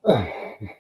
Misty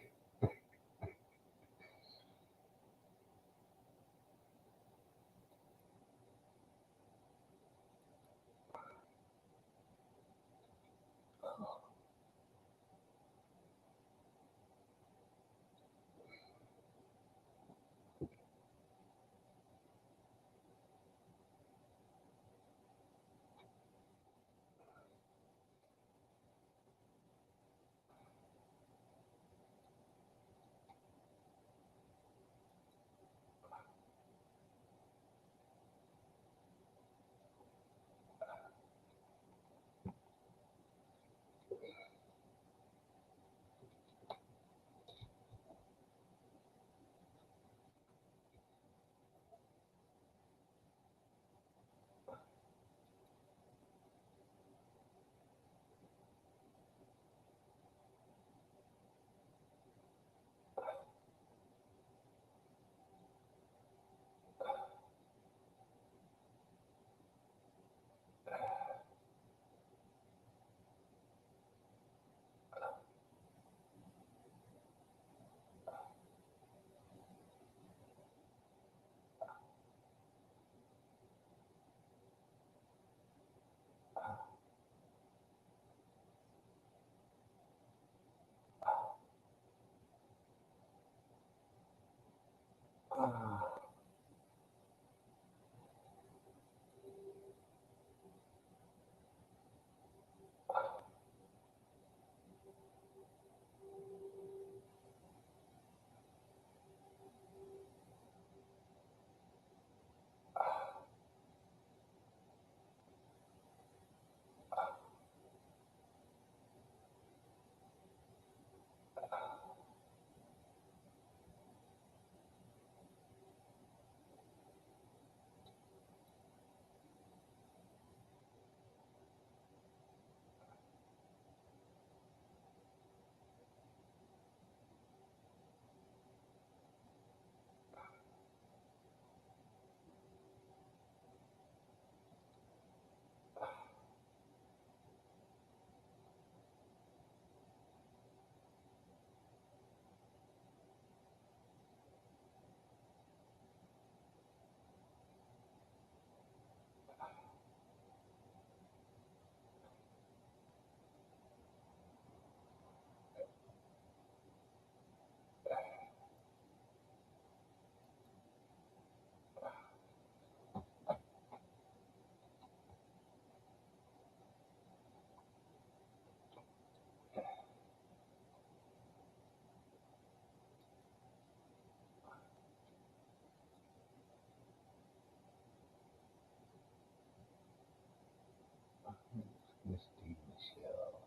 Michelle.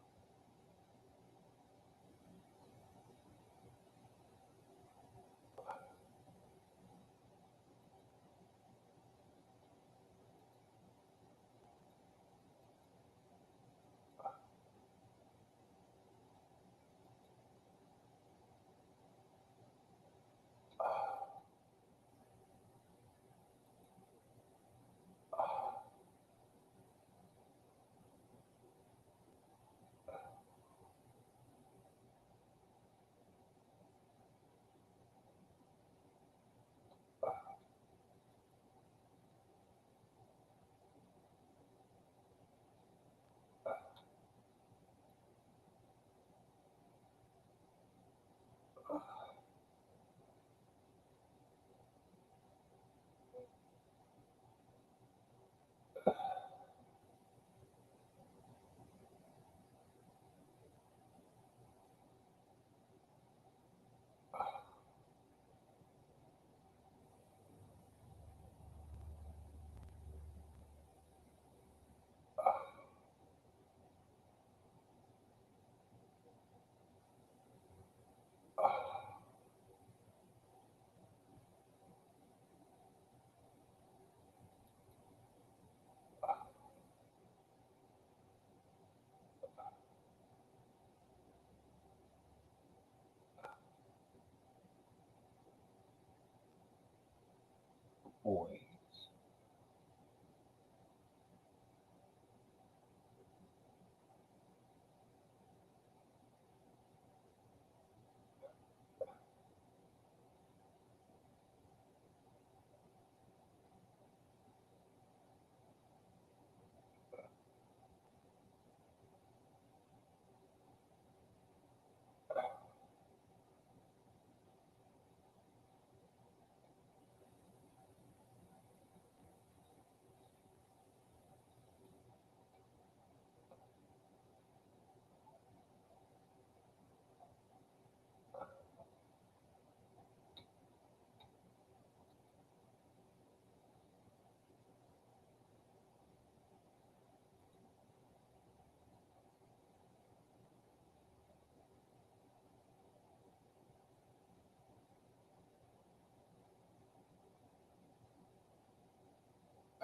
Boys.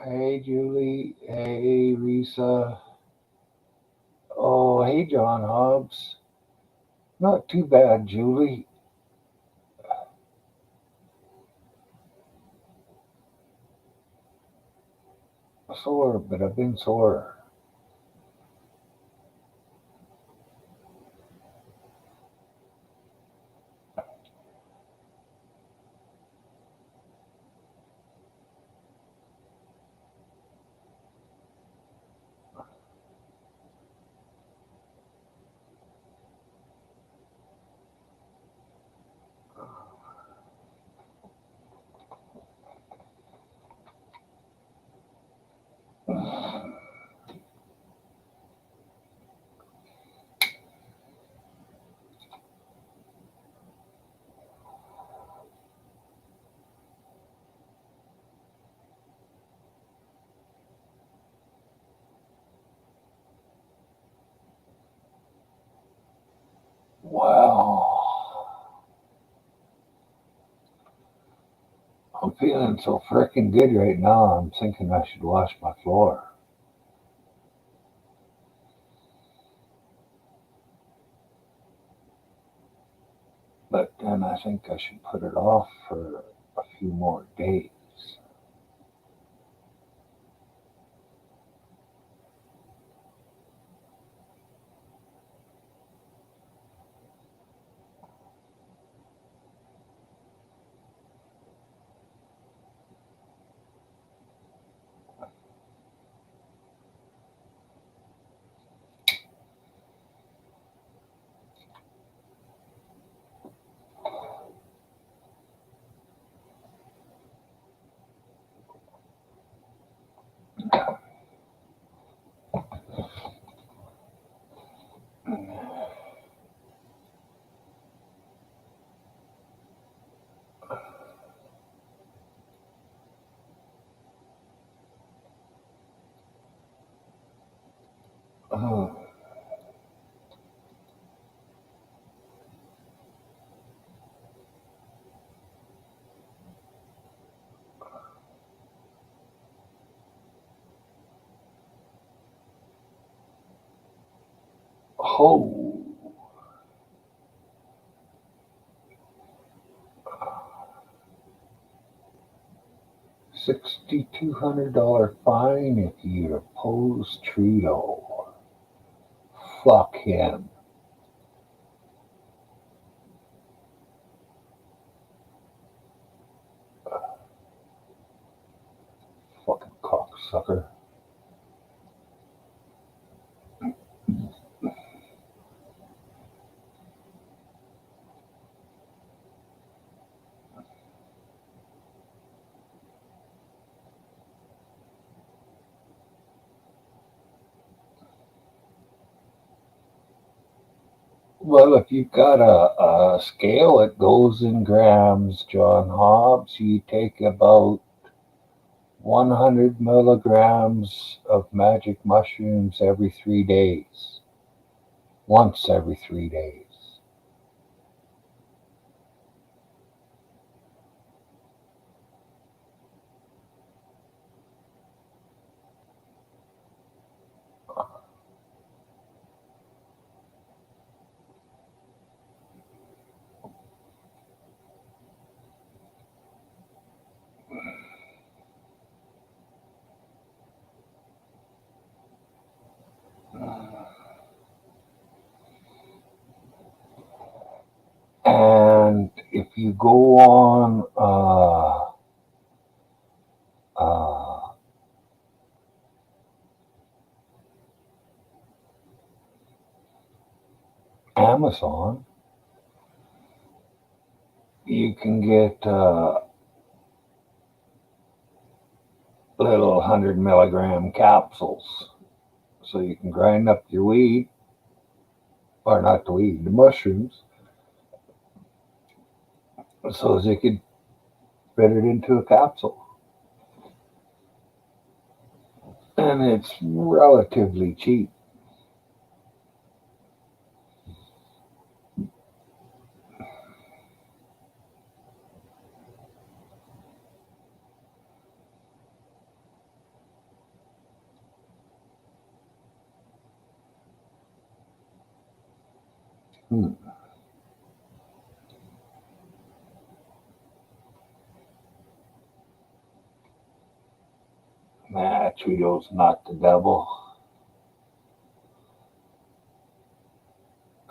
Hey, Julie. Hey, Risa. Oh, hey, John Hobbs. Not too bad, Julie. Sore, but I've been sore. Wow. I'm feeling so frickin' good right now. I'm thinking I should wash my floor. But then I think I should put it off for a few more days. Oh, oh, $6,200 fine if you oppose Trudeau. Fuck him. Fucking cocksucker. Well, if you've got a scale that goes in grams, John Hobbs, you take about 100 milligrams of magic mushrooms every 3 days. Once every 3 days. And if you go on uh, Amazon, you can get little 100 milligram capsules. So you can grind up your weed, or not the weed, the mushrooms, so as you could fit it into a capsule. And it's relatively cheap. Hmm. Nah, Trudeau's not the devil.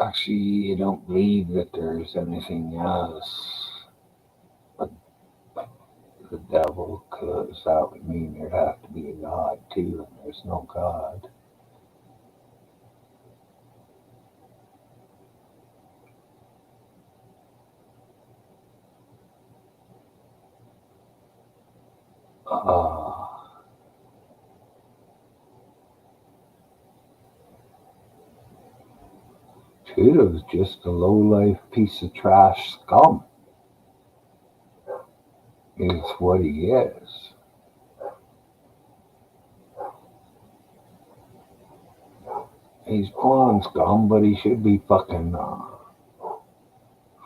Actually, I don't believe that there's anything else but the devil, because that would mean there'd have to be a God too, and there's no God. Uh, Trudeau's just a low-life piece of trash scum, is what he is. He's pawn scum, but he should be fucking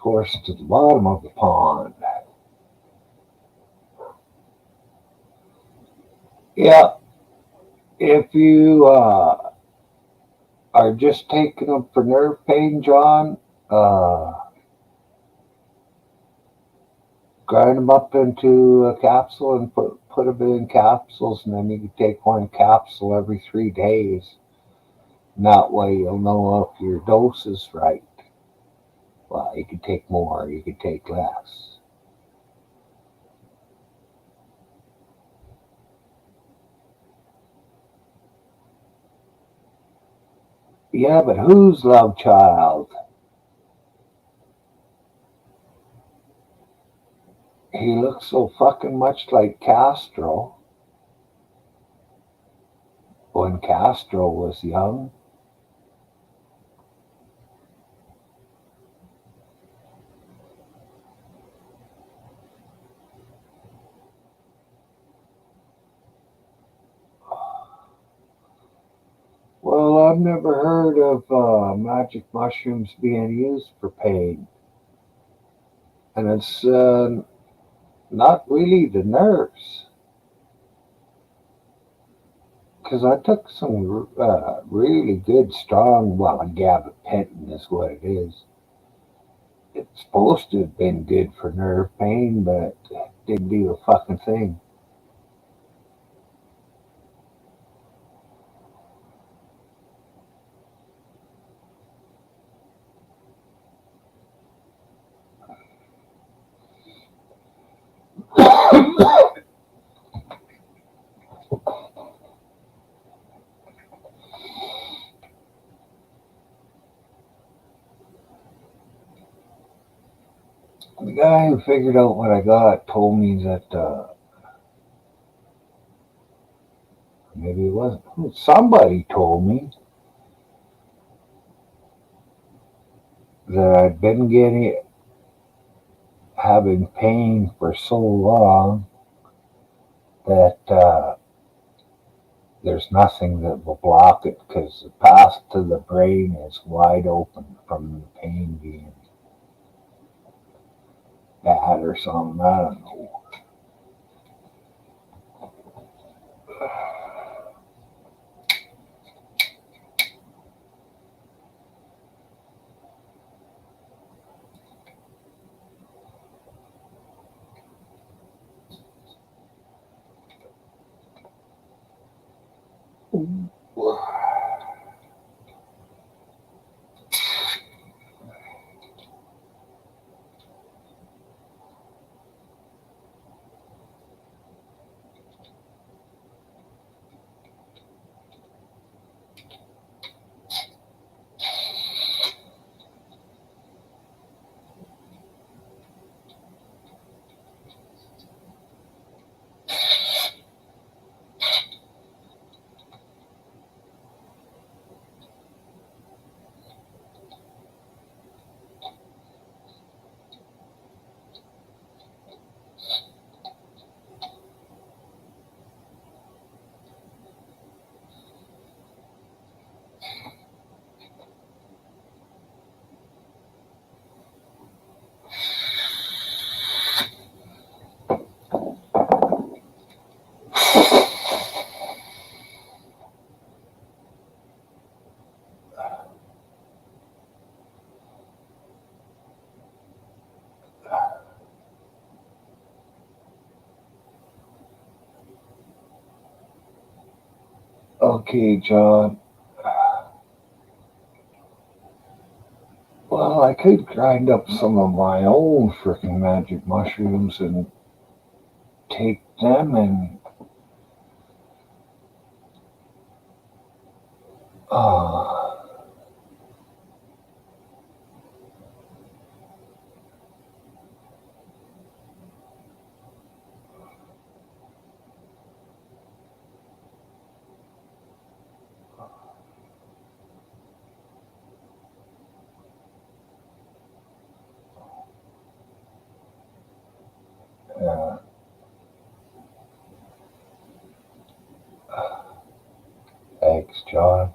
forced to the bottom of the pond. Yeah, if you are just taking them for nerve pain, John, uh, grind them up into a capsule and put them in capsules, and then you can take one capsule every 3 days. And that way you'll know if your dose is right. Well, you can take more, you can take less. Yeah, but who's love child? He looks so fucking much like Castro when Castro was young. Well, I've never heard of magic mushrooms being used for pain, and it's not really the nerves. Because I took some really good, strong, well, gabapentin is what it is. It's supposed to have been good for nerve pain, but it didn't do a fucking thing. The guy who figured out what I got told me that maybe it wasn't. Somebody told me that I'd been getting having pain for so long that there's nothing that will block it because the path to the brain is wide open from the pain being bad or something. I don't know. Okay, John. Well, I could grind up some of my own freaking magic mushrooms and take them and uh, uh, thanks, John.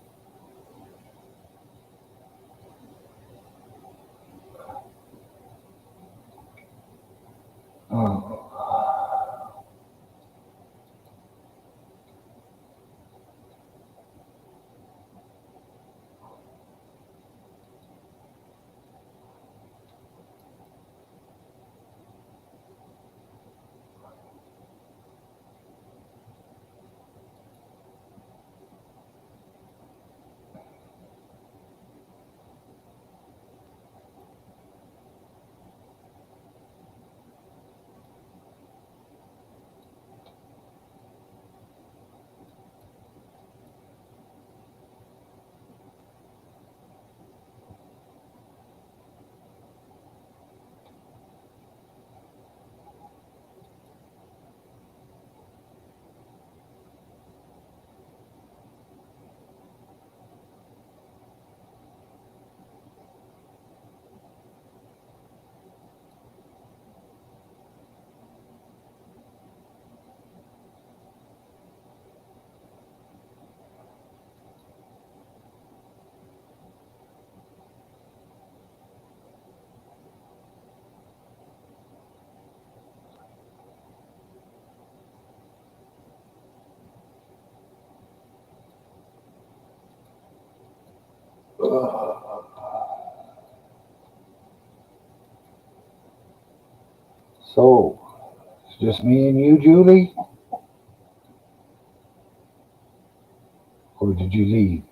Oh, so, it's just me and you, Julie? Or did you leave?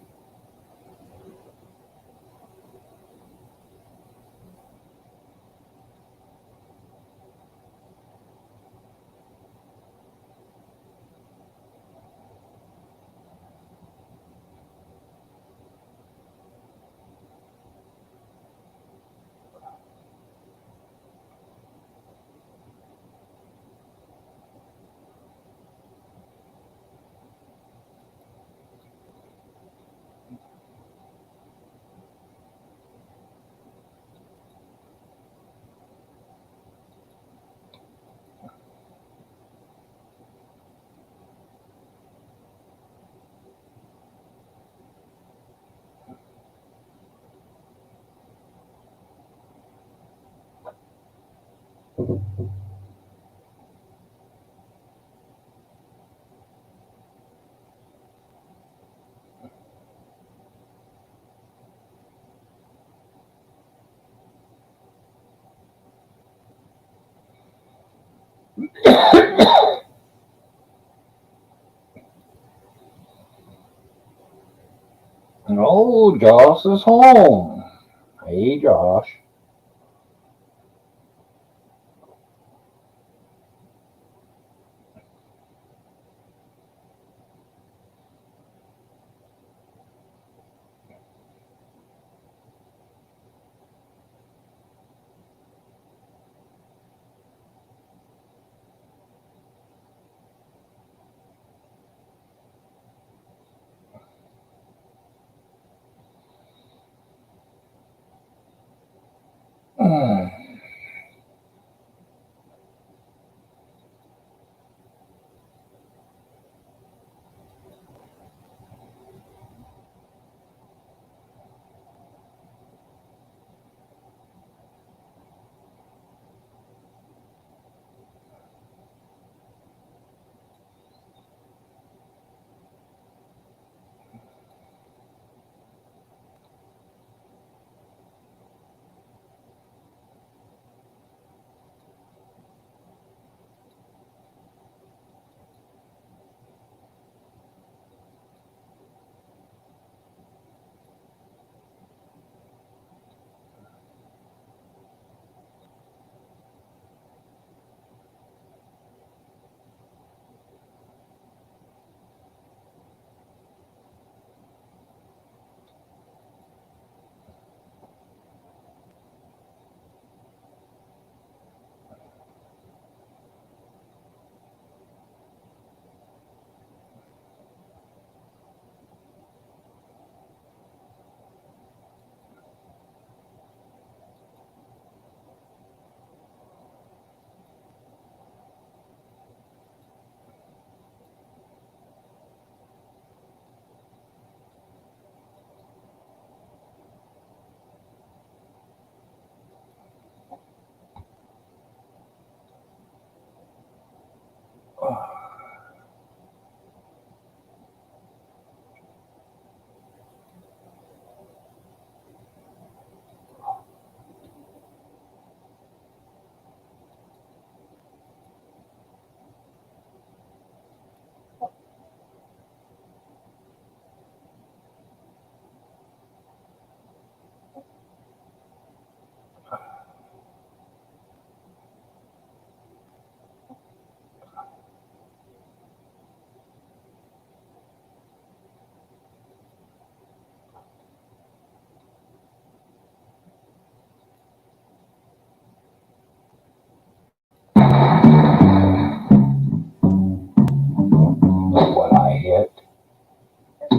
No, Josh is home. Hey, Josh.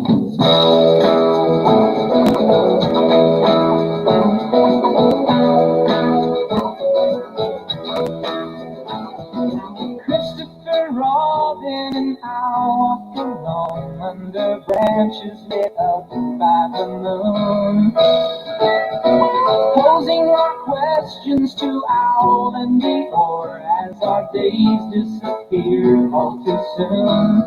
Christopher Robin and I walked along under branches lit up by the moon, posing our questions to Owl and Eeyore as our days disappeared all too soon.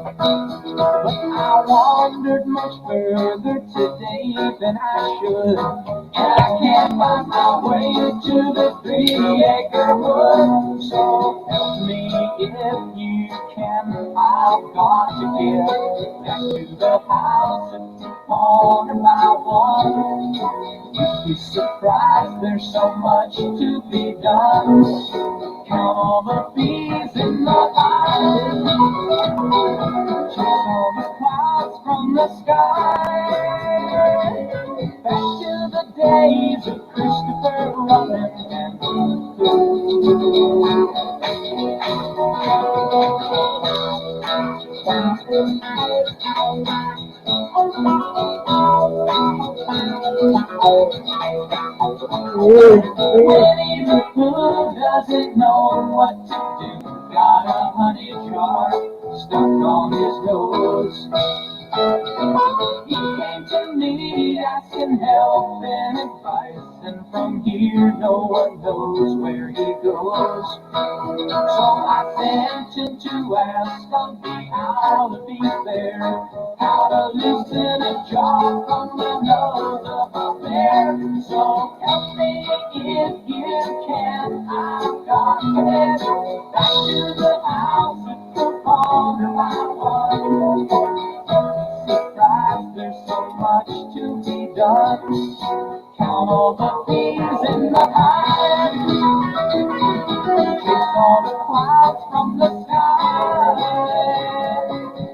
But I wandered much further today than I should, and I can't find my way to the 3-acre wood. So help me if you can, I've got to get back to the house one by one. You'd be surprised, there's so much to be done. Count all the bees in the hive, chase all the clouds from the sky. Back to the days of Christopher Robin and Winnie the Pooh doesn't know what to do. Got a honey jar stuck on his nose. He came to me asking help and advice, and from here no one knows where he goes. So I sent him to ask Stumpy how to be fair, how to loosen a jaw from the nose of a bear. So help me if you can, I've got to get back to the house and perform my one. Surprised, there's so much to be done. Count all the bees in the hive, chase all the clouds from the sky.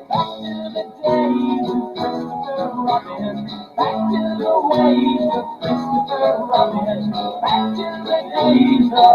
Back to the days of Christopher Robin, back to the ways of Christopher Robin, back to the days of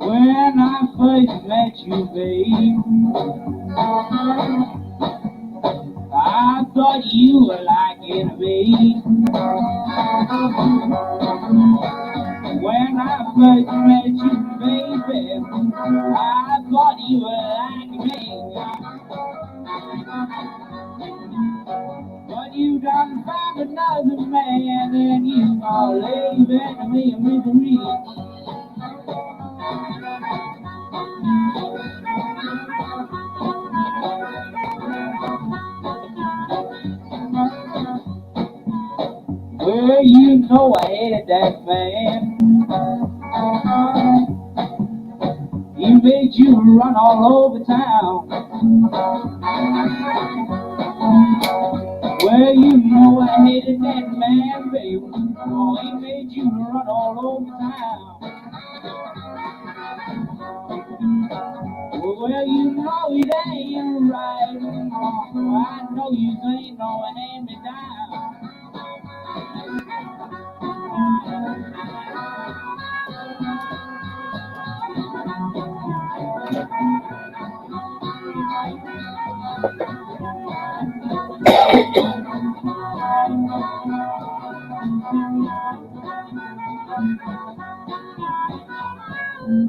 when I first met you, babe. I thought you were like me. When I first met you, baby, I thought you were like me. But you done found another man, and you are leaving me in misery. Well, you know I hated that man. He made you run all over town. Well, you know I hated that man, baby. Oh, he made you run all over town. Well, you know it ain't right. Oh, I know you ain't no hand me down. Well,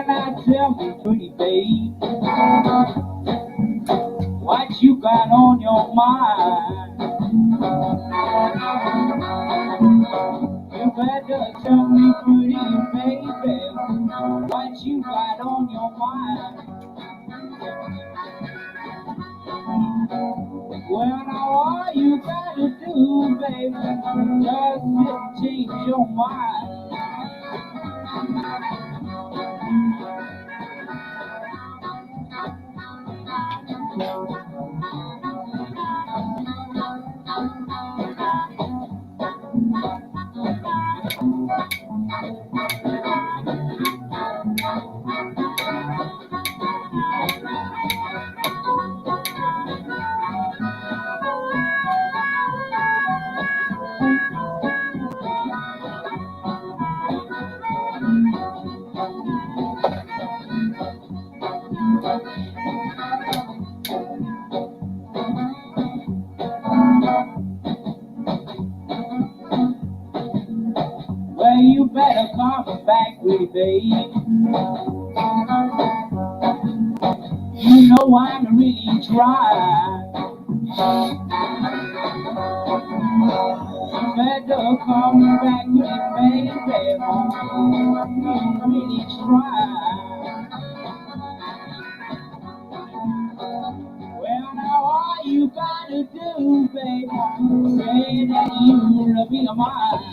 now tell me, pretty babe, what you got on your mind? You better tell me, pretty baby, what you got on your mind. Well, now all you gotta do, baby, just change your mind. Well, you better come back, pretty babe. You know I'm really trying. You better come back, pretty baby. I'm really trying. Well, now all you gotta do, baby, say that you'll be mine.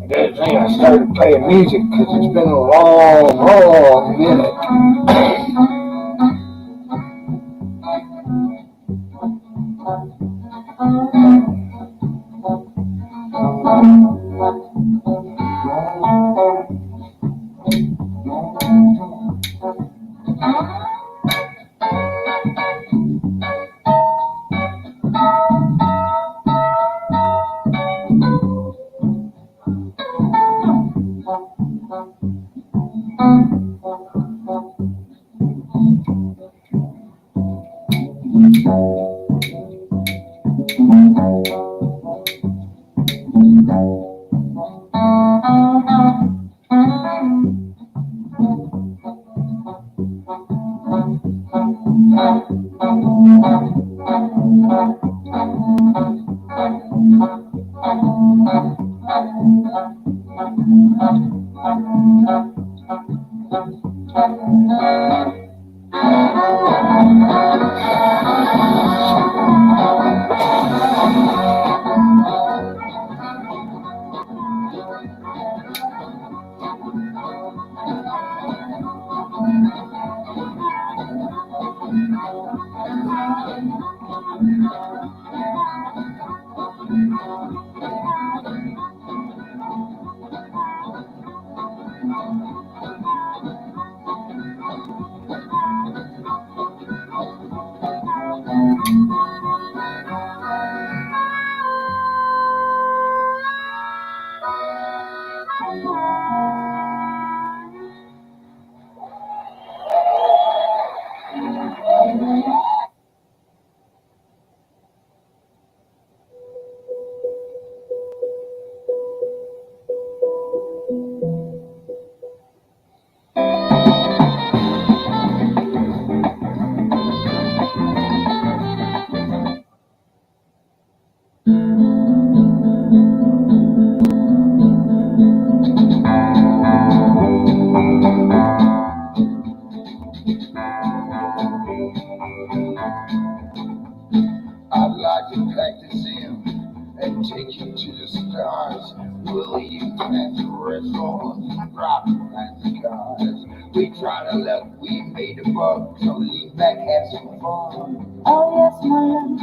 Good thing I started playing music because it's been a long, long minute. take you to the stars. Will you plant the resort? Rock behind the cars. We try to love, we made a buck. So lean back, have some fun. Oh yes, my love,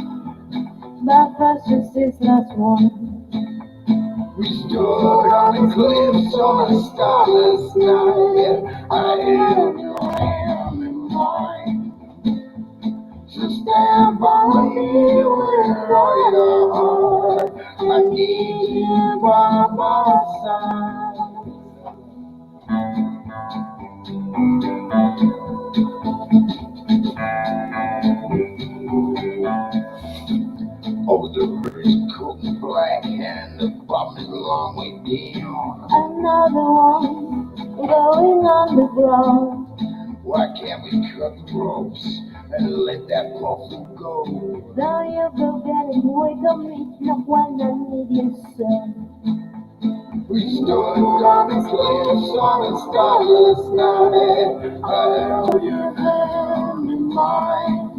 my precious is last one. We stood on the cliffs on a starless night. I held your hand in mine. So stand by me with all your heart. I need you by my side. Oh, the river's cold and black, and the bottom is a long way down. Another one going underground. Why can't we cut the ropes and let that waffle go? Now you go getting wake up me, not when I need you so. We stood on the cliffs on a starless night. I held your hand in mine.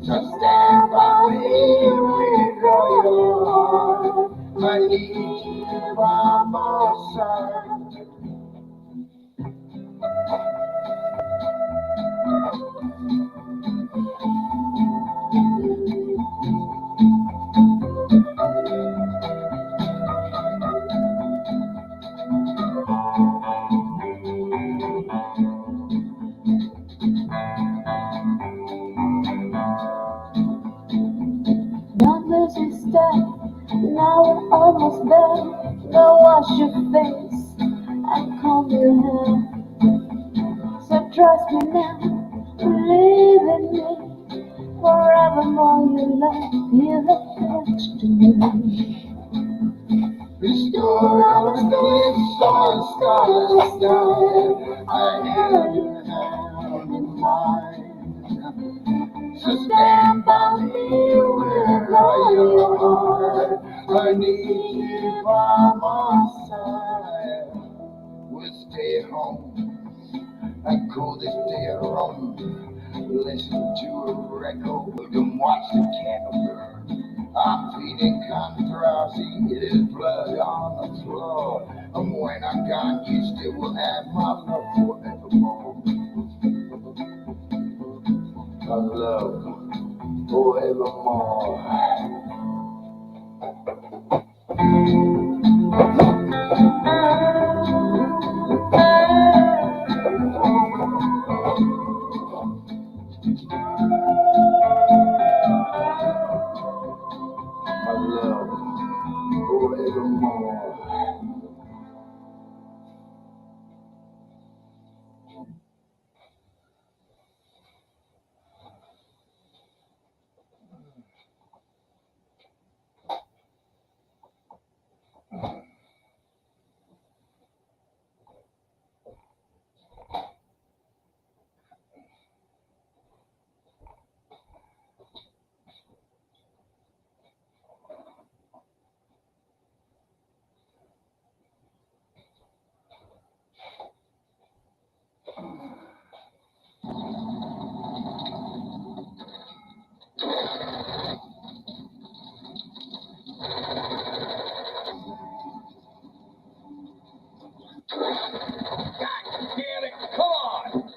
So stand by me with all your heart. I need you by my side. Numbers is dead, now we're almost there. Go wash your face and comb your hair. So trust me now, believe in me. Forevermore you have touched me. We stood on the cliffs on a starless night. I held your hand in mine. So stand by me with all your heart. I need you by my side. We'll stay at home. I call this day a home. Listen to a record and watch the candle burn. I'm feeling kind of drowsy. It is blood on the floor. And when I'm gone, you still will have my love forevermore. My love forevermore. My love forevermore. Damn it, come on!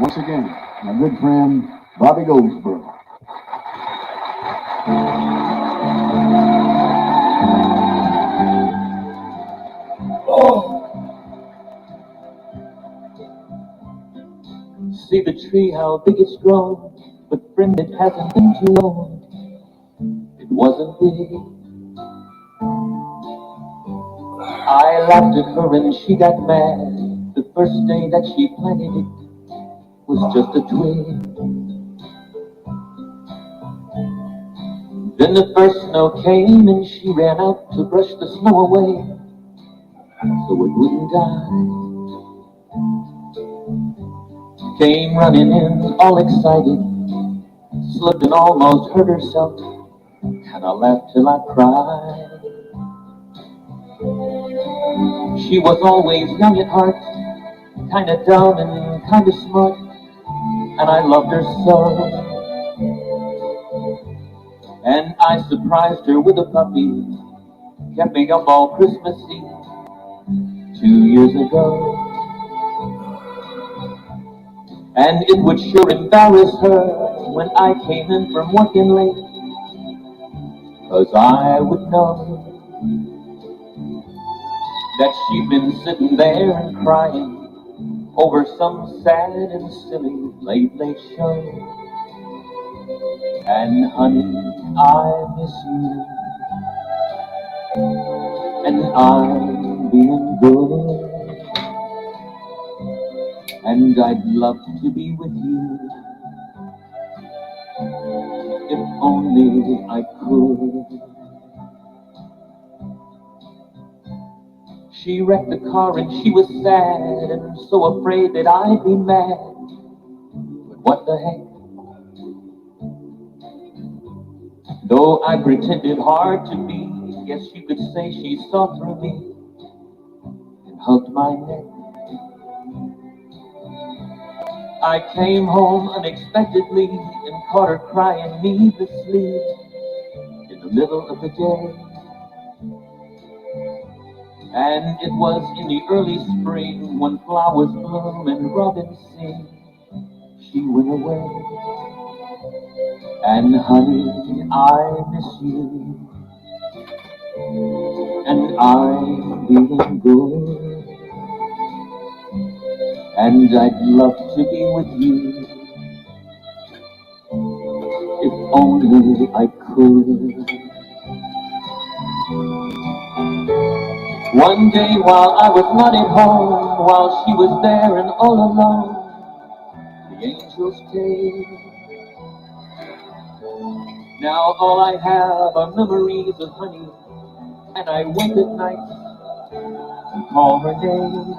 Once again, my good friend, Bobby Goldsboro. See the tree, how big it's grown, but friend, it hasn't been too long. It wasn't big. I laughed at her and she got mad. The first day that she planted it was just a twig. Then the first snow came and she ran out to brush the snow away so it wouldn't die. Came running in all excited, slipped and almost hurt herself, and I laughed till I cried. She was always young at heart, kinda dumb and kinda smart, and I loved her so. And I surprised her with a puppy, kept me up all Christmas Eve 2 years ago. And it would sure embarrass her when I came in from working late, 'cause I would know that she'd been sitting there and crying over some sad and silly late show. And honey, I miss you, and I'm being good, and I'd love to be with you if only I could. She wrecked the car and she was sad and so afraid that I'd be mad. But what the heck? Though I pretended hard to be, guess you could say she saw through me and hugged my neck. I came home unexpectedly and caught her crying needlessly in the middle of the day. And it was in the early spring when flowers bloom and robins sing. She went away. And honey, I miss you, and I'm being good, and I'd love to be with you if only I could. One day while I was not at home, while she was there and all alone, the angels came. Now all I have are memories of honey, and I wake at night and call her name.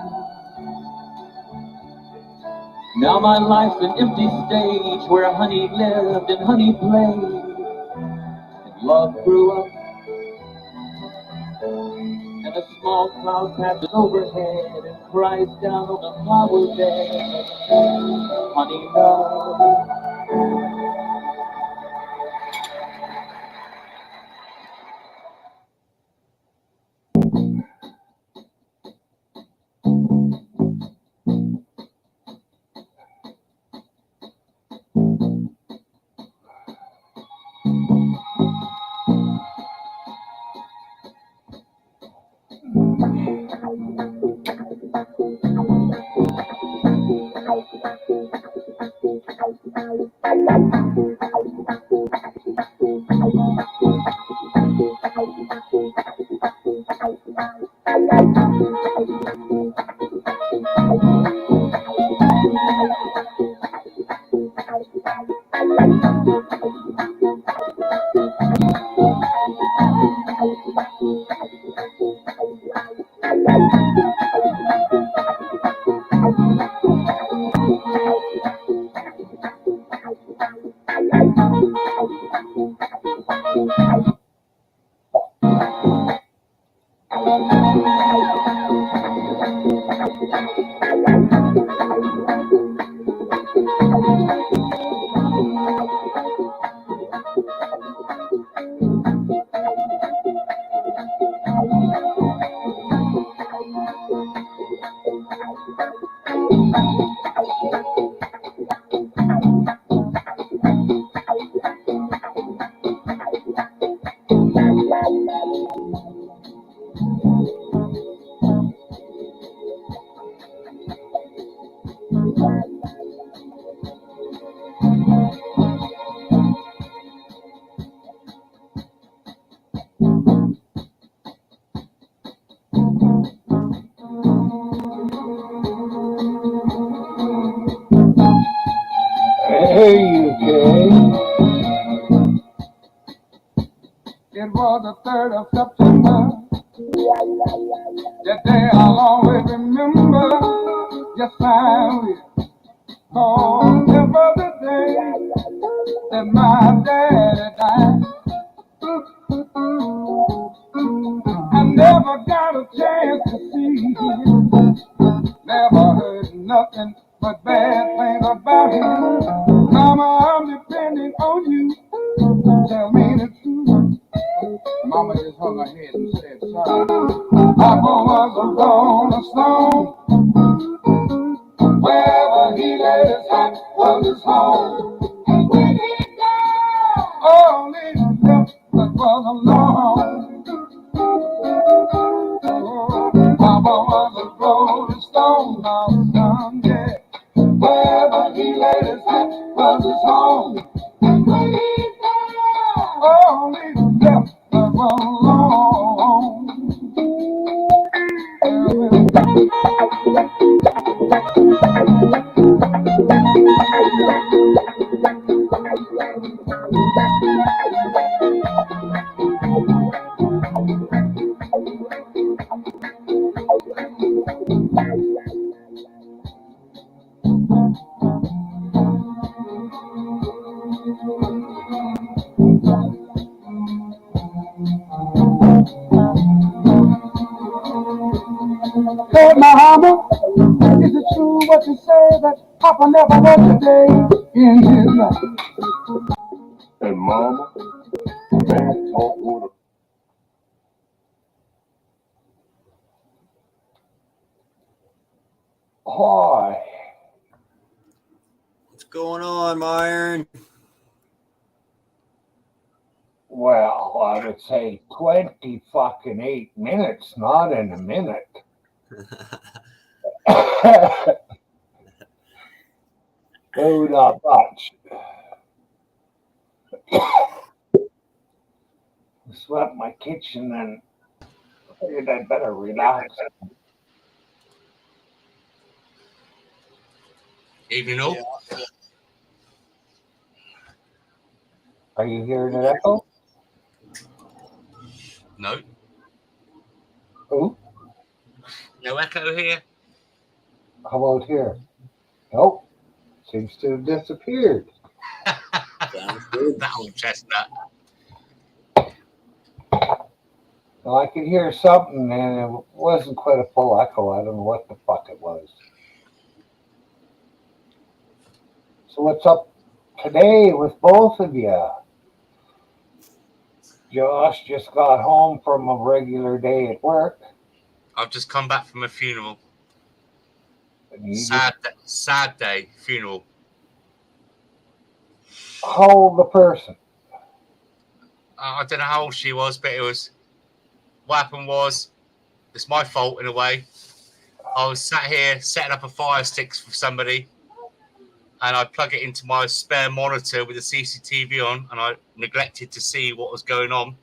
Now my life's an empty stage where honey lived and honey played, and love grew up. And a small cloud passes overhead and cries down on the flower bed, honey love. Hey, UK. It was the 3rd of September. That day I'll always remember. Yes, I will. Cause it was the day that my daddy died. I never got a chance to see him. Never heard nothing but bad things about him. Mama, I'm depending on you. Tell me the truth. Mama just hung her head and said, son, Papa was a rolling stone. Wherever he laid his hat was his home. And when he died, all he left was alone. Oh, Papa was a rolling stone, my son, yeah. Wherever he laid his hat was his home. And when he died, all he left was alone. Hey, Mama, is it true what you say that Papa never worked a day in his life? And Mama, man, talk with her. Hi. What's going on, Myron? Well, I would say 20 fucking 8 minutes, not in a minute. Oh, not much. I swept my kitchen and figured I'd better relax. Evening all. Yeah. Are you hearing an echo? No. Oh, No echo here. how about here? Nope. Seems to have disappeared. Sounds good. That old chestnut. Well, I could hear something and it wasn't quite a full echo. I don't know what the fuck it was. So what's up today with both of you? Josh just got home from a regular day at work. I've just come back from a funeral. And you Sad day funeral. how old the person? I don't know how old she was, but it was. What happened was, it's my fault in a way. I was sat here setting up a fire stick for somebody, and I plug it into my spare monitor with the CCTV on, and I neglected to see what was going on.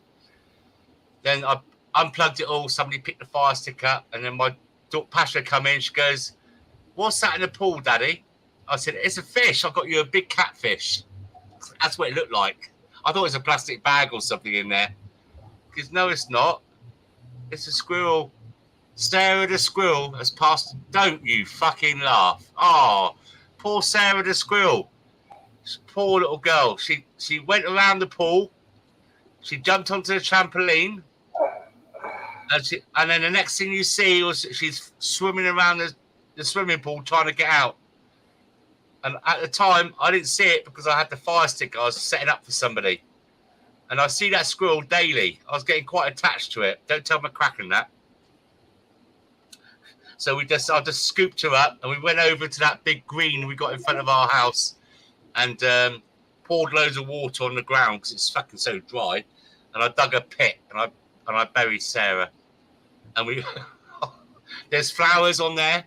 Then I unplugged it all. Somebody picked the fire stick up, and then my Pasha come in. She goes, "What's that in the pool, Daddy?" I said, "It's a fish. I got you a big catfish." That's what it looked like. I thought it was a plastic bag or something in there. Because no, it's not. It's a squirrel. Sarah the squirrel has passed. Don't you fucking laugh. Oh, poor Sarah the squirrel. Poor little girl. She went around the pool. She jumped onto the trampoline. And then the next thing you see was she's swimming around the swimming pool trying to get out. And at the time, I didn't see it because I had the fire stick I was setting up for somebody. And I see that squirrel daily. I was getting quite attached to it. Don't tell McCracken that. So I just scooped her up and we went over to that big green we got in front of our house and poured loads of water on the ground because it's fucking so dry. And and I dug a pit and I buried Sarah. And we there's flowers on there,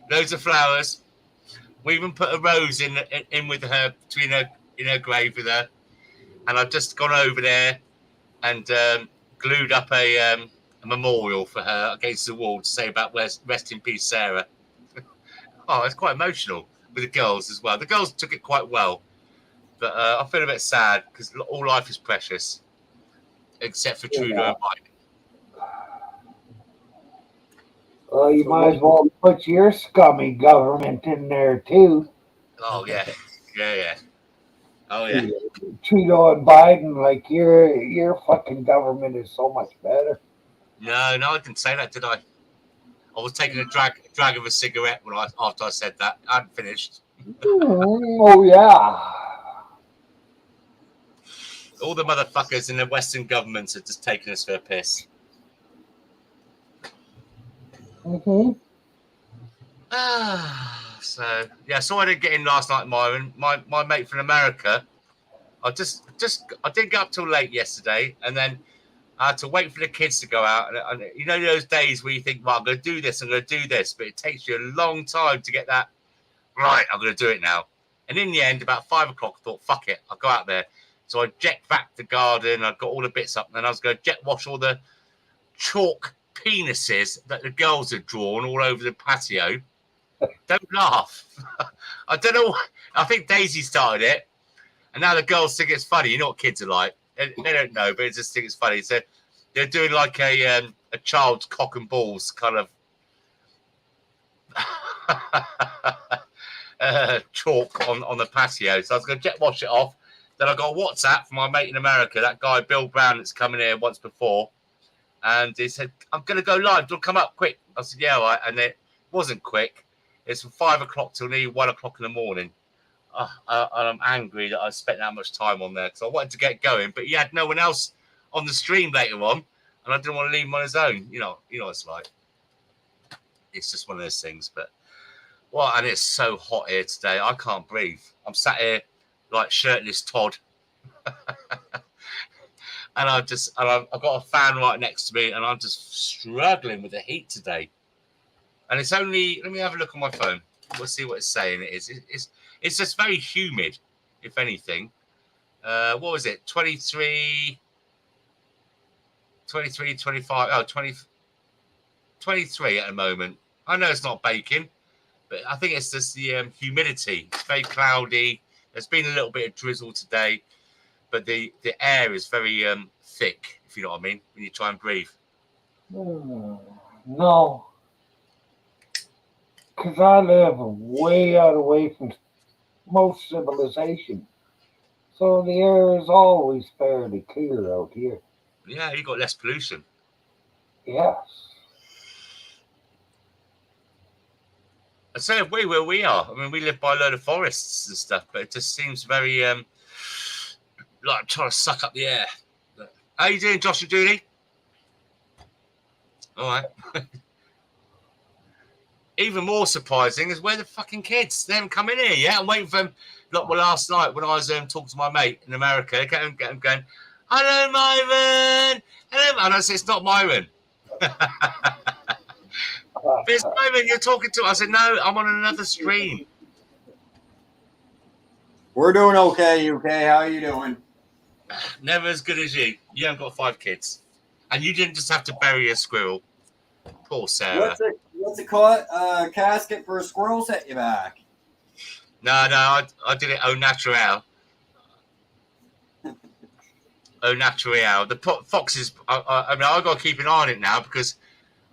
loads of flowers. We even put a rose in with her between her in her grave with her. And I've just gone over there and glued up a memorial for her against the wall to say about rest in peace, Sarah. Oh, it's quite emotional with the girls as well. The girls took it quite well, but I feel a bit sad because all life is precious, except for Trudeau and Biden. Well, you might as well put your scummy government in there too. Oh yeah. Oh yeah. Trudeau and Biden, like your fucking government is so much better. No, I didn't say that, did I? I was taking a drag of a cigarette after I said that. I hadn't finished. Oh yeah. All the motherfuckers in the Western governments are just taking us for a piss. So yeah, so I didn't get in last night, Myron. My mate from America. I didn't get up till late yesterday, and then I had to wait for the kids to go out. And you know those days where you think, well, I'm going to do this, but it takes you a long time to get that right. I'm going to do it now. And in the end, about 5 o'clock, I thought, fuck it, I'll go out there. So I jetted back the garden. I got all the bits up, and then I was going to jet wash all the chalk penises that the girls had drawn all over the patio. Don't laugh. I don't know. I think Daisy started it, and now the girls think it's funny. You know what kids are like. They don't know, but they just think it's funny. So they're doing like a child's cock and balls kind of chalk on the patio. So I was going to jet wash it off. Then I got a WhatsApp from my mate in America, that guy Bill Brown that's coming here once before. And he said, I'm going to go live. Don't come up quick. I said, yeah, all right. And it wasn't quick. It's from 5 o'clock till nearly 1 o'clock in the morning. I'm angry that I spent that much time on there because I wanted to get going, but he had no one else on the stream later on, and I didn't want to leave him on his own. You know what it's like. It's just one of those things. But and it's so hot here today. I can't breathe. I'm sat here like shirtless Todd. And I've got a fan right next to me, and I'm just struggling with the heat today. And it's only, let me have a look on my phone. We'll see what it's saying it is. It's just very humid, if anything. What was it? 23, 25, 20, 23 at the moment. I know it's not baking, but I think it's just the humidity. It's very cloudy. There's been a little bit of drizzle today, but the air is very thick, if you know what I mean, when you try and breathe. No. Because I live way out away from most civilization. So the air is always fairly clear out here. Yeah, you got less pollution. Yes. And so where we are. I mean, we live by a load of forests and stuff, but it just seems very like I'm trying to suck up the air. How you doing, Josh and Judy? All right. Even more surprising is where the fucking kids. They haven't come in here yet. I'm waiting for them. Like last night when I was talking to my mate in America, they kept going, hello, Myron. Hello. And I said, it's not Myron. It's Myron, you're talking to. I said, no, I'm on another stream. We're doing okay, UK. How are you doing? Never as good as you. You haven't got 5 kids. And you didn't just have to bury a squirrel. Poor Sarah. What's it called? Casket for a squirrel set you back. No, I did it au naturel. Au naturel. The foxes, I mean, I've got to keep an eye on it now because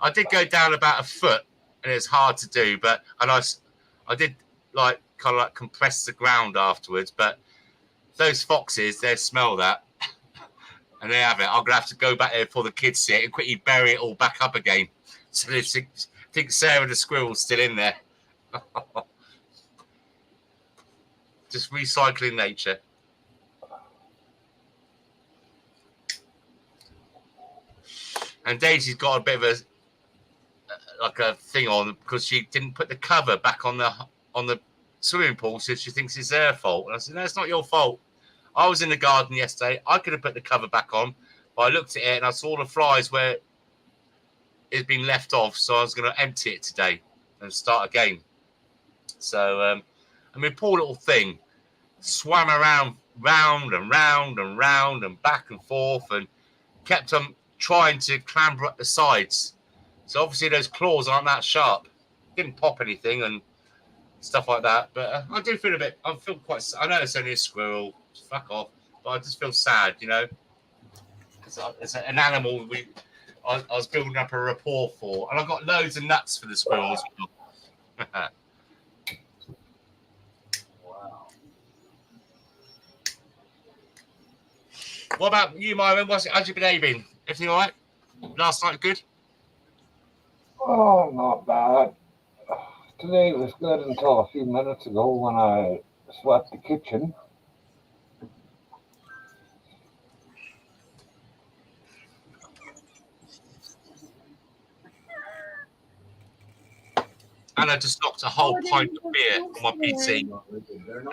I did go down about a foot and it's hard to do, but I did like kind of like compress the ground afterwards, but those foxes, they smell that and they have it. I'm going to have to go back there before the kids see it and quickly bury it all back up again. So they think Sarah the squirrel's still in there. Just recycling nature. And Daisy's got a bit of a thing on because she didn't put the cover back on the swimming pool, so she thinks it's their fault. And I said, no, it's not your fault. I was in the garden yesterday. I could have put the cover back on, But I looked at it and I saw the flies where it's been left off, so I was going to empty it today and start again. So, I mean, poor little thing swam around, round and round and round and back and forth, and kept on trying to clamber up the sides. So obviously those claws aren't that sharp. Didn't pop anything and stuff like that. But I do feel a bit. I feel quite. I know it's only a squirrel. Fuck off. But I just feel sad, you know. It's an animal I was building up a rapport for, and I got loads of nuts for the squirrels. Wow. What about you, Myron? How's your day been? Everything all right? Last night good? Oh, not bad. Today was good until a few minutes ago when I swept the kitchen. And I just knocked a whole pint of beer on my PC,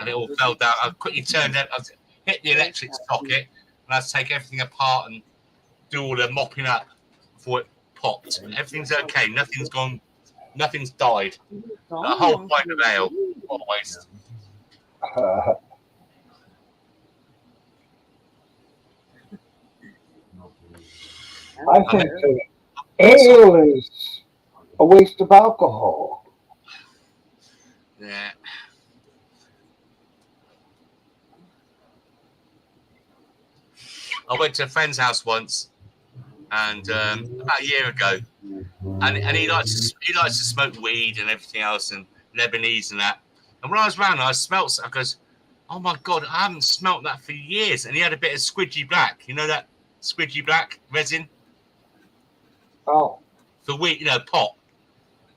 and it all fell down. I quickly turned it, I hit the electric socket, and I had to take everything apart and do all the mopping up before it popped. Everything's okay. Nothing's gone. Nothing's died. A whole pint of ale. What a waste. I think ale is a waste of alcohol. Yeah. I went to a friend's house once, and about a year ago, and he likes to smoke weed and everything else, and Lebanese and that. And when I was round, I smelt. I goes, "Oh my god, I haven't smelt that for years." And he had a bit of squidgy black. You know that squidgy black resin Oh, for weed, you know, pot,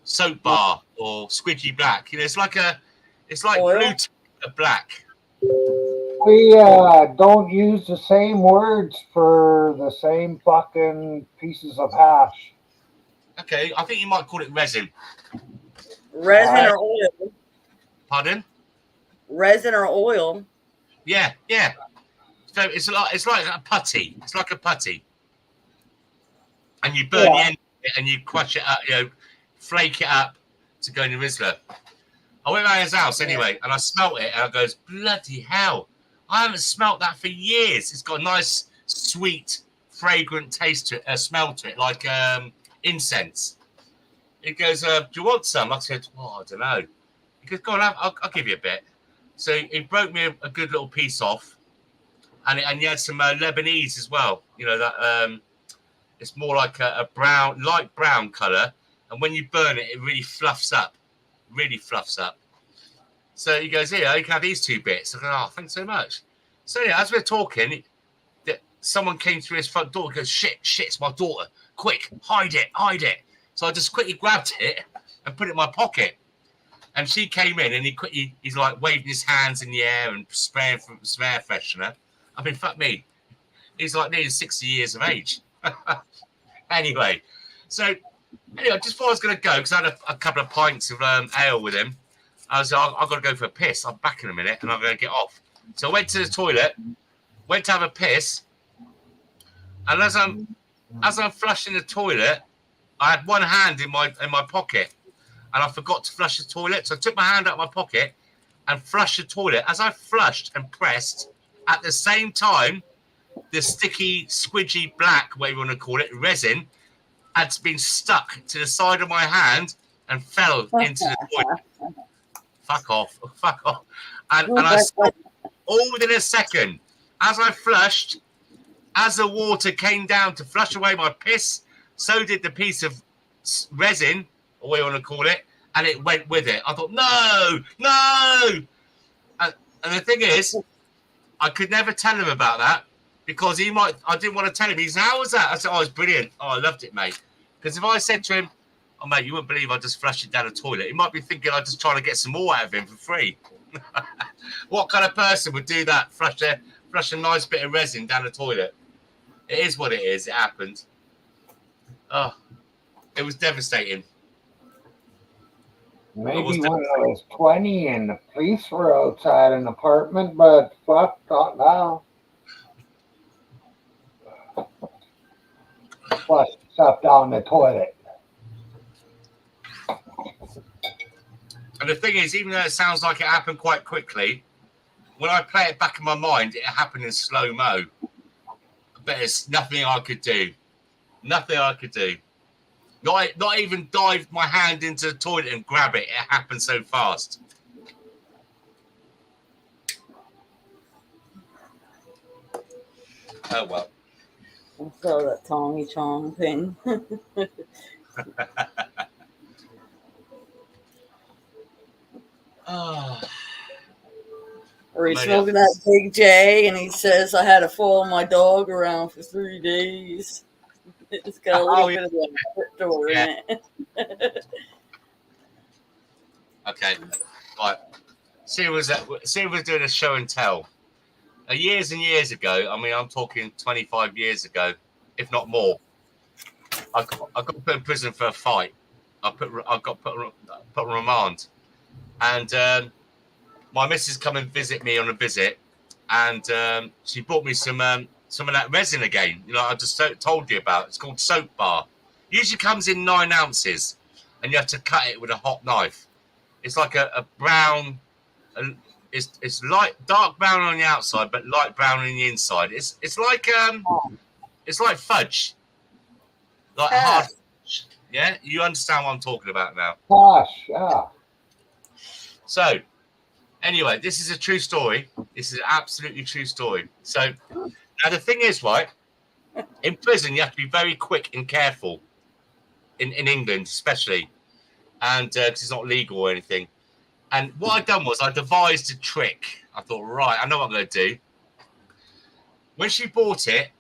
soap bar, or squidgy black. You know, it's like Oil? blue black. we don't use the same words for the same fucking pieces of hash. Okay, I think you might call it resin. Resin or oil? Pardon? Resin or oil? Yeah. So it's like a putty. It's like a putty, and you burn the end of it and you crush it up, you know, flake it up to go in the Rizzler. I went around his house anyway, and I smelt it, and I goes, bloody hell! I haven't smelt that for years. It's got a nice, sweet, fragrant taste to it, smell to it, like incense. He goes, do you want some? I said, I don't know. He goes, go on, I'll give you a bit. So he broke me a good little piece off, and he had some Lebanese as well. You know that it's more like a brown, light brown color, and when you burn it, it really fluffs up. So he goes, here, you can have these 2 bits. I go, oh, thanks so much. So yeah, as we're talking, someone came through his front door and goes, shit, it's my daughter. Quick, hide it. So I just quickly grabbed it and put it in my pocket. And she came in and he's like waving his hands in the air and spraying from some air freshener. I mean, fuck me. He's like nearly 60 years of age. Anyway, just before I was going to go, because I had a couple of pints of ale with him, I was like, I've got to go for a piss. I'm back in a minute and I'm going to get off. So I went to the toilet, went to have a piss, and as I'm flushing the toilet, I had one hand in my pocket, and I forgot to flush the toilet. So I took my hand out of my pocket and flushed the toilet. As I flushed and pressed, at the same time, the sticky, squidgy black, whatever you want to call it, resin, had been stuck to the side of my hand and fell into the toilet. Fuck off. And I stopped all within a second. As I flushed, as the water came down to flush away my piss, so did the piece of resin, or what you want to call it, and it went with it. I thought, no. And the thing is, I could never tell him about that because I didn't want to tell him. He said, how was that? I said, it's brilliant. Oh, I loved it, mate. Because if I said to him, oh, mate, you wouldn't believe I just flushed it down the toilet, he might be thinking I'm just trying to get some more out of him for free. What kind of person would do that? Flush a nice bit of resin down the toilet. It is what it is. It happened. Oh, it was devastating. Maybe when I was 20 and the police were outside an apartment, but fuck, not now. flush stuff down the toilet. And the thing is, even though it sounds like it happened quite quickly, when I play it back in my mind, it happened in slow-mo. But there's nothing I could do. Nothing I could do. Not even dive my hand into the toilet and grab it. It happened so fast. Oh, well. I saw that Tommy Chong thing. Oh. Or he's Maybe smoking that Big J, and he says, I had to follow my dog around for 3 days. It's got a little bit of that door in it. Okay. Right. She was doing a show and tell. Years and years ago, I mean, I'm talking 25 years ago, if not more. I got put in prison for a fight. I got put on remand. And my missus come and visit me on a visit, and she brought me some of that resin again. You know, I just told you about. It's called Soap Bar. Usually comes in 9 ounces, and you have to cut it with a hot knife. It's like a brown. It's dark brown on the outside, but light brown on the inside. It's like fudge, like hard fudge. Yeah, you understand what I'm talking about now. Gosh, yeah. So, anyway, this is a true story. This is an absolutely true story. So, now the thing is, right, in prison, you have to be very quick and careful, in England especially, and because it's not legal or anything. And what I'd done was I devised a trick. I thought, right, I know what I'm going to do. When she bought it,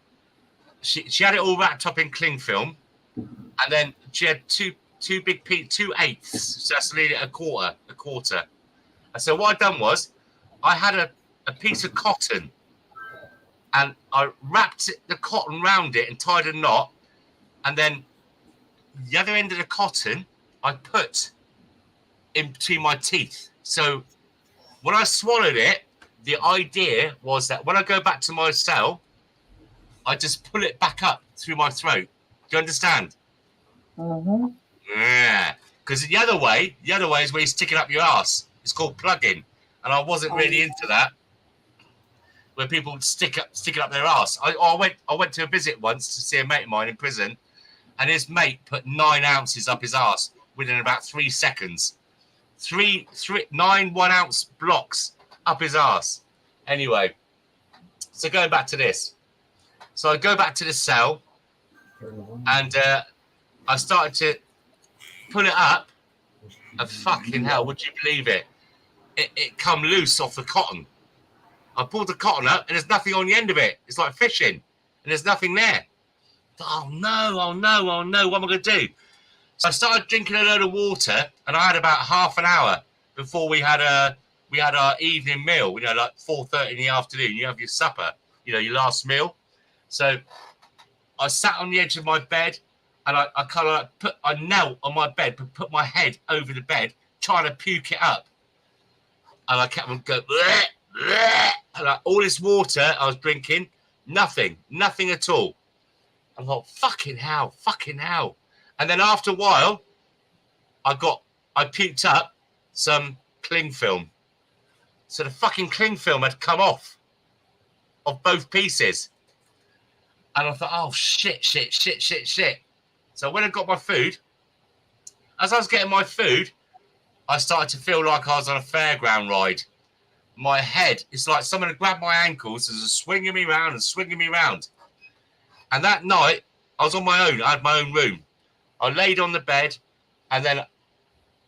she had it all wrapped up in cling film, and then she had two big 2/8, so that's nearly a quarter. And so what I'd done was I had a piece of cotton, and I wrapped the cotton round it and tied a knot, and then the other end of the cotton I put in between my teeth. So when I swallowed it, the idea was that when I go back to my cell, I just pull it back up through my throat. Do you understand? Mm-hmm. Yeah. Because the other way is where you stick it up your ass. It's called plugging, and I wasn't really into that. Where people would stick it up their ass. I went to a visit once to see a mate of mine in prison, and his mate put 9 ounces up his ass within about 3 seconds. 9 1-ounce blocks up his ass. Anyway, so going back to this. So I go back to the cell, and I started to pull it up, and fucking hell, would you believe it? It come loose off the cotton. I pulled the cotton up, and there's nothing on the end of it. It's like fishing, and there's nothing there. Oh no, what am I going to do? So I started drinking a load of water, and I had about half an hour before we had our evening meal. You know, like 4:30 in the afternoon. You have your supper, you know, your last meal. So I sat on the edge of my bed, and I kind of I knelt on my bed, but put my head over the bed, trying to puke it up. And I kept on going, bleh, bleh. And all this water I was drinking, nothing at all. I thought, fucking hell. And then after a while, I puked up some cling film. So the fucking cling film had come off of both pieces. And I thought, oh, shit. So when I got my food, as I was getting my food, I started to feel like I was on a fairground ride. My head, it's like someone had grabbed my ankles and was swinging me round. And that night, I was on my own. I had my own room. I laid on the bed, and then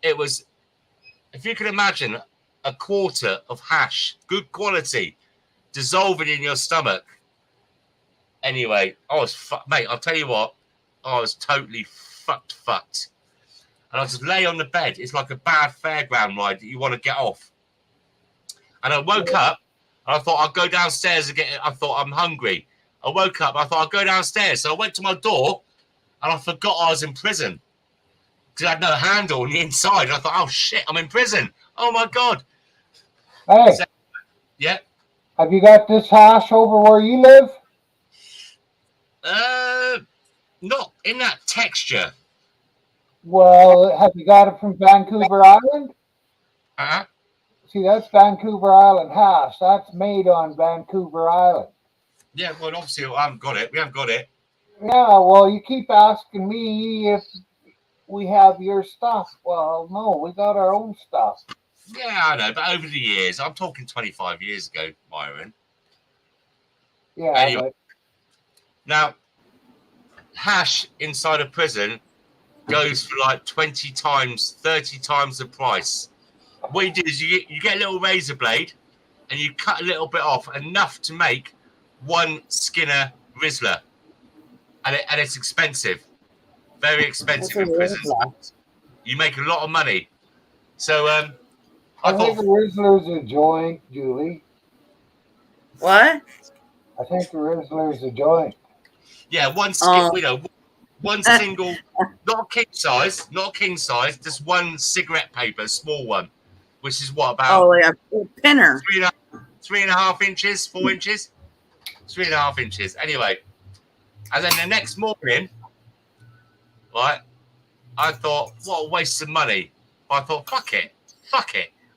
it was, if you can imagine, a quarter of hash, good quality, dissolving in your stomach. Anyway, I was mate, I'll tell you what, I was totally fucked. And I just lay on the bed. It's like a bad fairground ride that you want to get off. And I woke up, and I thought I'd go downstairs and I thought I'm hungry. I woke up, I thought I'd go downstairs. So I went to my door, and I forgot I was in prison. Because I had no handle on the inside. And I thought, oh shit, I'm in prison. Oh my God. Hey. So, yeah. Have you got this hash over where you live? not in that texture. Well, have you got it from Vancouver Island? Uh-huh. See, that's Vancouver Island hash. That's made on Vancouver Island. Yeah, well, obviously, I haven't got it. We haven't got it. Yeah, well, you keep asking me if we have your stuff. Well, no, we got our own stuff. Yeah, I know, but over the years, I'm talking 25 years ago, Myron. Yeah, Anyway. Now, hash inside a prison goes for like 20 times, 30 times the price. What you do is you get a little razor blade and you cut a little bit off, enough to make one Skinner Rizzler. And it's expensive. Very expensive in prisons. You make a lot of money. So I think the Rizzler's a joint, Julie. What? I think the Rizzler's a joint. Yeah, one single, not a king size, just one cigarette paper, small one, which is what, about yeah, pinner. 3.5 inches, 4 inches, 3.5 inches. Anyway, and then the next morning, right, I thought, what a waste of money. I thought, fuck it.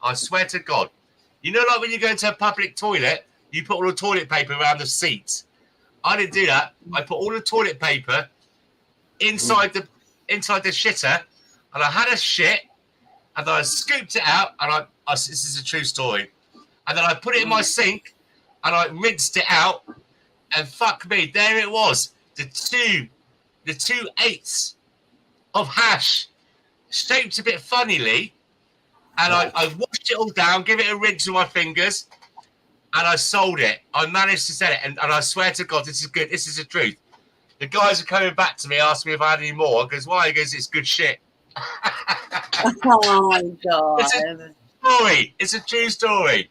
I swear to God. You know, like when you go into a public toilet, you put all the toilet paper around the seats. I didn't do that. I put all the toilet paper inside the shitter, and I had a shit, and then I scooped it out, and this is a true story, and then I put it in my sink, and I rinsed it out, and fuck me, there it was, the 2/8 of hash, shaped a bit funnily, and I washed it all down, give it a rinse with my fingers, and I sold it. I managed to sell it, and I swear to God, this is good. This is the truth. The guys are coming back to me, asking me if I had any more. I goes, why? He goes, it's good shit. Oh my God. It's a true story.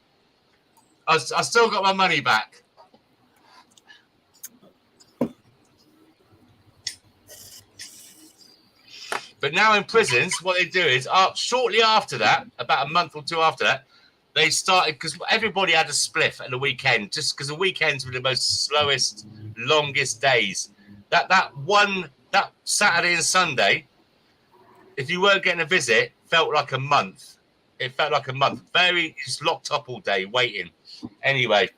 I still got my money back. But now in prisons, what they do is, shortly after that, about a month or two after that, they started, because everybody had a spliff at the weekend, just because the weekends were the most slowest, longest days. That Saturday and Sunday, if you weren't getting a visit, felt like a month. It felt like a month. Very just locked up all day waiting. Anyway,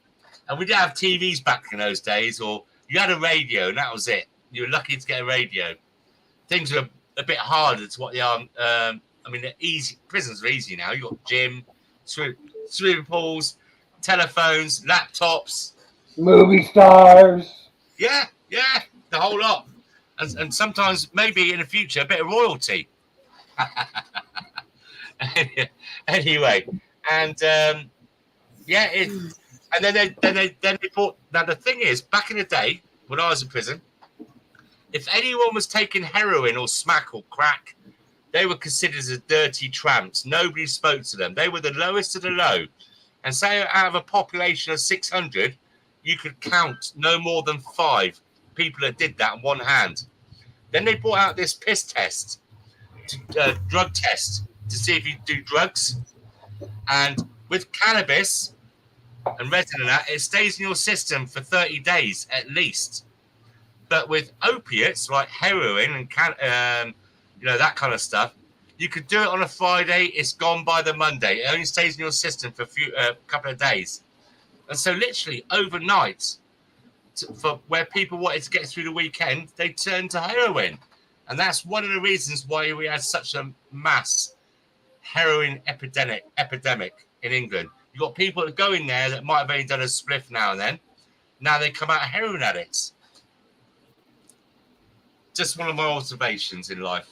and we didn't have TVs back in those days, or you had a radio, and that was it. You were lucky to get a radio. Things were a bit harder to what they are. I mean, they're easy. Prisons are easy now. You got gym, swimming pools, telephones, laptops, movie stars. Yeah, the whole lot. And sometimes maybe in the future a bit of royalty. Anyway, and and then they bought. Now the thing is, back in the day when I was in prison, if anyone was taking heroin or smack or crack, they were considered as dirty tramps. Nobody spoke to them. They were the lowest of the low. And say out of a population of 600, you could count no more than 5 people that did that in one hand. Then they brought out this piss test, drug test, to see if you do drugs. And with cannabis and resin and that, it stays in your system for 30 days at least. But with opiates like heroin and that kind of stuff, you could do it on a Friday. It's gone by the Monday. It only stays in your system for a couple of days. And so literally overnight, for where people wanted to get through the weekend, they turned to heroin. And that's one of the reasons why we had such a mass heroin epidemic in England. You've got people that go in there that might have only done a spliff now and then. Now they come out heroin addicts. Just one of my observations in life.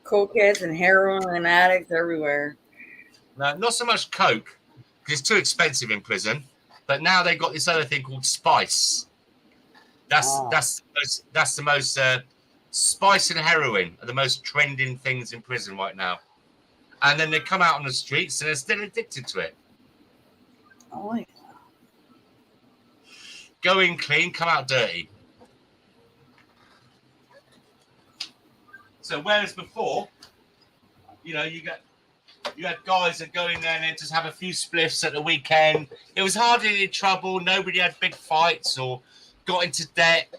Cokeheads and heroin and addicts everywhere. No, not so much coke, because it's too expensive in prison. But now they've got this other thing called spice. That's the most spice and heroin are the most trending things in prison right now. And then they come out on the streets and they're still addicted to it. Oh, yeah. Go in clean, come out dirty. So whereas before, you had guys that go in there and then just have a few spliffs at the weekend. It was hardly any trouble. Nobody had big fights or got into debt,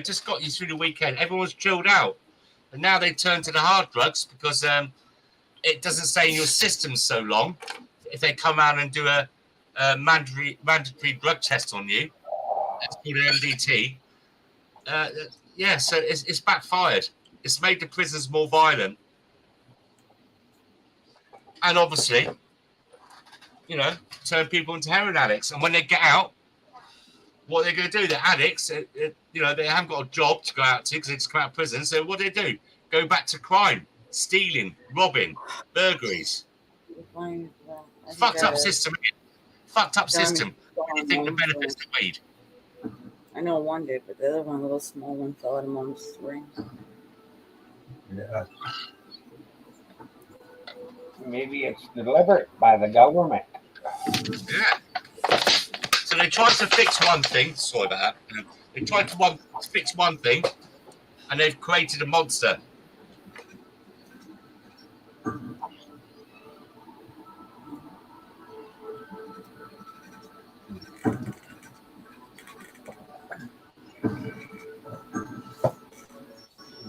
just got you through the weekend. Everyone's chilled out. And now they turn to the hard drugs because it doesn't stay in your system so long. If they come out and do a mandatory drug test on you, it's called an MDT. So it's backfired. It's made the prisons more violent. And obviously, turn people into heroin addicts. And when they get out, what are they going to do? They're addicts. They haven't got a job to go out to because they just come out of prison. So what do? Go back to crime, stealing, robbing, burglaries. Fucked up system. Fucked up system. What do you think the benefits of weed? I know one did, but the other one, a little small one, fell out of mom's ring. Yeah. Maybe it's delivered by the government. Yeah. So they tried to fix one thing. Sorry about that. They tried to fix one thing, and they've created a monster.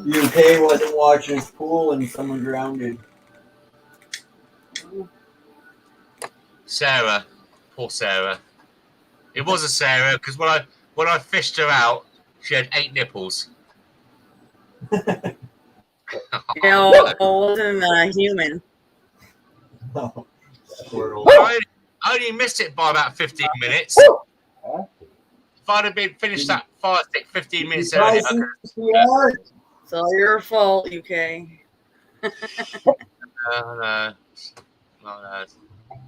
UK wasn't watching his pool and someone drowned. Sarah, poor Sarah. It was a Sarah because when I fished her out, she had 8 nipples. It wasn't human. Oh, squirrel. I only missed it by about 15 minutes. If I'd have been finished that fire stick 15 minutes earlier. It's all your fault, UK. No.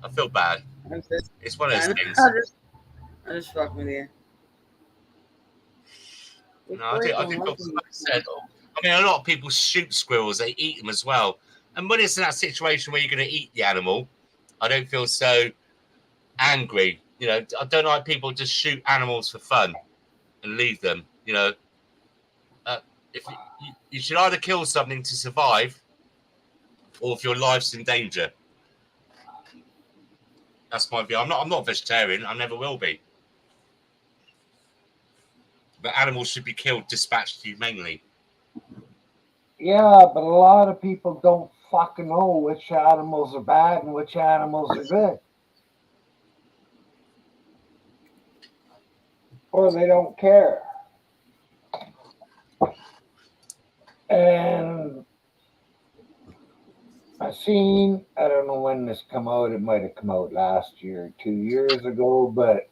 I feel bad. It's one of those things. I just fuck with you. No, I do feel, like I said, a lot of people shoot squirrels. They eat them as well. And when it's in that situation where you're going to eat the animal, I don't feel so angry. I don't like people just shoot animals for fun and leave them. If you should either kill something to survive, or if your life's in danger. That's my view. I'm not a vegetarian. I never will be. But animals should be killed, dispatched humanely. Yeah, but a lot of people don't fucking know which animals are bad and which animals are good. Or they don't care. And I don't know when this come out, it might have come out last year, 2 years ago, but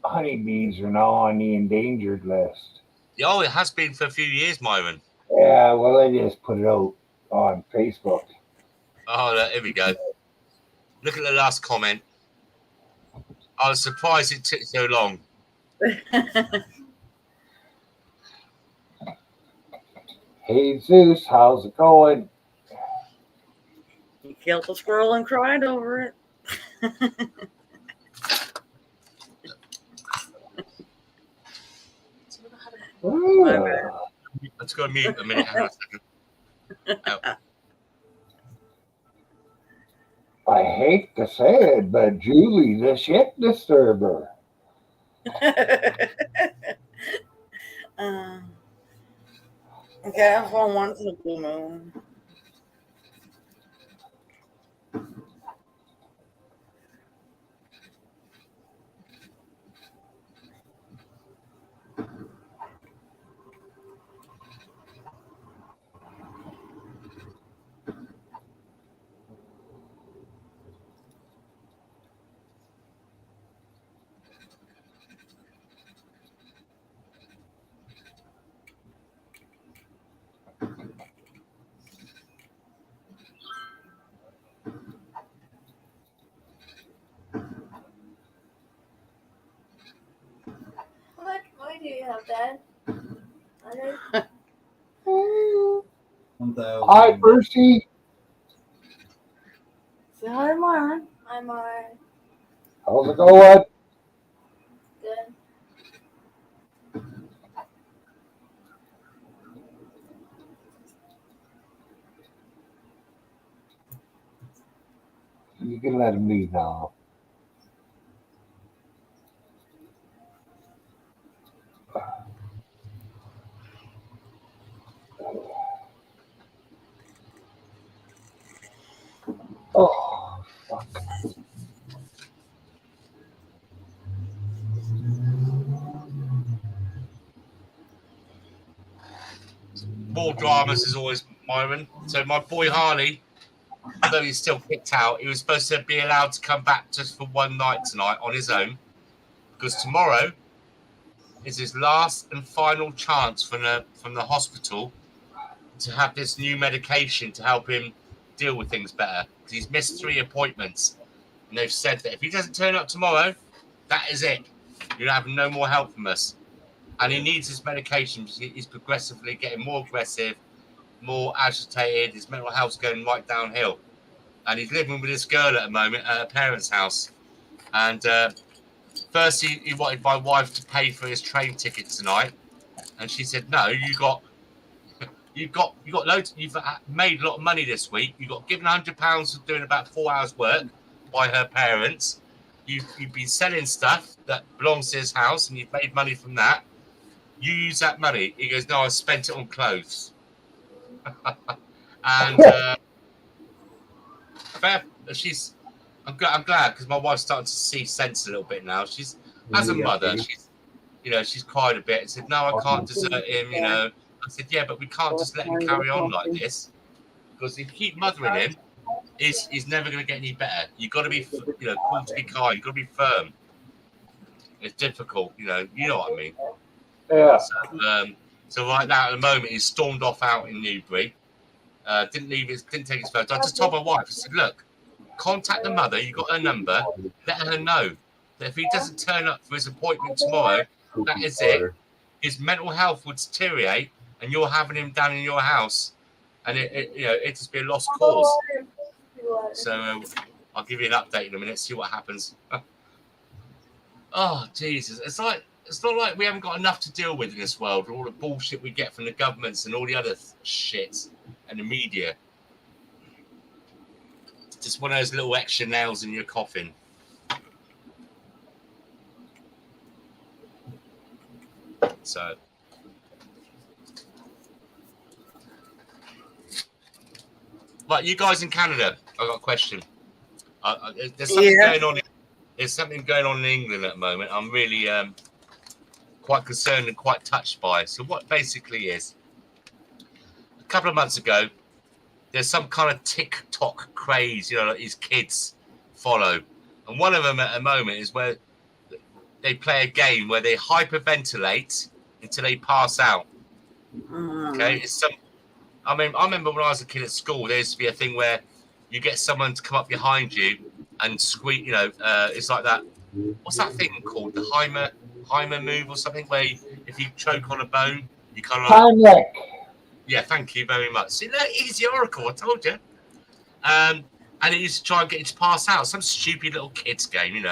honeybees are now on the endangered list. Oh, it has been for a few years, Myron. Yeah, well, I just put it out on Facebook. Oh, here we go. Look at the last comment. I was surprised it took so long. Hey, Zeus, how's it going? You killed the squirrel and cried over it. Let's go mute a minute. Hang on a second. Oh. I hate to say it, but Julie, the shit disturber. Okay, I've gone once in a blue moon. Why do you have that? Hi, Percy. Say hi, Myron. I'm alright. How's it going? Good. You can let him leave now. more dramas as always, Myron. So my boy Harley, although he's still kicked out, he was supposed to be allowed to come back just for one night tonight on his own, because tomorrow is his last and final chance from the hospital to have this new medication to help him deal with things better. Because he's missed 3 appointments, and they've said that if he doesn't turn up tomorrow, that is it. You'll have no more help from us. And he needs his medication because he's progressively getting more aggressive, more agitated. His mental health's going right downhill. And he's living with this girl at the moment at her parents' house. And first he wanted my wife to pay for his train ticket tonight. And she said, no, you've got loads. You've made a lot of money this week. You got given £100 for doing about 4 hours work by her parents. You've been selling stuff that belongs to his house, and you've made money from that. You use that money. He goes, no, I spent it on clothes. And I'm glad because my wife's starting to see sense a little bit now. She's as a mother, she's cried a bit and said, no, I can't desert him. I said, yeah, but we can't just let him carry on like this, because if you keep mothering him, he's never going to get any better. You've got to be, cool to be kind. You've got to be firm. It's difficult, you know what I mean. Yeah. So right now at the moment he's stormed off out in Newbury. Didn't take his phone. So I just told my wife, I said, look, contact the mother. You got her number. Let her know that if he doesn't turn up for his appointment tomorrow, that is it. His mental health would deteriorate, and you're having him down in your house, and it just be a lost cause. So I'll give you an update in a minute. See what happens. Oh Jesus! It's not like we haven't got enough to deal with in this world. All the bullshit we get from the governments and all the other shit and the media. Just one of those little extra nails in your coffin. So, right, you guys in Canada, I got a question. There's something going on. There's something going on in England at the moment. I'm really quite concerned and quite touched by. So what basically is, a couple of months ago, there's some kind of TikTok craze, like these kids follow. And one of them at the moment is where they play a game where they hyperventilate until they pass out. Okay, I remember when I was a kid at school, there used to be a thing where you get someone to come up behind you and squeak. It's like that. What's that thing called? The Heimer move or something, where if you choke on a bone, you kind of Heimlich. Yeah, thank you very much. See, look, easy oracle, I told you. And it used to try and get you to pass out. Some stupid little kids game,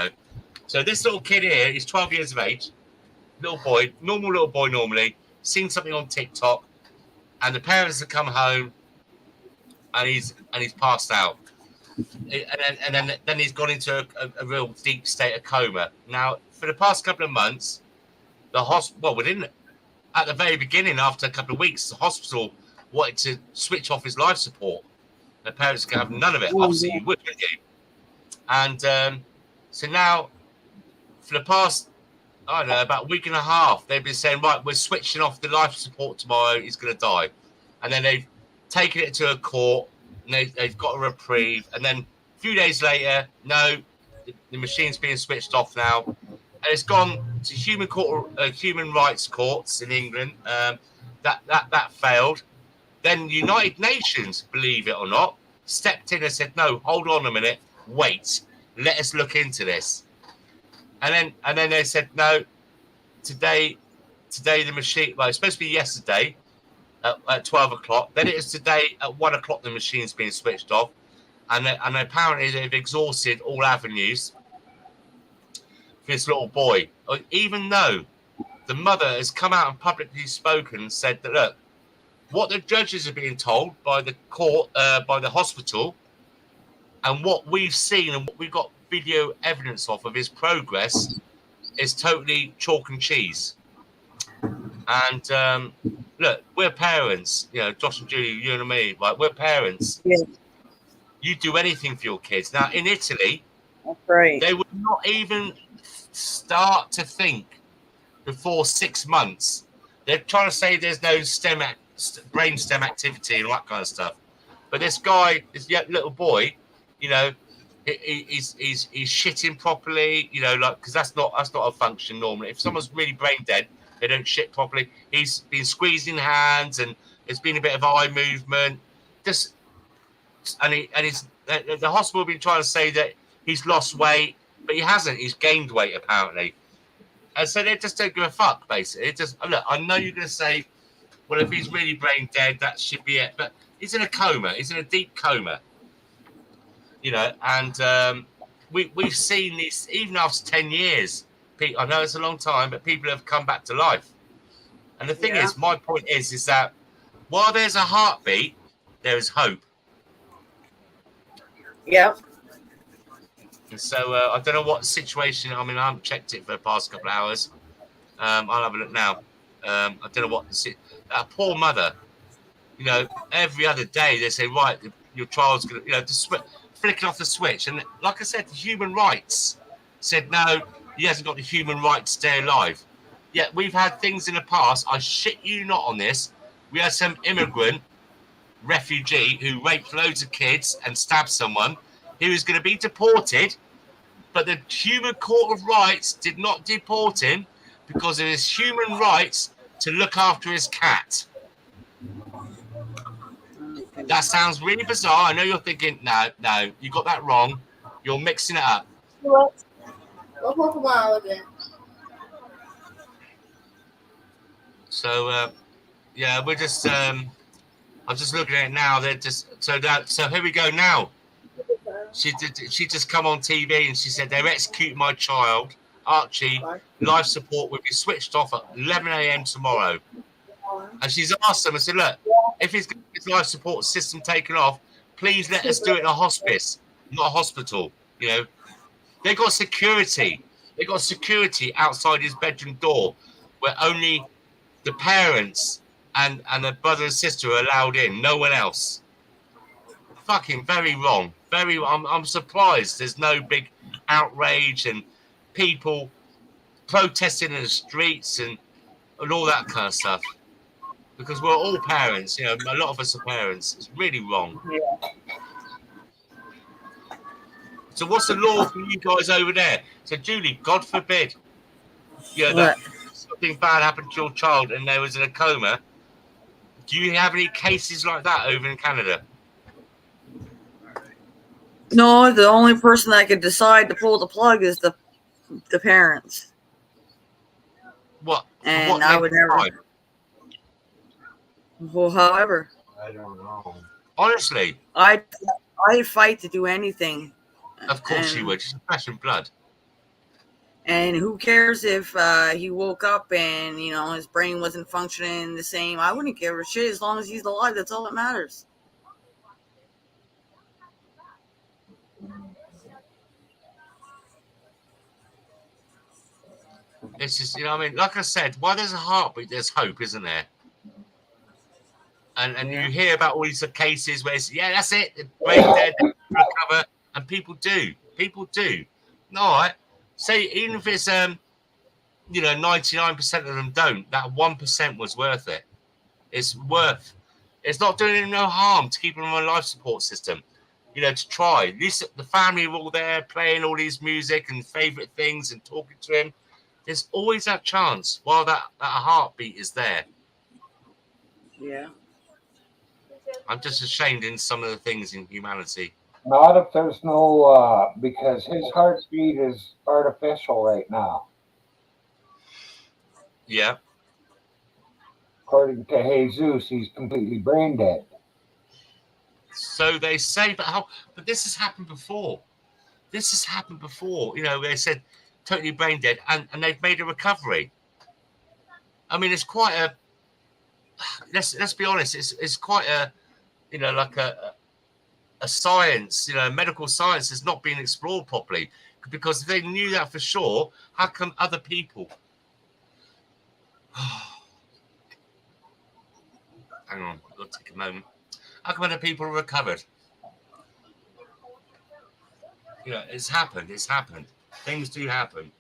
So this little kid here, he's 12 years of age, normal little boy normally, seen something on TikTok, and the parents have come home, and he's passed out, and then he's gone into a real deep state of coma. Now, for the past couple of months, at the very beginning, after a couple of weeks, the hospital wanted to switch off his life support. The parents could have none of it. Obviously, you would, wouldn't you? And so now, for the past, about a week and a half, they've been saying, right, we're switching off the life support tomorrow. He's going to die. And then they've taken it to a court, and they've got a reprieve. And then a few days later, no, the machine's being switched off now. And it's gone to human rights courts in England. That failed. Then the United Nations, believe it or not, stepped in and said, no, hold on a minute, wait, let us look into this. And then they said, no, today the machine, well, it's supposed to be yesterday at 12 o'clock. Then it is today at 1 o'clock the machine's being switched off. And apparently they've exhausted all avenues for this little boy. Even though the mother has come out and publicly spoken and said that, look, what the judges are being told by the court, by the hospital, and what we've seen and what we've got video evidence of his progress is totally chalk and cheese. And look, we're parents, Josh and Julie, you and me, like, we're parents. Yeah. You do anything for your kids. Now, in Italy, that's right. They would not even start to think before 6 months. They're trying to say there's no brainstem activity and all that kind of stuff. But this guy, this little boy, you know, he's shitting properly, you know, like, because that's not a function normally. If someone's really brain dead, they don't shit properly. He's been squeezing hands, and there's been a bit of eye movement. Just the hospital have been trying to say that he's lost weight, but he hasn't. He's gained weight apparently, and so they just don't give a fuck. Basically, it just look. I know you're going to say, well, if he's really brain dead, that should be it. But he's in a coma. He's in a deep coma. You know, and we've seen this even after 10 years. I know it's a long time, but people have come back to life. And the thing is, my point is that while there's a heartbeat, there is hope. Yep. And so I don't know what situation. I mean, I haven't checked it for the past couple of hours. I'll have a look now. I don't know what that poor mother. You know, every other day they say, right, your child's gonna, you know, flicking off the switch. And like I said, the human rights said, no, he hasn't got the human right to stay alive. Yet we've had things in the past, I shit you not on this, we had some immigrant refugee who raped loads of kids and stabbed someone. He was going to be deported, but the Human Court of Rights did not deport him because of his human rights to look after his cat. That sounds really bizarre. I know you're thinking, no, you got that wrong. You're mixing it up. What Pokemon again? So, yeah, we're just. I'm just looking at it now. They're just so here we go now. She just come on TV and she said they're executing my child, Archie. Life support will be switched off at 11 a.m. tomorrow. And she's asked them and said, look, if his life support system taken off, please let us do it in a hospice, not a hospital. You know, they got security. They got security outside his bedroom door, where only the parents and the brother and sister are allowed in. No one else. Fucking very wrong. I'm surprised there's no big outrage and people protesting in the streets and all that kind of stuff. Because we're all parents, you know, a lot of us are parents. It's really wrong. Yeah. So what's the law for you guys over there? So Julie, God forbid, you know, that something bad happened to your child and they was in a coma. Do you have any cases like that over in Canada? No, the only person that could decide to pull the plug is the parents. What? And what I would never. Time? Well, however, I don't know. Honestly, I'd fight to do anything. Of course you would. It's flesh and blood. And who cares if he woke up and, you know, his brain wasn't functioning the same? I wouldn't give a shit as long as he's alive. That's all that matters. It's just, you know, I mean, like I said, while there's a heartbeat, there's hope, isn't there? And you hear about all these cases where it's, yeah, that's it, the brain dead, recover, and people do. No, all right. Say, even if it's, you know, 99% of them don't, that 1% was worth it. It's not doing him no harm to keep him on a life support system. You know, to try. At least the family are all there playing all these music and favourite things and talking to him. There's always that chance while that heartbeat is there. Yeah. I'm just ashamed in some of the things in humanity. Not if there's no, because his heartbeat is artificial right now. Yeah. According to Jesus, he's completely brain dead. So they say, but this has happened before. You know, they said totally brain dead, and they've made a recovery. I mean, it's quite a. Let's be honest. It's quite a, you know, like a science. You know, medical science has not been explored properly, because if they knew that for sure, how come other people? Hang on, I'll take a moment. How come other people are recovered? You know, it's happened. Things do happen.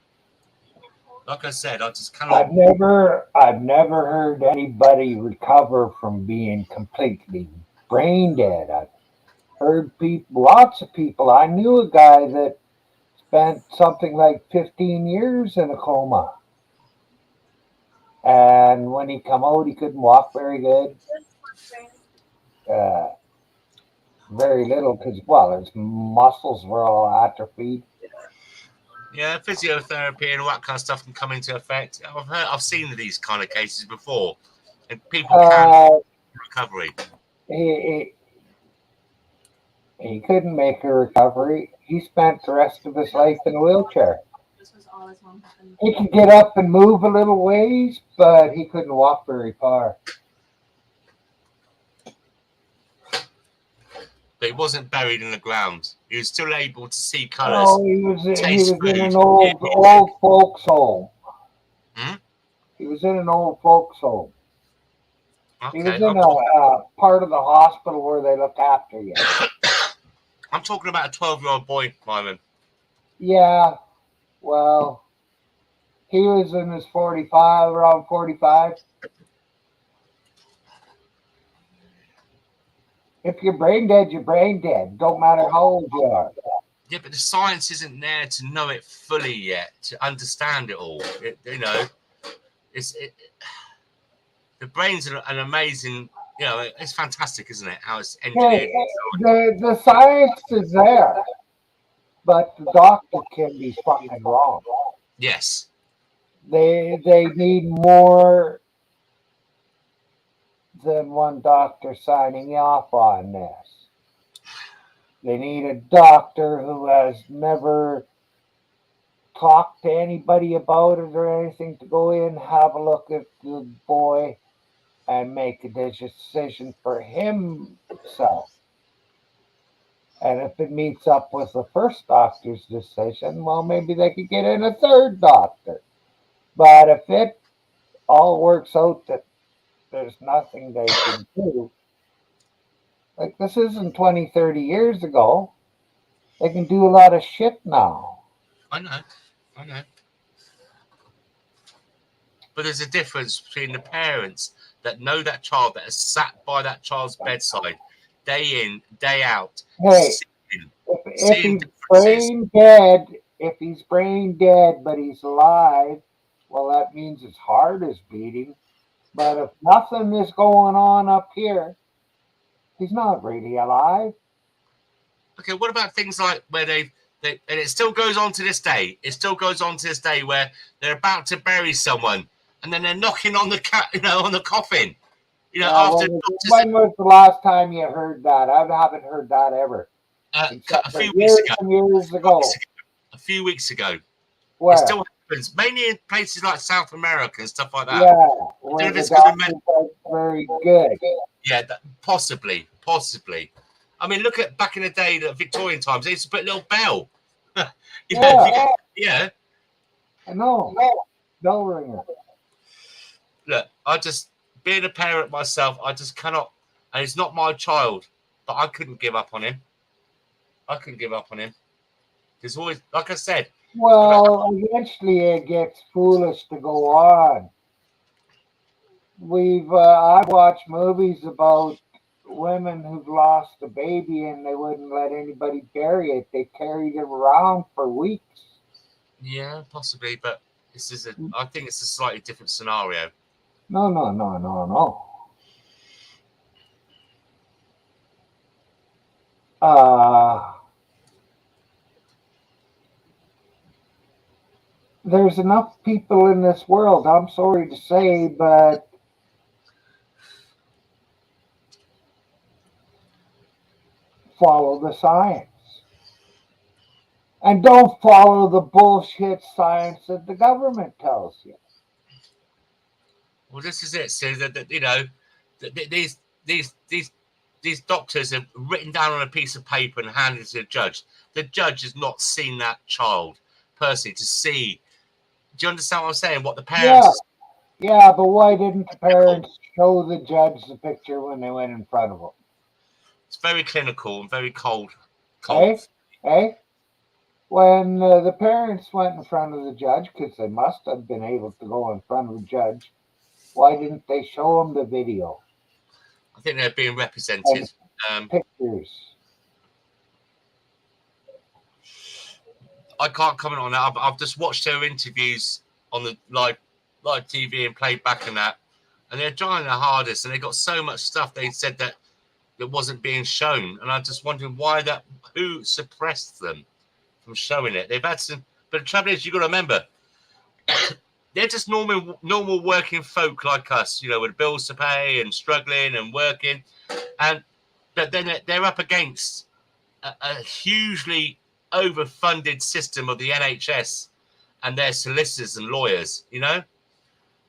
Like I said, I just I've cannot. never heard anybody recover from being completely brain dead. I've heard people, lots of people. I knew a guy that spent something like 15 years in a coma. And when he come out, he couldn't walk very good. Uh, very little because, well, his muscles were all atrophied. Yeah, physiotherapy and all that kind of stuff can come into effect. I've seen these kind of cases before, and people can Uh, recovery. he, he couldn't make a recovery. He spent the rest of his life in a wheelchair. He could get up and move a little ways, but he couldn't walk very far. But he wasn't buried in the ground. He was still able to see colours, Oh, he was taste in food. an old folks home. Hmm? He was in an old folks home. He was Okay, in a part of the hospital where they look after you. I'm talking about a 12-year-old boy, Myron. Yeah, well, he was in his 45, around 45. If you're brain dead, you're brain dead. Don't matter how old you are. Yeah, but the science isn't there to know it fully yet, to understand it all. The brain's an amazing, it's fantastic, isn't it? How it's engineered. The science is there, but the doctor can be fucking wrong. Yes. They need more than one doctor signing off on this. They need a doctor who has never talked to anybody about it or anything to go in, have a look at the boy, and make a decision for himself. And if it meets up with the first doctor's decision, well, maybe they could get in a third doctor. But if it all works out that there's nothing they can do, like this isn't 20, 30 years ago. They can do a lot of shit now. I know. But there's a difference between the parents that know that child, that has sat by that child's bedside day in, day out. Hey, if he's brain dead, but he's alive, well, that means his heart is beating. But if nothing is going on up here, he's not really alive. Okay, what about things like where and it still goes on to this day. It still goes on to this day where they're about to bury someone, and then they're knocking on on the coffin. After when was the last time you heard that? I haven't heard that ever. A few weeks ago. A few weeks ago. Where? It still happens, mainly in places like South America and stuff like that. Yeah, where the doctors are very good. Yeah, possibly. I mean, look at back in the day, the Victorian times. They used to put a little bell. Yeah. I know. Bell ringer. Look, being a parent myself, I just cannot. And it's not my child, but I couldn't give up on him. There's always, like I said. Well, eventually it gets foolish to go on. I've watched movies about women who've lost a baby and they wouldn't let anybody bury it. They carried it around for weeks. Yeah, possibly, but I think it's a slightly different scenario. No. There's enough people in this world, I'm sorry to say, but follow the science. And don't follow the bullshit science that the government tells you. Well, this is it. So these doctors have written down on a piece of paper and handed it to the judge. The judge has not seen that child personally to see. Do you understand what I'm saying? What the parents? Yeah, but why didn't the parents show the judge the picture when they went in front of him? It's very clinical and very cold. Hey? When the parents went in front of the judge, because they must have been able to go in front of the judge, why didn't they show them the video I think they're being represented. pictures? I can't comment on that. I've just watched their interviews on the live TV and played back on that, and they're trying their hardest, and they got so much stuff they said that wasn't being shown, and I'm just wondering who suppressed them from showing it. They've had some, but the trouble is, you got to remember, they're just normal working folk like us, with bills to pay and struggling and working, but then they're up against a hugely overfunded system of the NHS and their solicitors and lawyers.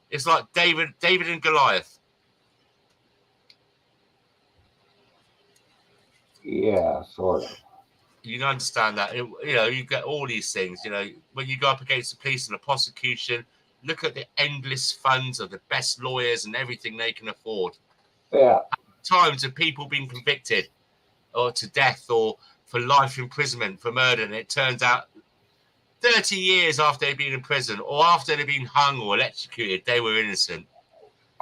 It's like David and Goliath. Yeah, sort of. You can understand that. You get all these things. When you go up against the police and the prosecution, look at the endless funds of the best lawyers and everything they can afford. Yeah. Times of people being convicted or to death or for life imprisonment for murder, and it turns out 30 years after they've been in prison or after they've been hung or electrocuted, they were innocent.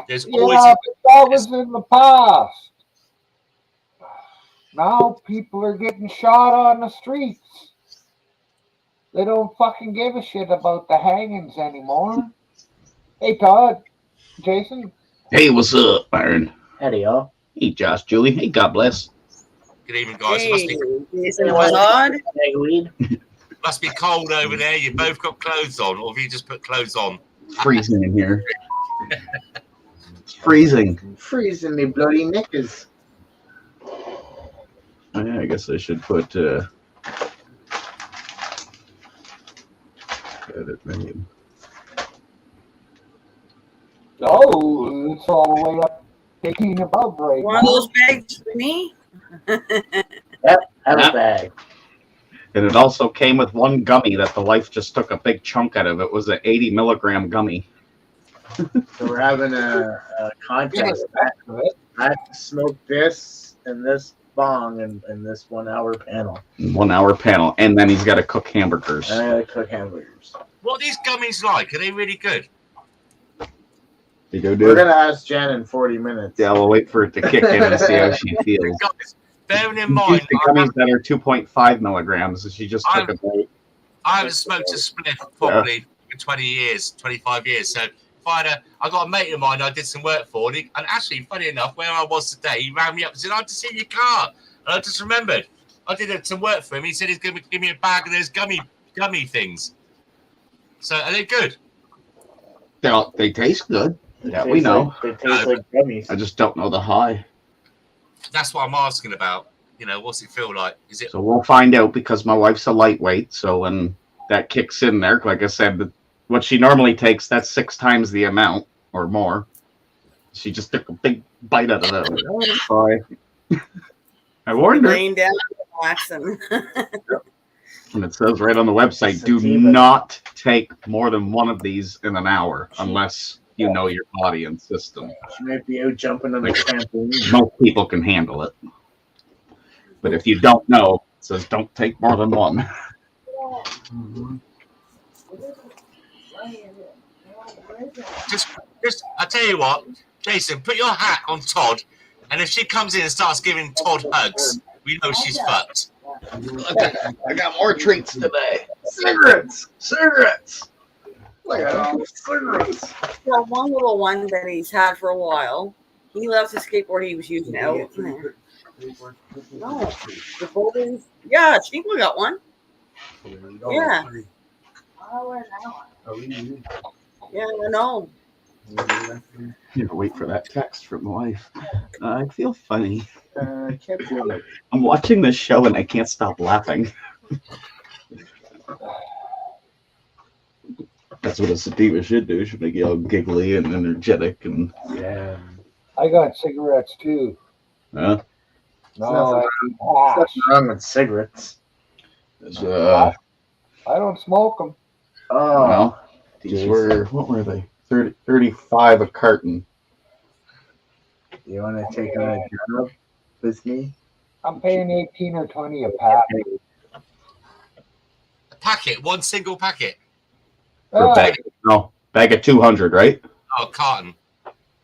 There's always but that was in the past. Now people are getting shot on the streets. They don't fucking give a shit about the hangings anymore. Hey, Todd. Jason. Hey, what's up, Byron? Howdy, y'all. Hey, Josh, Julie. Hey, God bless. Good evening, guys. Hey, Must be cold over there. You both got clothes on, or have you just put clothes on? It's freezing in here. It's freezing. Freezing me bloody knickers. Oh, yeah, I guess I should put edit name. Oh, it's all the way up 18 above right One now. of those bags for me? Yep, have a bag. And it also came with one gummy that the wife just took a big chunk out of. It was an 80 milligram gummy. So we're having a contest. I have to smoke this and this bong in this 1 hour panel. 1 hour panel. And then he's got to cook hamburgers. And I gotta cook hamburgers. What are these gummies like? Are they really good? You go do We're it. gonna ask Jen in 40 minutes. Yeah, we'll wait for it to kick in and see how she feels. Guys, bearing in She's mind, used to gummies that are 2.5 milligrams, and she just took a bite. I haven't smoked a spliff probably for 20 years, 25 years. So I got a mate of mine I did some work for, and actually, funny enough, where I was today, he rang me up and said, "I've just seen your car," and I just remembered I did some work for him. He said he's going to give me a bag of those gummy things. So are they good? They taste good. Yeah, we know. They taste like gummies. I just don't know the high. That's what I'm asking about. What's it feel like? Is it? So we'll find out, because my wife's a lightweight. So when that kicks in there, like I said, what she normally takes, that's 6 times the amount or more. She just took a big bite out of that. Sorry. I warned her. Laying down, relaxing. And it says right on the website, do not take more than one of these in an hour unless you know your body and system. She might be out jumping on the trampoline. Most people can handle it. But if you don't know, it says don't take more than one. Mm-hmm. Just, I tell you what, Jason, put your hat on Todd, and if she comes in and starts giving Todd hugs, we know she's fucked. I got more treats today. Cigarettes. Look at all the cigarettes. Well, one little one that he's had for a while. He loves the skateboard he was using out. No, the folders. Yeah, Chinkle got one. Yeah. Yeah, I know. You gotta wait for that text from my wife. I feel funny. I can't feel it. I'm watching this show and I can't stop laughing. That's what a sativa should do. It should make you all giggly and energetic and. Yeah. I got cigarettes too. Huh? No, Nothing wrong with cigarettes. I don't smoke them. Oh. Well, these were, what were they? 35 a carton. You want to take a job with me? I'm paying 18 or 20 a pack. packet, one single packet. For bag of 200, right? Oh, carton.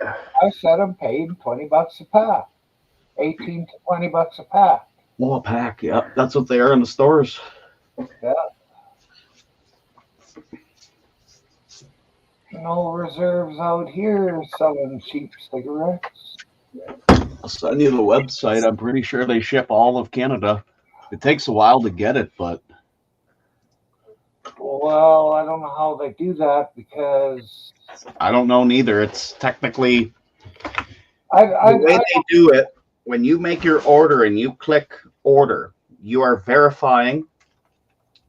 I said I'm paying $20 a pack, 18 to $20 a pack. Oh, a pack. Yeah, that's what they are in the stores. Yeah. No reserves out here selling cheap cigarettes. I'll send you the website. I'm pretty sure they ship all of Canada. It takes a while to get it, but Well, I don't know how they do that because I don't know neither. It's technically I the way they do it. When you make your order and you click order, you are verifying.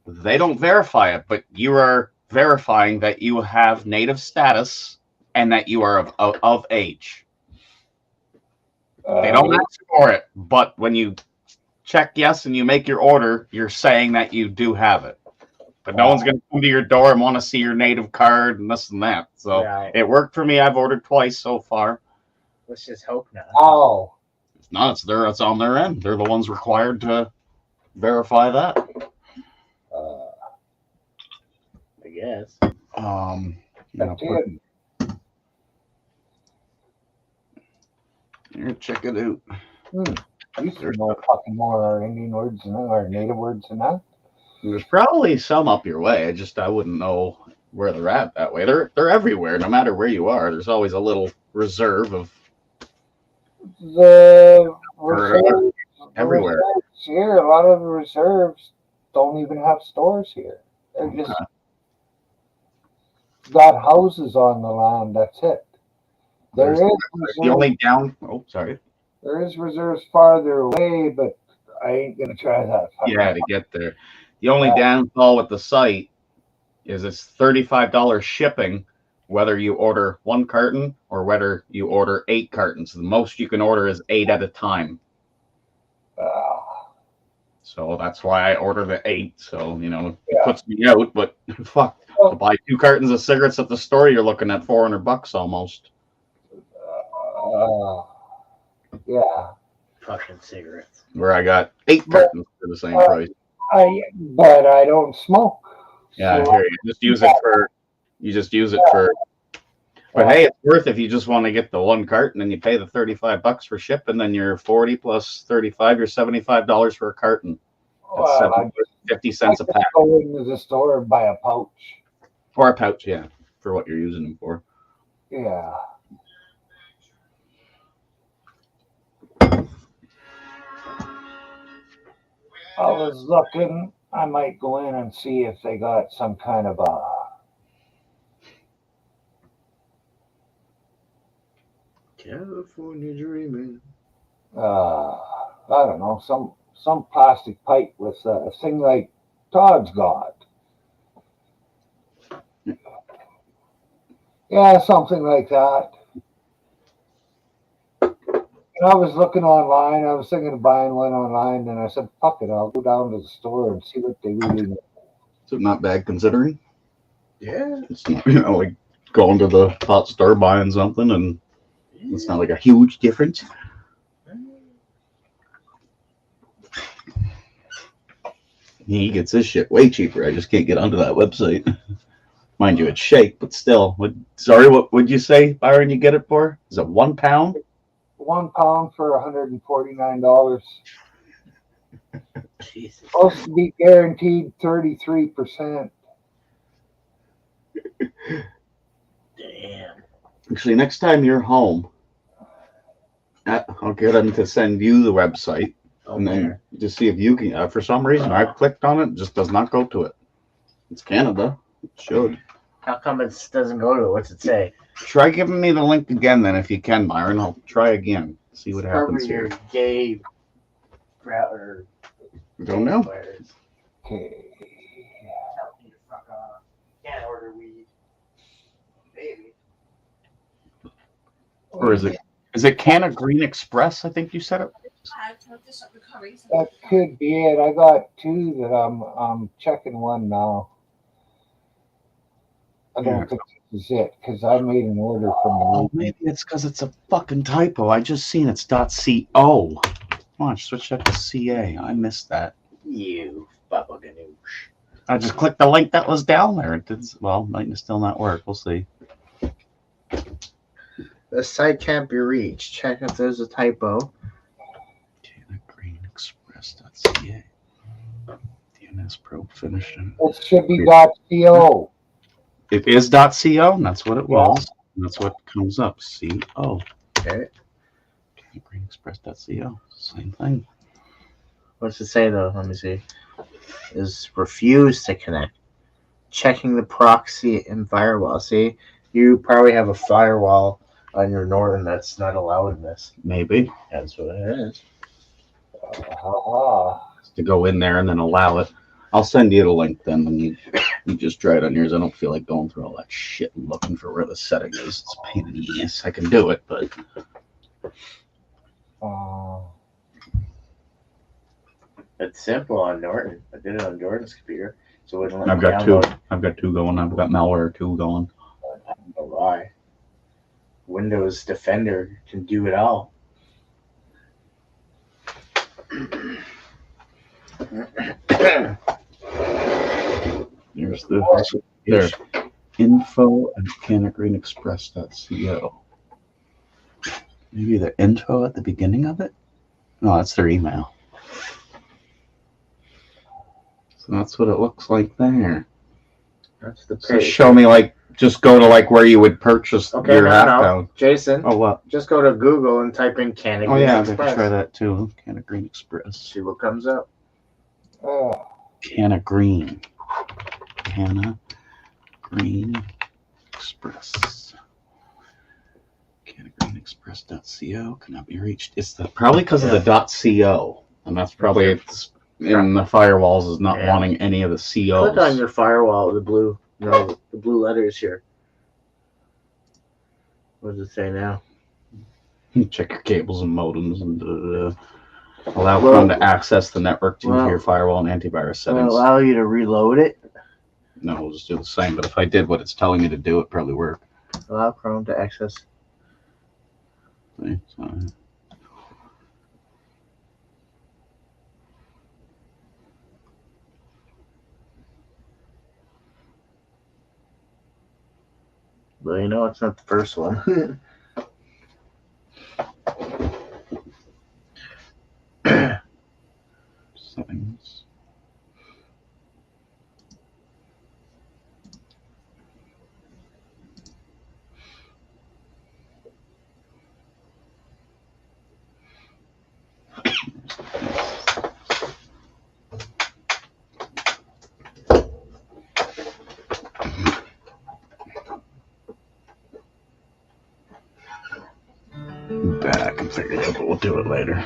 They don't verify it, but you are verifying that you have native status and that you are of age. They don't ask for it, but when you check yes and you make your order, you're saying that you do have it. But no one's going to come to your door and want to see your native card and this and that. So it worked for me. I've ordered twice so far. Let's just hope not. Oh. It's not. It's on their end. They're the ones required to verify that. I guess. Here, check it out. You should know fucking more our Indian words than our native words than that. There's probably some up your way. I wouldn't know where they're at that way. They're everywhere, no matter where you are. There's always a little reserve of The reserves, everywhere. The reserves here, a lot of the reserves don't even have stores here. They're just got houses on the land. That's it. There is reserves farther away, but I ain't gonna try that. Yeah, to get there. The only downfall with the site is it's $35 shipping, whether you order 1 carton or whether you order 8 cartons. The most you can order is 8 at a time. So that's why I order the 8. So, it puts me out, but fuck. To buy 2 cartons of cigarettes at the store, you're looking at $400 almost. Yeah. Fucking cigarettes. Where I got 8 cartons for the same price. But I don't smoke. Yeah, so I hear you. You just use it for. But hey, it's worth if you just want to get the 1 carton and you pay the $35 for shipping, then you're 40 plus 35, you're $75 for a carton. That's 50 cents a pack. Go into the store and buy a pouch. Or a pouch, yeah, for what you're using them for. Yeah. I was looking. I might go in and see if they got some kind of California dreaming. I don't know, some plastic pipe with a thing like Todd's got. Yeah, something like that. And I was looking online. I was thinking of buying one online, and I said, "Fuck it, I'll go down to the store and see what they really need." So not bad considering. Yeah. It's not, like going to the pot store buying something, and it's not like a huge difference. He gets his shit way cheaper. I just can't get onto that website. Mind you, it's shake, but still. What would you say, Byron, you get it for? Is it 1 pound? 1 pound for $149. Jesus. Supposed to be guaranteed 33%. Damn. Actually, next time you're home, I'll get them to send you the website, and then just see if you can. For some reason, I've clicked on it, just does not go to it. It's Canada. It should. How come it doesn't go to it? What's it say? Try giving me the link again, then, if you can, Byron. I'll try again. See what happens here. Gay or Don't know. Okay. Can't order weed. Maybe. Or is it Canna Green Express? I think you said it. That could be it. I got 2 that I'm checking one now. I don't think this is it because I made an order from the. Maybe it's because it's a fucking typo. I just seen it's .co. Come on, switch that to CA. I missed that. You Baba Ganoush. I just clicked the link that was down there. It did, well, might still not work. We'll see. The site can't be reached. Check if there's a typo. CannaGreenExpress.ca. DNS probe finished. It should be .co. It is .co, and that's what it was. And that's what comes up. CO. Okay. CannaGreenExpress.co. Same thing. What's it say though? Let me see. Is refuse to connect. Checking the proxy and firewall. See, you probably have a firewall on your Norton that's not allowing this. Maybe. That's what it is. To go in there and then allow it. I'll send you the link then when you just try it on yours. I don't feel like going through all that shit and looking for where the setting is. It's a pain in the ass. I can do it, but It's simple on Norton. I did it on Jordan's computer, so it wouldn't let I've me got two. download. I've got two going. I've got malware 2 going. I don't know why. Windows Defender can do it all. There's the there. Info@CannaGreenExpress.co. Maybe the info at the beginning of it? No, that's their email. So that's what it looks like there. That's the So page. show me, like, just go to like where you would purchase Okay, your no. half-pound. Jason, Oh, what? just go to Google and type in Canna Oh, Green yeah, I Express. can try that too. Canna Green Express. See what comes up. Canna Green. Canna Green Express. CannaGreenExpress.co cannot be reached. It's probably because of the .co, and that's probably it's in the firewalls is not wanting any of the COs. Click on your firewall, the blue letters here. What does it say now? Check your cables and modems and allow Chrome to access the network to your firewall and antivirus settings. Will it allow you to reload it? No, we'll just do the same. But if I did what it's telling me to do, it'd probably work. Allow Chrome to access. See, so. Well, you know it's not the first one. Settings. That I can figure it out, but we'll do it later.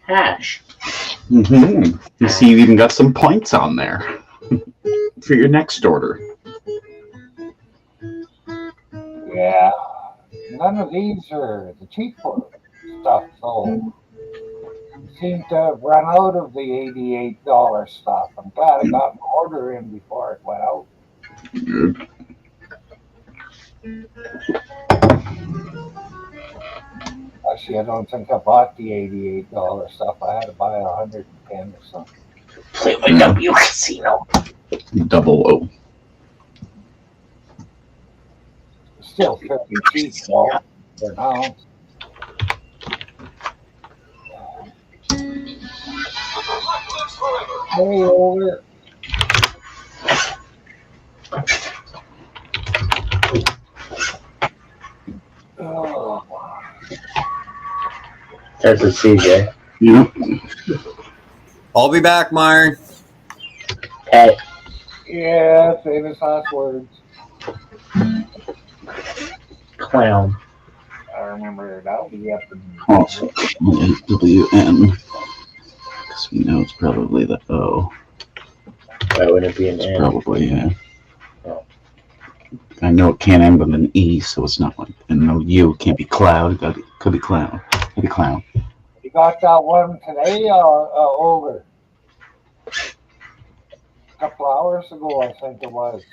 Hash. Mm-hmm. You see, you've even got some points on there for your next order. Yeah. None of these are the cheap stuff, so seem to have run out of the $88 stuff. I'm glad I got my order in before it went out. Good. Actually, I don't think I bought the $88 stuff. I had to buy 110 or something. Play with W Casino. Double O. Still fairly cheap, though, for now. Hey, over. Oh. That's a CJ. Yep. I'll be back, Myron. Hey. Yeah, famous last words. Clown. I remember it. I'll be up in Also, WN. Because we know it's probably the O. Why wouldn't it be an It's N? probably, yeah. Oh. I know it can't end with an E, so it's not like, and no U, it can't be cloud. It could be clown. Could be clown. You got that one today over? A couple hours ago, I think it was.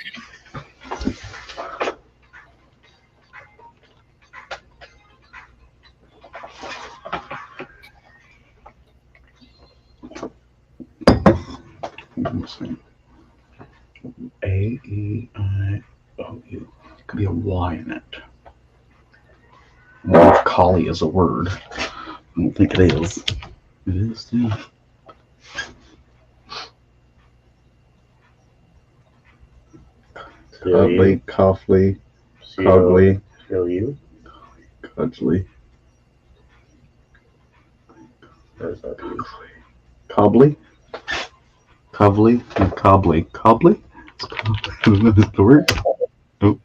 see. A-E-I-O-U. Could be a Y in it. I don't know if collie is a word. I don't think it is. It is, too. Cudley, Coughley, Cogley, C-O-U? Cudgley. Cobley? Cobley? Cobley? Cobley? Is the word? Nope.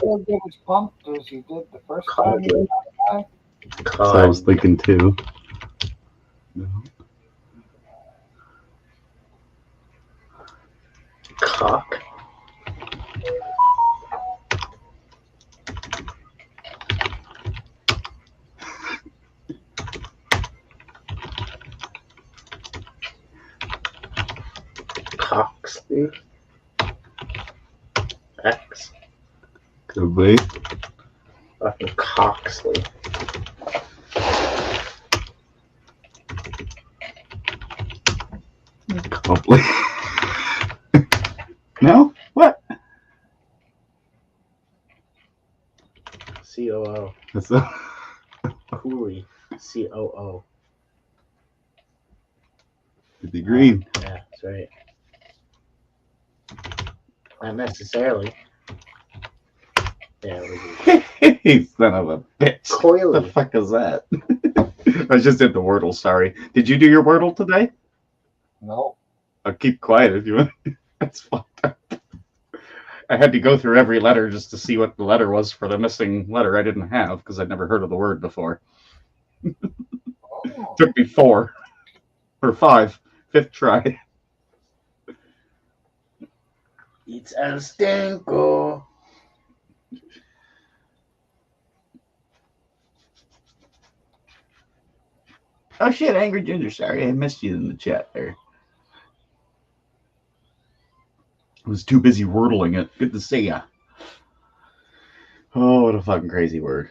He'll get as pumped as he did the first time. So I was thinking too. No. Cock. Coxley. X. Could be. Fucking Coxley. Cobley. No? What? C-O-O. That's a... Cooley. C-O-O. The green. Yeah, that's right. Not necessarily. Yeah, You son of a bitch. Coily. What the fuck is that? I just did the Wordle, sorry. Did you do your Wordle today? No. I'll keep quiet if you want. That's fucked up. I had to go through every letter just to see what the letter was for the missing letter I didn't have because I'd never heard of the word before. Oh. Took me 4 or 5. 5th try. It's El Stinko. Oh shit, Angry Ginger, sorry I missed you in the chat there. I was too busy wordling it. Good to see ya. Oh, what a fucking crazy word.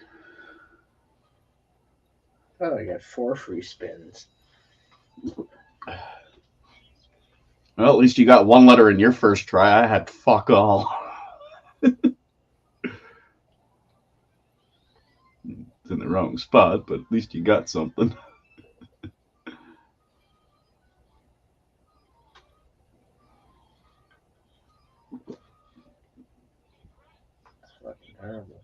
Oh, I got 4 free spins. Well, at least you got 1 letter in your first try. I had fuck all. It's in the wrong spot, but at least you got something. That's fucking terrible.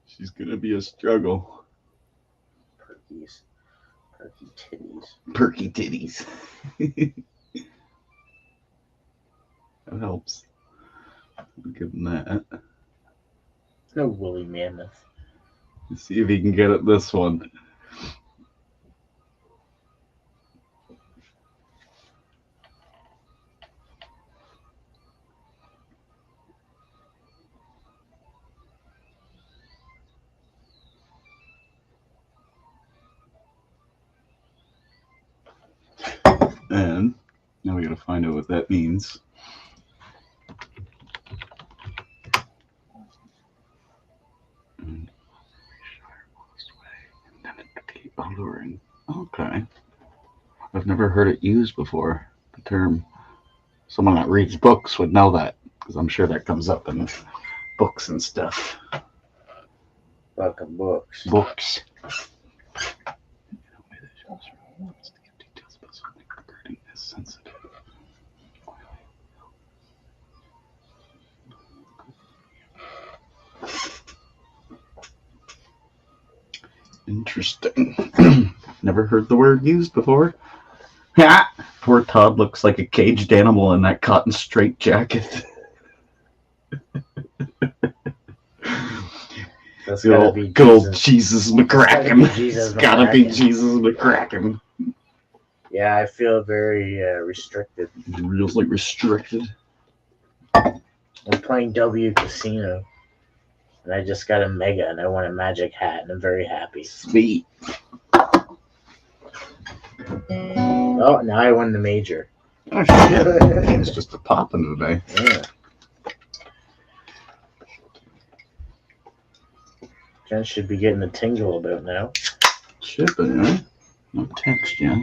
She's gonna be a struggle. Perkies. Perky titties. Perky titties. That helps. I'll give him that. No woolly mammoth. Let's see if he can get at this one. And now we gotta find out what that means. Alluring. Okay. I've never heard it used before. The term. Someone that reads books would know that, because I'm sure that comes up in books and stuff. Fucking books. Books. Interesting. Never heard the word used before. Ha! Poor Todd looks like a caged animal in that cotton straitjacket. That's Good gotta old, be good old Jesus. Jesus McCracken. Jesus It's gotta be McCracken. Jesus McCracken. Yeah, I feel very restricted. Really restricted. I'm playing W Casino, and I just got a mega, and I won a magic hat, and I'm very happy. Sweet. Oh, now I won the major. Oh shit. It's just a popping today. Yeah. Jen should be getting a tingle about now. Should be, right? No text yet.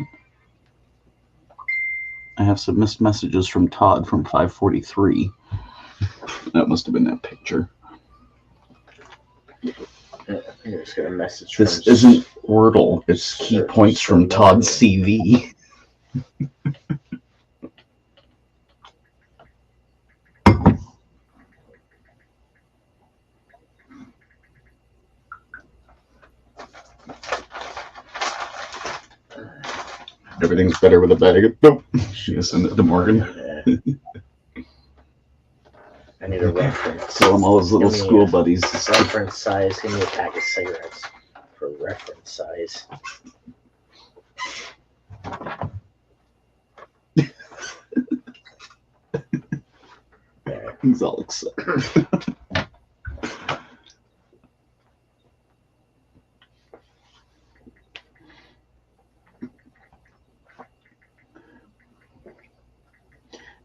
I have some missed messages from Todd from 543. That must have been that picture. Just got a message. This isn't Wordle. It's key points from Todd's CV. Everything's better with a bag. Nope. She just sent it to Morgan. I need a reference. Tell him all his little Give me school a buddies. Reference size. Give me a pack of cigarettes for reference size. There. He's all excited.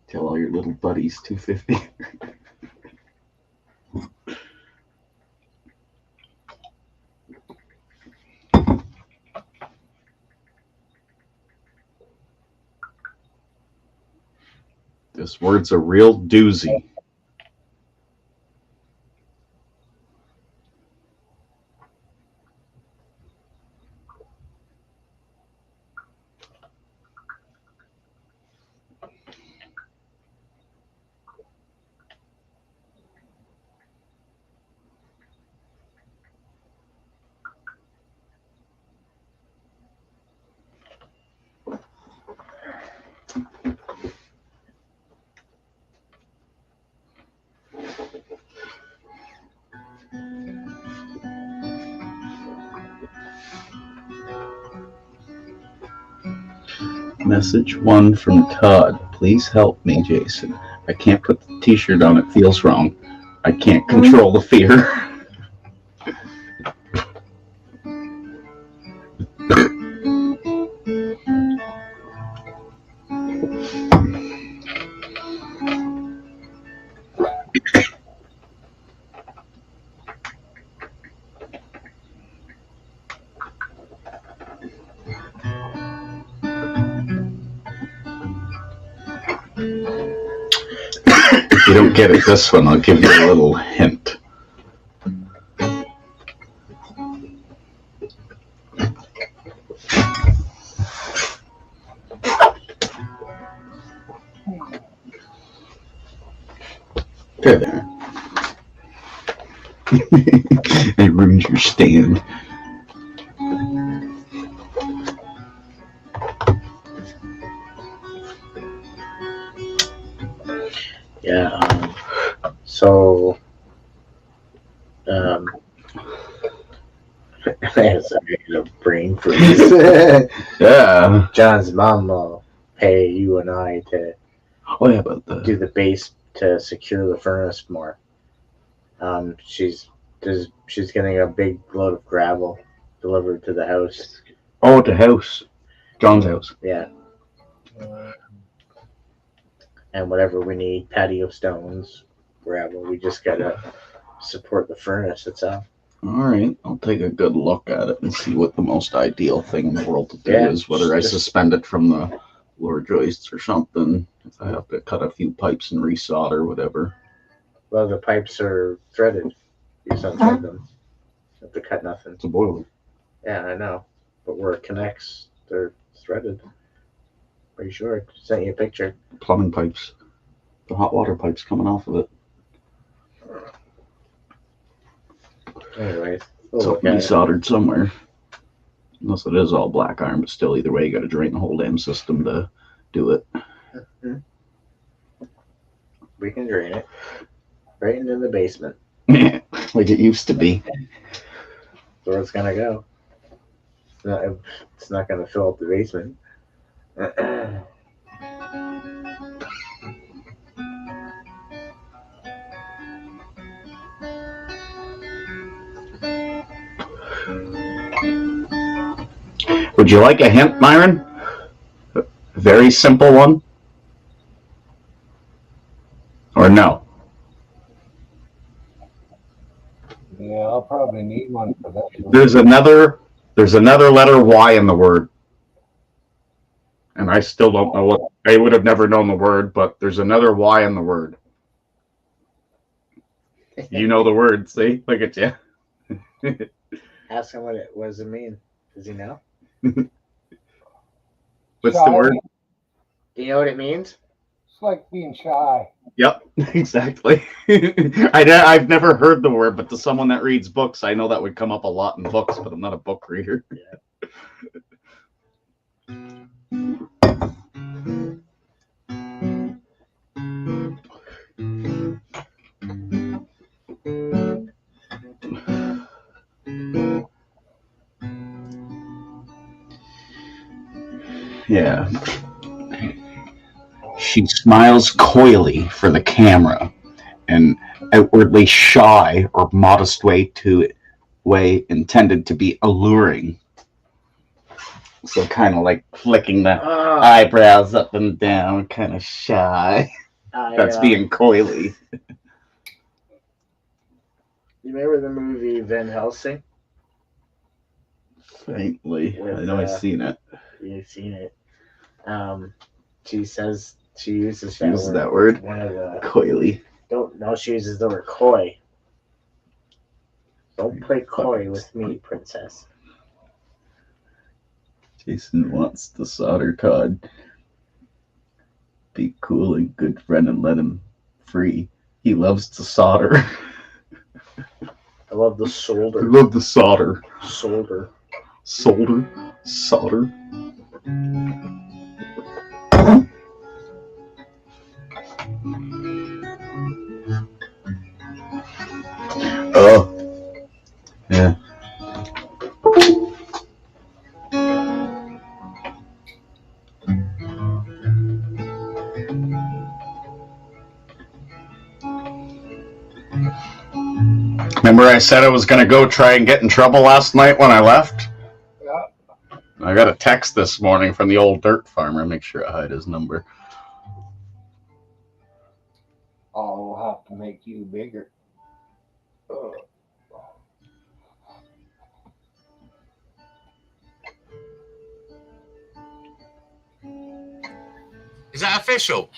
Tell all your little buddies 250. This word's a real doozy. Message 1 from Todd. Please help me, Jason. I can't put the t-shirt on. It feels wrong. I can't control the fear. If you don't get it this one, I'll give you a little hint. There. It ruins your stand. Yeah. So, sorry, a brain freeze. Yeah. John's mom will pay you and I to about do the base to secure the furnace more. She's getting a big load of gravel delivered to the house. Oh, the house. John's house. Yeah. And whatever we need, patio stones, gravel, we just gotta support the furnace itself. Alright, I'll take a good look at it and see what the most ideal thing in the world to do is, whether I suspend it from the lower joists or something, if I have to cut a few pipes and resolder, whatever. Well, the pipes are threaded. You just don't thread them. You have to cut nothing. It's a boiler. Yeah, I know. But where it connects, they're threaded. Pretty sure. Sent you a picture. Plumbing pipes. The hot water pipes coming off of it. Anyways, So it can be soldered somewhere. Unless it is all black iron, but still, either way, you got to drain the whole damn system to do it. We can drain it right into the basement. Like it used to be. Where it's gonna go. It's not gonna fill up the basement. Would you like a hint, Myron? A very simple one? Or no? Yeah, I'll probably need one for that. There's another letter Y in the word. And I still don't know what. I would have never known the word, but there's another Y in the word. You know the word. See, look at you. Ask him what does it mean. Does he know? What's the word? Do you know what it means? It's like being shy. Yep, exactly. I've never heard the word, but to someone that reads books, I know that would come up a lot in books, but I'm not a book reader. Yeah. She smiles coyly for the camera, an outwardly shy or modest way intended to be alluring. So kind of like flicking the eyebrows up and down, kind of shy. That's being coyly. You remember the movie Van Helsing? Faintly. I know I've seen it. You've seen it. She uses that word. One of the coyly. She uses the word coy. Don't play coy with me, princess. Jason wants the solder cod. Be cool and good friend and let him free. He loves to solder. I love the solder. I love the solder. Solder. Solder. Solder. Oh. Yeah. Remember I said I was going to go try and get in trouble last night when I left? Yeah. I got a text this morning from the old dirt farmer. Make sure I hide his number. I'll have to make you bigger. Is that official?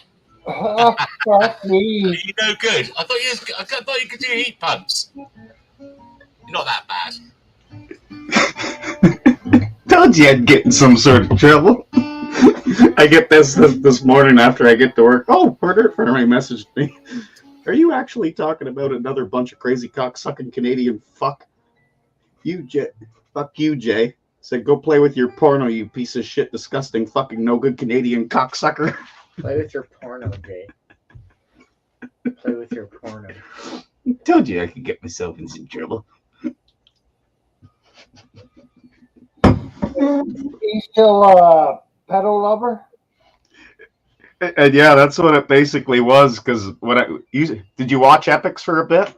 Fuck me. You no good. I thought you could do heat pumps. You're not that bad. Told you I'd get in some sort of trouble. I get this morning after I get to work. Oh, Porter Fermi messaged me. Are you actually talking about another bunch of crazy cocksucking Canadian fuck? Fuck you, Jay. Said, go play with your porno, you piece of shit, disgusting, fucking no good Canadian cocksucker. Play with your porno, Jay. Play with your porno. Told you I could get myself in some trouble. He's still a pedal lover? And yeah, that's what it basically was. Because did you watch Epics for a bit?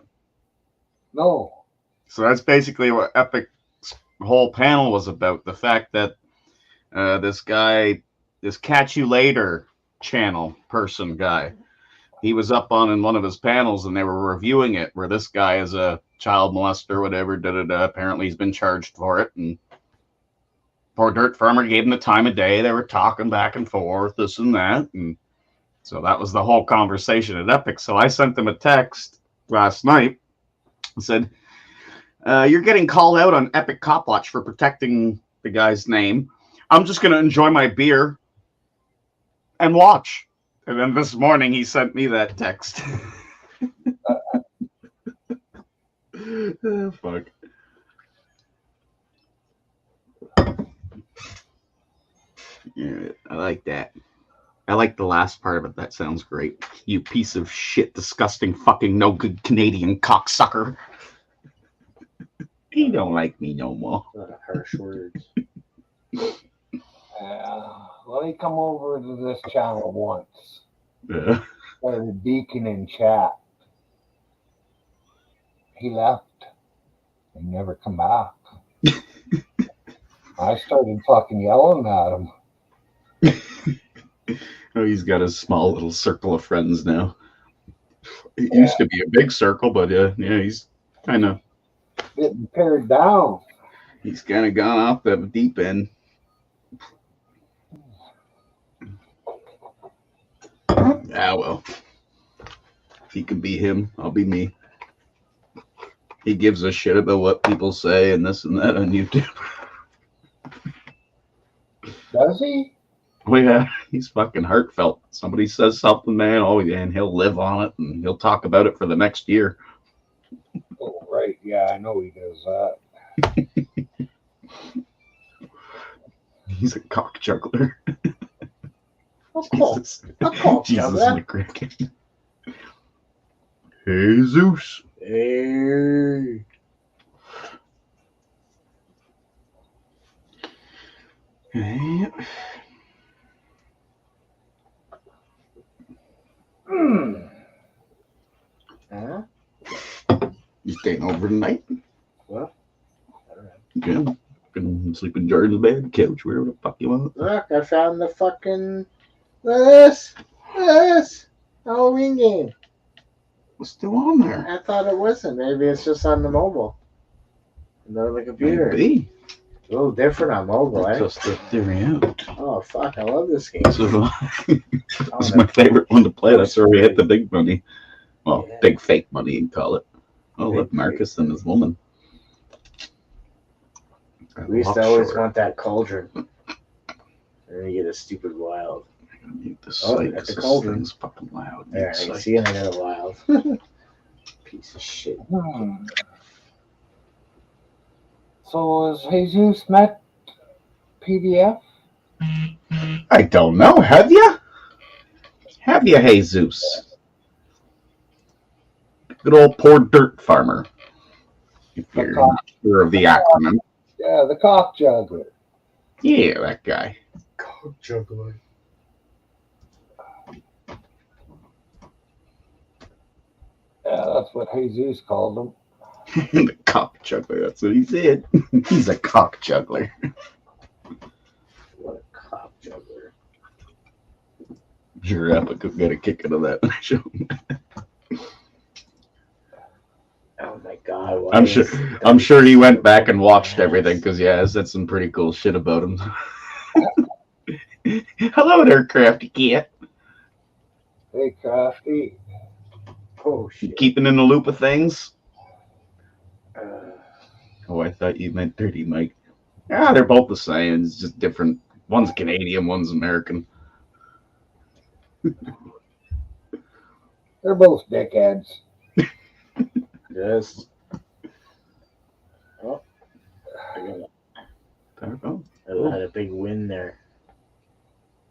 No. So that's basically what Epic's whole panel was about. The fact that this guy, this Catch You Later channel person guy, he was up on in one of his panels and they were reviewing it, where this guy is a child molester, whatever. Apparently he's been charged for it, and poor dirt farmer gave him the time of day. They were talking back and forth, this and that, and so that was the whole conversation at Epic. So I sent them a text last night and said, you're getting called out on Epic Cop Watch for protecting the guy's name. I'm just going to enjoy my beer and watch. And then this morning he sent me that text. Oh, fuck. Yeah, I like that. I like the last part of it. That sounds great. You piece of shit, disgusting, fucking no good Canadian cocksucker. He don't like me no more. Harsh words. Let me come over to this channel once. Yeah. Started beacon in chat. He left and never come back. I started fucking yelling at him. Oh, he's got a small little circle of friends now. It used to be a big circle, but yeah, he's kind of getting pared down. He's kind of gone off the deep end. Ah, well. He can be him. I'll be me. He gives a shit about what people say and this and that on YouTube. Does he? Oh yeah, he's fucking heartfelt. Somebody says something, man. Oh yeah, and he'll live on it and he'll talk about it for the next year. Oh, right. Yeah, I know he does that. He's a cock juggler. Of course. Of course, Jesus juggler. McCracken. Jesus. Hey. Hey. Huh? You staying over tonight? What? I don't know. Yeah. Can sleep in Jordan's bed, couch, wherever the fuck you want. Look, I found the fucking this Halloween game. It's still on there. I thought it wasn't. Maybe it's just on the mobile. Not on the computer. Maybe. A little different on mobile, eh? Just the theory out. Oh fuck, I love this game. So, it's my favorite one to play. That's where we hit the big money. Well, Yeah. big fake money, you call it. Oh, Big look, Marcus and his woman. We used to always want that cauldron. And then you get a stupid wild. I need this Oh, site that's 'cause a this cauldron. thing's fucking loud. There, I It's can like- see, and I got a wild. Piece of shit. So has Jesus met PDF? I don't know. Have you? Have you, Jesus? Good old poor dirt farmer. If you're sure of the acronym. Yeah, the cock juggler. Yeah, that guy. Cock juggler. Yeah, that's what Jesus called him. The cock juggler. That's what he said. He's a cock juggler. What a cock juggler. Sure, Epic could get a kick out of that show. Oh my god. why I'm is sure. that I'm sure he went back and watched everything because yeah, I said some pretty cool shit about him. Hello there, crafty cat. Hey, Crafty. Oh You shit. keeping in the loop of things? Uh, Oh, I thought you meant Dirty Mike. Yeah, they're both the same. It's just different. One's Canadian, one's American. They're both dickheads. yes. Oh. I had a big win there.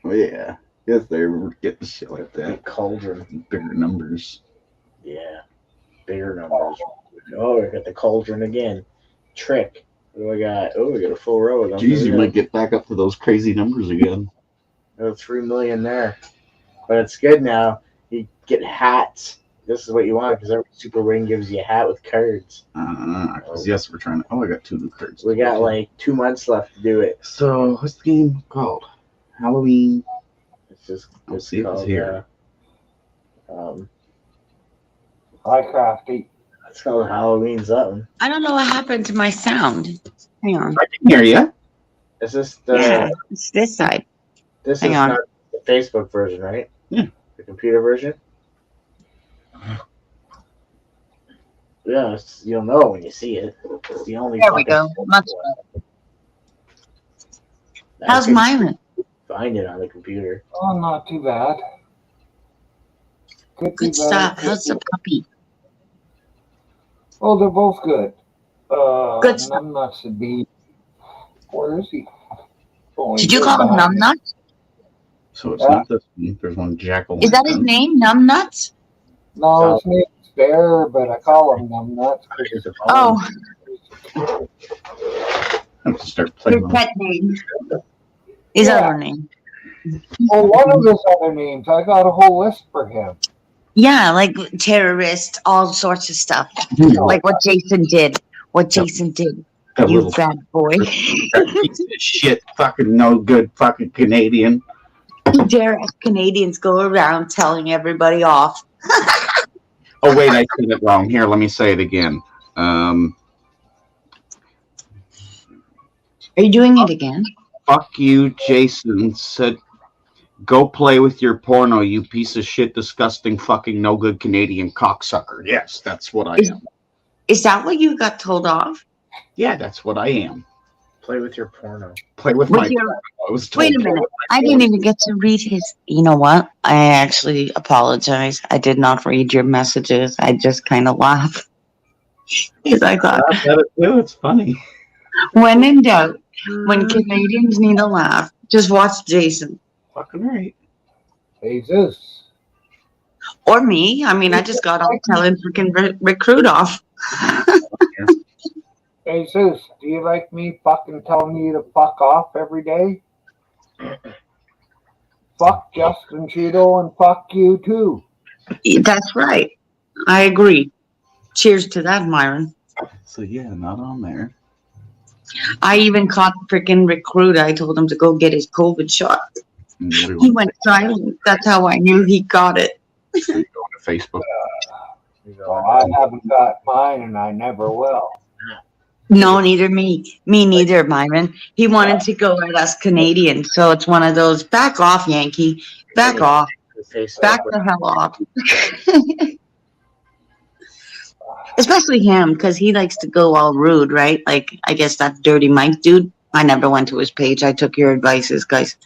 Oh yeah, yes, they were getting shit like Big that. cauldron. Bigger numbers. Yeah. Bigger numbers. Oh, we got the cauldron again. Trick. What do we got? Oh, we got a full row of them. Jeez, you might get back up to those crazy numbers again. Oh, 3 million there. But it's good now. You get hats. This is what you want because every super win gives you a hat with cards. Because yes, we're trying to. Oh, I got 2 new cards. We got like 2 months left to do it. So, what's the game called? Halloween. It's just I'll it's see if it's called, here. Hi, Crafty. It's called Halloween something. I don't know what happened to my sound. Hang on. I can hear you. Is this the? Yeah, it's this side. This Hang is on. not the Facebook version, right? Yeah. The computer version. Yeah, you'll know when you see it. It's the only. There we fucking- go. Much better. How's I mine? can find it on the computer. Oh, not too bad. Could be Good better, stuff. could How's be- the puppy? Oh, they're both good. Good stuff. Numbnuts would be. Where is he? Oh, Did he's you call him behind me. Numbnuts? So it's Yeah. not this one. There's one Jackal. Is that his name? Numbnuts? No, his name's Bear, but I call him Numbnuts. 'cause he's a Oh, I have to start playing. his pet name. His Yeah. other name. Oh, one of his other names. I got a whole list for him. Yeah, like terrorist, all sorts of stuff. Like what Jason did. What Jason did. That You little bad boy. that piece of shit, fucking no good, fucking Canadian. You dare us Canadians go around telling everybody off. Oh wait, I said it wrong. Here, let me say it again. Are you doing it again? Fuck you, Jason. Said Go play with your porno, you piece of shit, disgusting, fucking no good Canadian cocksucker. Yes, that's what I am. Is that what you got told off? Yeah, that's what I am. Play with your porno. Play with With my your- porno. I was told Wait a minute. I didn't even get to read his. You know what? I actually apologize. I did not read your messages. I just kind of laughed. Because I thought, laugh at it too. It's funny. when in doubt, when Canadians need a laugh, just watch Jason. Fucking right. Jesus. Or me. I mean, I just got off telling freaking recruit off. Jesus, do you like me fucking telling you to fuck off every day? Fuck Justin Trudeau and fuck you too. That's right. I agree. Cheers to that, Myron. So yeah, not on there. I even caught freaking recruit. I told him to go get his COVID shot. He went silent. That's how I knew he got it. Going to Facebook. Well, I haven't got mine and I never will. No, neither me. Me neither, Myron. He wanted to go at us Canadians, so it's one of those back off, Yankee. Back off. Back the hell off. Especially him, because he likes to go all rude, right? Like, I guess that Dirty Mike dude. I never went to his page. I took your advices, guys.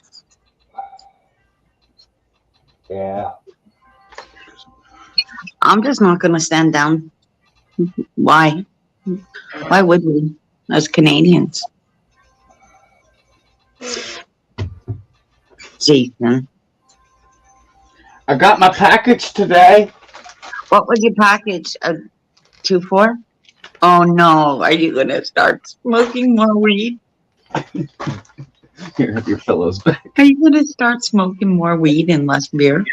Yeah. I'm just not going to stand down. Why? Why would we, as Canadians? Jason. I got my package today. What was your package? 2-4? Oh no, are you going to start smoking more weed? Here, have your pillows back. Are you going to start smoking more weed and less beer?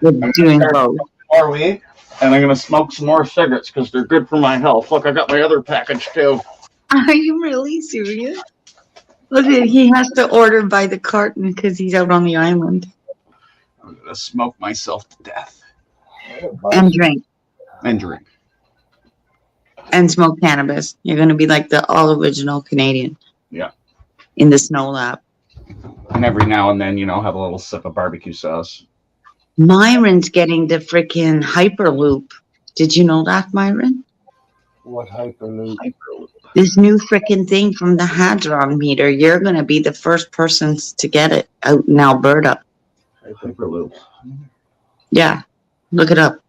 We're doing both. More weed, and I'm gonna smoke some more cigarettes because they're good for my health. Look, I got my other package too. Are you really serious? Look at, he has to order by the carton because he's out on the island. I'm gonna smoke myself to death And drink. and drink. And smoke cannabis. You're going to be like the all original Canadian. Yeah. In the snow lab. And every now and then, have a little sip of barbecue sauce. Myron's getting the freaking Hyperloop. Did you know that, Myron? What Hyperloop? This new freaking thing from the Hadron meter. You're going to be the first persons to get it out in Alberta. Hyperloop. Yeah. Look it up.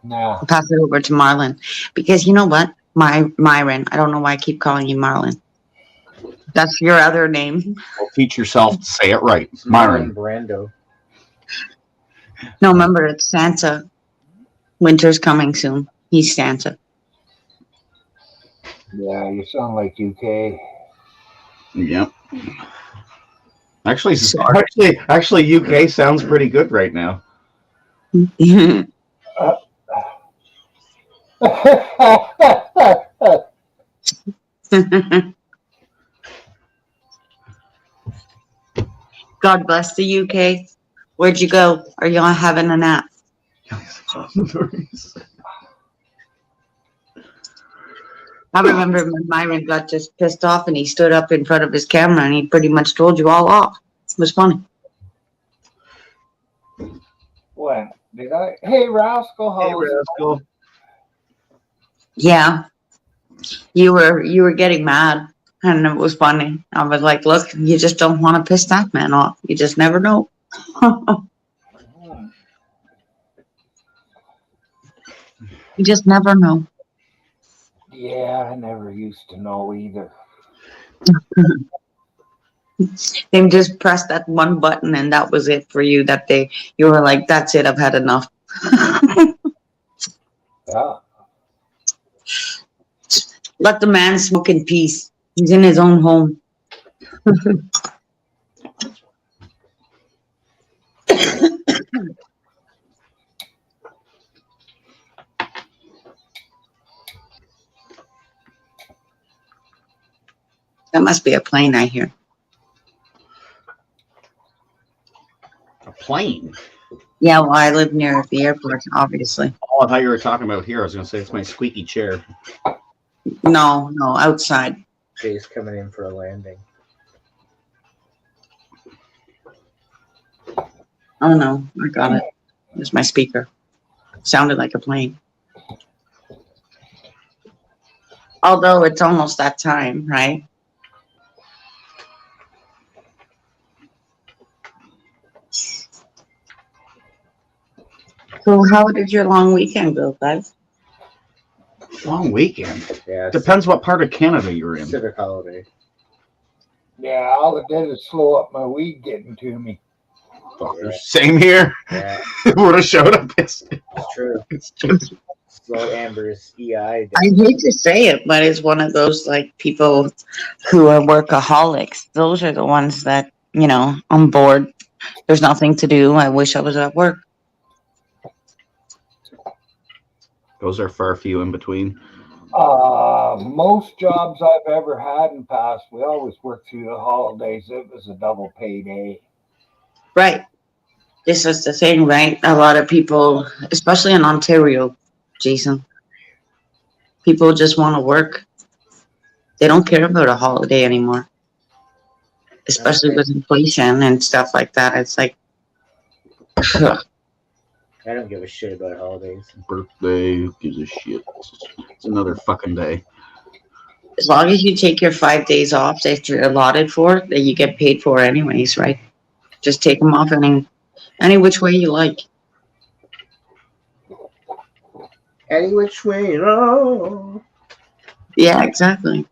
Nah. I'll pass it over to Marlon. Because you know what? Myron. I don't know why I keep calling you Marlon. That's your other name. Well, teach yourself to say it right. Myron. Brando. No, remember, it's Santa. Winter's coming soon. He's Santa. Yeah, you sound like UK. Yep. Actually, UK sounds pretty good right now. God bless the UK. Where'd you go? Are y'all having a nap? I remember when Myron got just pissed off and he stood up in front of his camera and he pretty much told you all off. It was funny. When did I? Hey, Rascal. How was Rascal. Yeah. You were getting mad and it was funny. I was like, look, you just don't want to piss that man off. You just never know. You just never know. Yeah, I never used to know either. They just pressed that one button and that was it for you that day. You were like, that's it, I've had enough. Yeah. Let the man smoke in peace. He's in his own home. That must be a plane I hear. A plane? Yeah, well, I live near the airport, obviously. Oh, I thought you were talking about here. I was going to say it's my squeaky chair. No, outside. Jay's coming in for a landing. Oh no, I got it. It's my speaker. Sounded like a plane. Although it's almost that time, right? So how did your long weekend go, guys? Long weekend. Yeah, Depends what part of Canada you're in. civic holiday. Yeah, all it did is slow up my weed getting to me. Fuckers. Same here. Yeah, Would have showed up yesterday. it's true. It's just Slow Amber's EI. I hate to say it, but it's one of those like people who are workaholics. Those are the ones that, you know, I'm bored. There's nothing to do. I wish I was at work. those are far few in between. Most jobs I've ever had in the past, we always worked through the holidays. It was a double payday. Right. This is the thing, right? A lot of people, especially in Ontario, Jason, people just want to work. They don't care about a holiday anymore, especially with inflation and stuff like that. It's like, I don't give a shit about holidays. Birthday, who gives a shit? It's another fucking day. as long as you take your 5 days off that you're allotted for, that you get paid for anyways, right? Just take them off any which way you like. Any which way, you know. Yeah, exactly.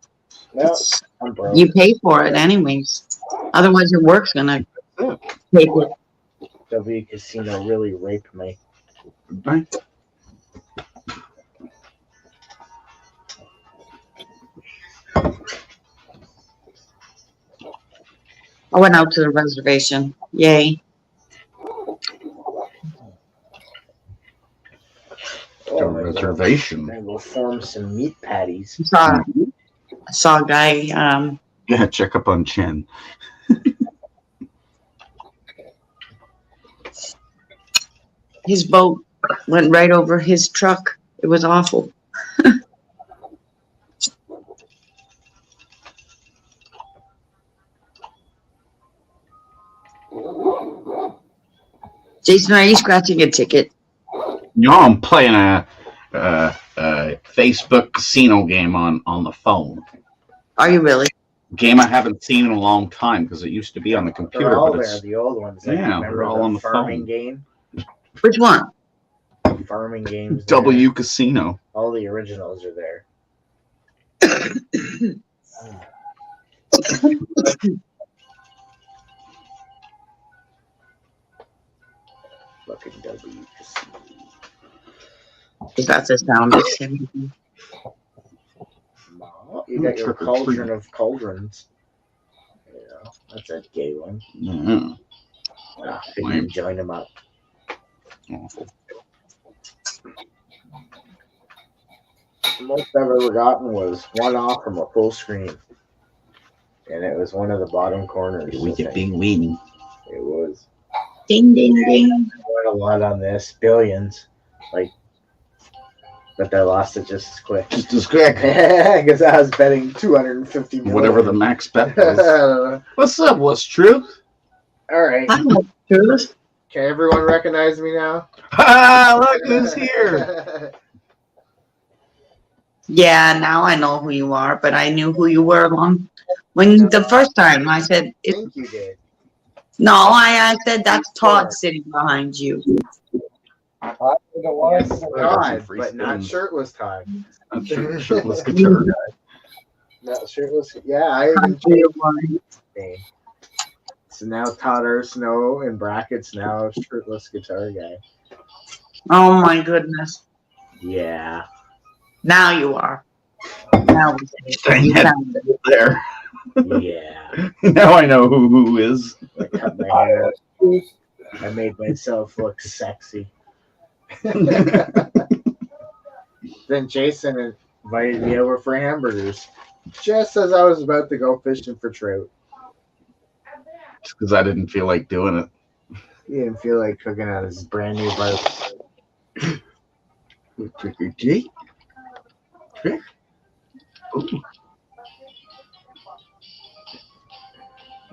Well, I'm broke. You pay for it anyways. Otherwise, your work's gonna pay for it. W Casino really raped me. Right. I went out to the reservation. Yay. The reservation. And we'll form some meat patties. I saw a guy, Yeah, check up on Chen. his boat went right over his truck. It was awful. Jason, are you scratching a ticket? You know, I'm playing a Facebook casino game on the phone. Are you really? Game I haven't seen in a long time because it used to be on the computer. They're all But there, it's, the old ones. Like, yeah, remember they're all on the farming phone. game? Which one? Farming games. W Casino. All the originals are there. Fucking W Casino. That's the sound it's making. You got your Trick or treat. cauldron of cauldrons. You know, that's a gay one. Mm-hmm. You can join them up. Awful. The most I've ever gotten was one off from a full screen. And it was one of the bottom corners. We I get think. being weenie. It was. Ding, ding, ding. I won a lot on this. Billions. But I lost it just as quick. Just as quick. Because I was betting 250 million. Whatever the max bet was. What's up? What's true? All right. I know the truth. Can everyone recognize me now? Ah, look who's here. Yeah, now I know who you are, but I knew who you were when the first time I said, I think you did. no, I said that's Todd sitting behind you. I think it was. Yes, I got some Todd, free but not spins. shirtless Todd. I'm sure shirtless guitar guy. Not shirtless. Yeah, I even changed his name. So now Todd Snow in brackets, now shirtless guitar guy. Oh my goodness. Yeah. Now you are. Now we say Dang you it. found it. There. Yeah. Now I know who is. I cut my hair. I made myself look sexy. Then Jason invited me over for hamburgers. Just as I was about to go fishing for trout. Just because I didn't feel like doing it. He didn't feel like cooking on his brand new barbecue. Trick or treat. Trick. Ooh.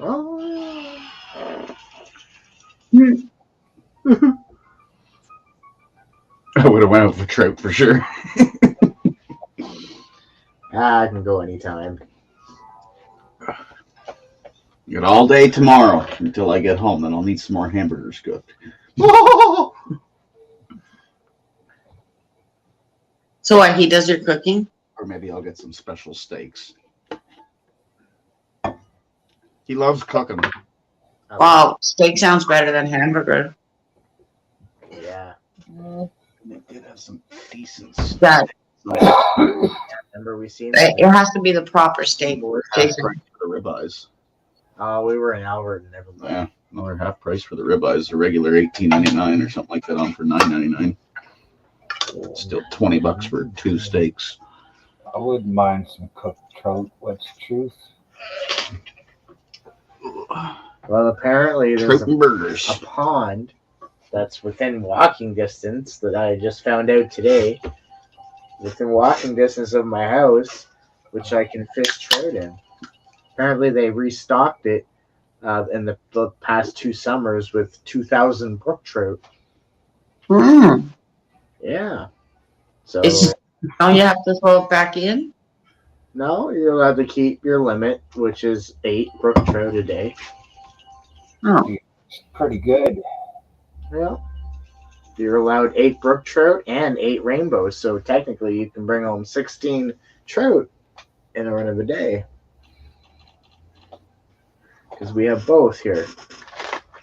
Oh, trout for sure. I can go anytime. Got all day tomorrow until I get home. Then I'll need some more hamburgers cooked. So what? He does your cooking? Or maybe I'll get some special steaks. He loves cooking. Wow, steak sounds better than hamburger. Yeah. They did have some decent steaks. That Remember we seen it that? has to be the proper steak. Jason. Price for the ribeyes. We were in Albert and never mind. Yeah, another half price for the ribeyes. A regular $18.99 or something like that on for $9.99. Still $20 for 2 steaks. I wouldn't mind some cooked trout. What's the truth? Well, apparently there's Trout and burgers. a pond that's within walking distance that I just found out today. Within walking distance of my house, which I can fish trout in. Apparently they restocked it in the past 2 summers with 2,000 brook trout. Mm. Yeah. So Don't you have to throw it back in? no, you're allowed to keep your limit, which is 8 brook trout a day. Oh. It's pretty good. Yeah. You're allowed 8 brook trout and 8 rainbows, so technically you can bring home 16 trout in a run of a day. Because we have both here.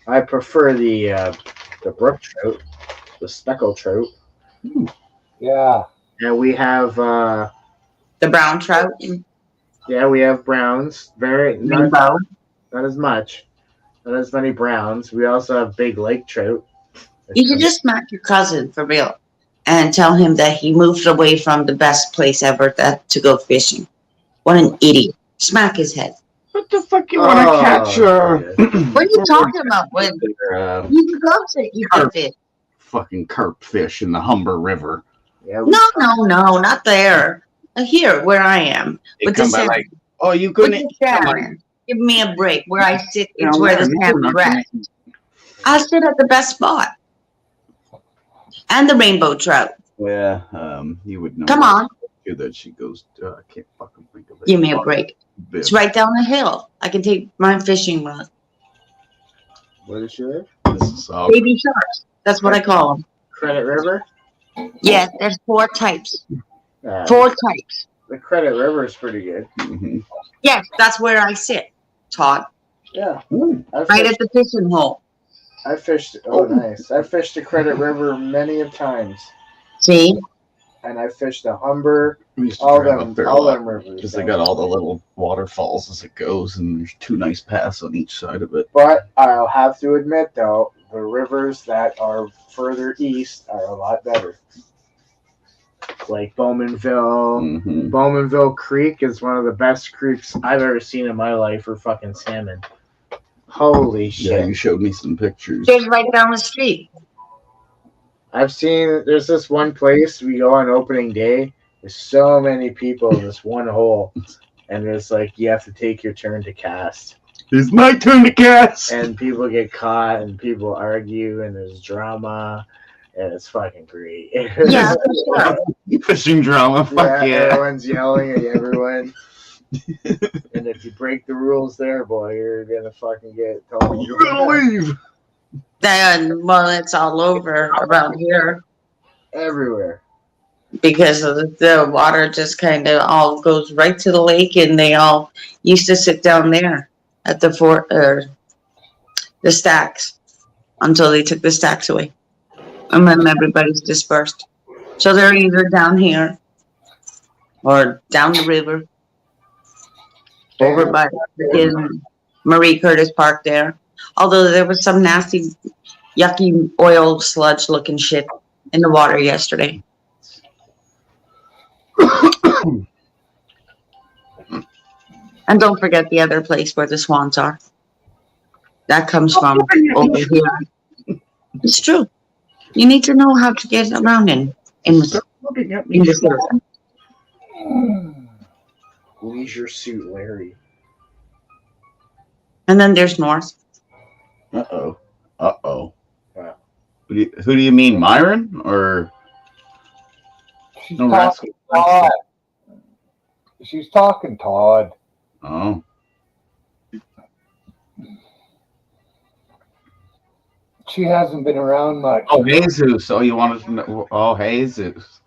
I prefer the brook trout, the speckled trout. Yeah. And we have The brown trout? we have browns. Rainbow. Not as much. Not as many browns. We also have big lake trout. You should just smack your cousin for real and tell him that he moved away from the best place ever to go fishing. What an idiot. Smack his head. What the fuck you want to catch? What are you talking about? When you loves it, you can fish. Fucking carp fish in the Humber River. Yeah, No, not there. Here, where I am. They With come the by salmon. like, oh, you With couldn't. the salmon. Give me a break. Where I sit, it's where the salmon rest. I sit at the best spot. And the rainbow trout. Yeah, you would know. Come on. That she goes. I can't fucking think of it. Give me a break. It's right down the hill. I can take my fishing rod. Where does she live? This is Baby sharks. That's what I call them. Credit River? Yes, there's 4 types. Uh, 4 types. The Credit River is pretty good. Mm-hmm. Yes, that's where I sit, Todd. Yeah. Right at the fishing hole. I fished. Oh, nice. I fished the Credit River many of times. See? And I fished the Humber. We used to All drive them, up there a all lot, them rivers. because they got all the little waterfalls as it goes, and there's 2 nice paths on each side of it. But I'll have to admit, though, the rivers that are further east are a lot better. Like Bowmanville. Mm-hmm. Bowmanville Creek is one of the best creeks I've ever seen in my life for fucking salmon. Holy shit. Yeah, you showed me some pictures. Just right down the street. I've seen, there's this one place we go on opening day. There's so many people in this one hole. And it's like, you have to take your turn to cast. It's my turn to cast! And people get caught and people argue and there's drama. And it's fucking great. Yeah, for sure. Fishing drama, fuck yeah. Everyone's yelling at everyone. And if you break the rules there, boy, you're gonna fucking get told. You're gonna leave! Then, well, it's all over around here Everywhere. because of the water just kind of all goes right to the lake, and they all used to sit down there at the fort or the stacks until they took the stacks away, and then everybody's dispersed. So they're either down here or down the river, over by in Marie Curtis Park there. Although there was some nasty, yucky oil sludge looking shit in the water yesterday. And don't forget the other place where the swans are. That comes from over here. It's true. You need to know how to get around in the Leisure Suit Larry. And then there's North. Uh-oh. Wow. Who do you mean, Myron? Or She's No talking rascal. Todd. She's talking Todd. Oh. She hasn't been around much. Oh, Jesus. Oh, you wanted to know? Oh, Jesus.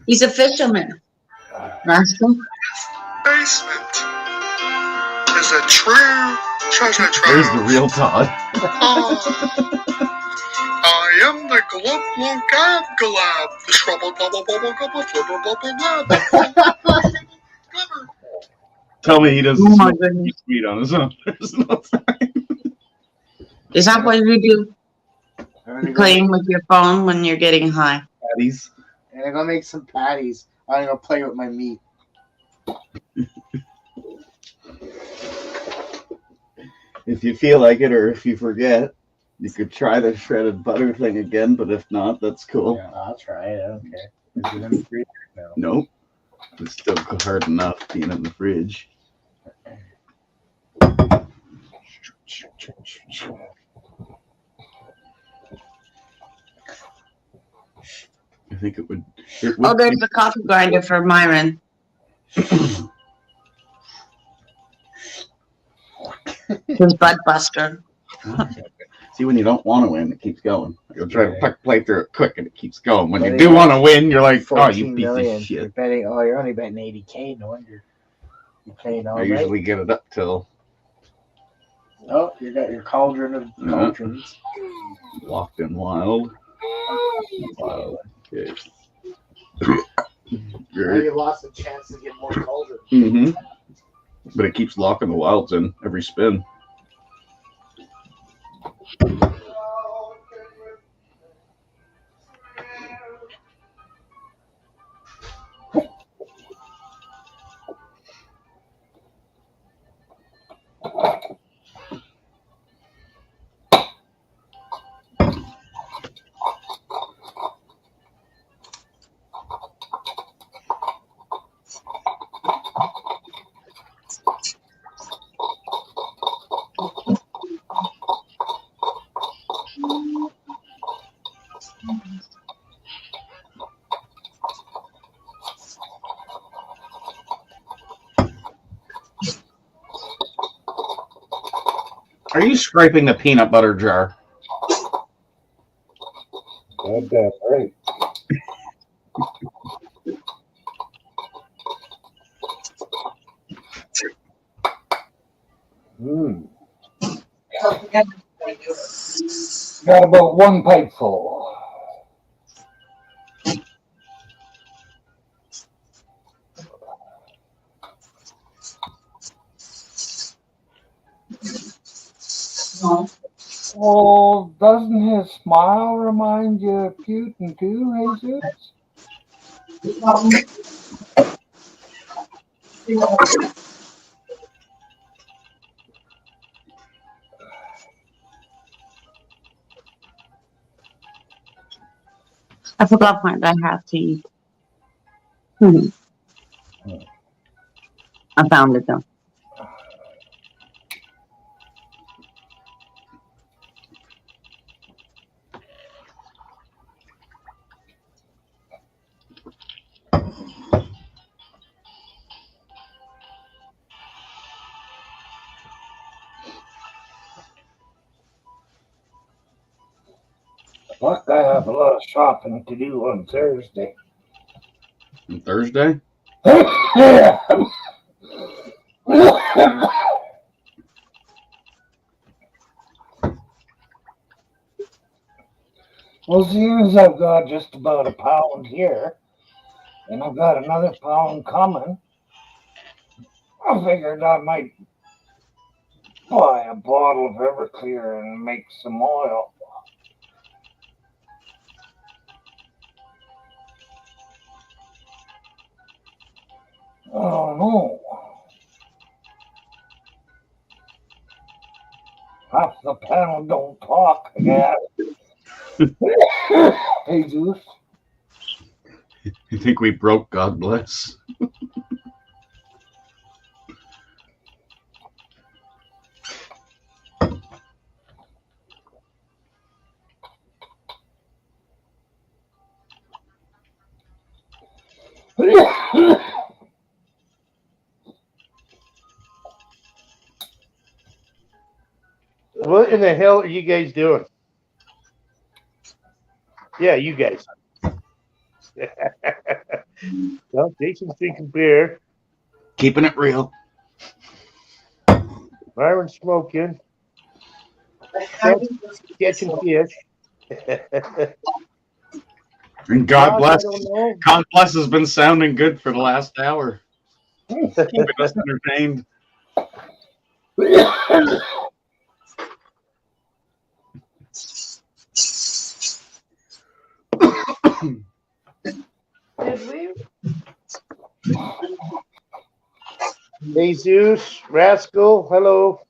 He's a fisherman. Rascal. Basement is a true treasure There's trove. the real Todd. I am the glub glub gab galab, the shrubble bubble bubble gubble flubber bubble blab. Tell me he doesn't Oh my smoke goodness. weed on his own. There's no time. Is that what you do? I'm gonna go Playing with your phone when you're getting high. Patties. and I'm gonna make some patties. I'm gonna play with my meat. If you feel like it or if you forget, you could try the shredded butter thing again, but if not, that's cool. Yeah, I'll try it. I don't care. Is it in the freezer? No. Nope. It's still hard enough being in the fridge. I think it would. Oh, there's the coffee grinder for Myron. His butt buster. See, when you don't want to win, it keeps going. You'll try to play through it quick, and it keeps going. When you Betting do want to win, you're like, oh, 14 you piece million. of You're shit. betting. Oh, you're only betting 80K. No wonder. You're playing all I right. usually get it up till Oh, you got your cauldron of cauldrons. Locked in Wild. Wild. Okay. Now you lost a chance to get more cauldrons. Mm-hmm. But it keeps locking the wilds in every spin. Are you scraping the peanut butter jar? That's right. Got about one pipe full. Well, doesn't his smile remind you of Putin too, Jesus? I forgot what I have to eat. I found it though. Fuck, I have a lot of shopping to do on Thursday. On Thursday? Well, seeing as I've got just about a pound here, and I've got another pound coming, I figured I might buy a bottle of Everclear and make some oil. I don't know. Half the panel don't talk, I guess. Hey, Zeus. You think we broke God Bless? What in the hell are you guys doing? Yeah, you guys. Well, Jason's drinking beer. Keeping it real. Byron's smoking. Seth's catching fish. And God Josh, I bless. don't know. God bless has been sounding good for the last hour. Keeping us entertained. Did we? Jesus, Rascal, hello.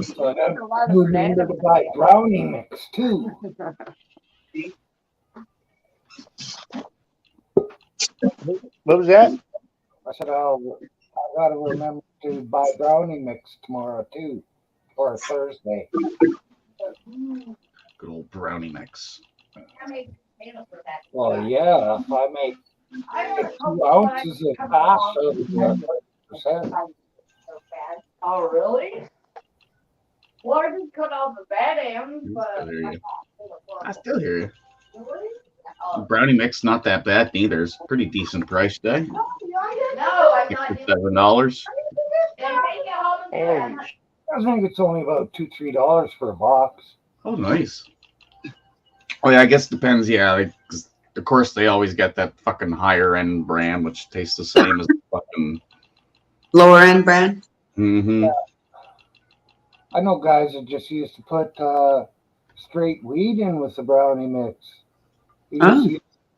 So I got to remember to buy brownie mix too. What was that? I said, oh, I got to remember to buy brownie mix tomorrow too, or Thursday. Good old brownie mix. Well, yeah, if I make 2 ounces of pasta, 30%. Oh, really? Well, I just cut off the bad ends, but I hear you. I still hear you. Brownie mix not that bad neither. It's a pretty decent price today. no, I'm not. $7. I think it's only about $2-3 for a box. Oh, nice. Oh yeah, I guess it depends. Yeah, like, 'cause of course they always get that fucking higher end brand, which tastes the same as fucking Lower end brand. Mm-hmm. I know guys that just used to put straight weed in with the brownie mix.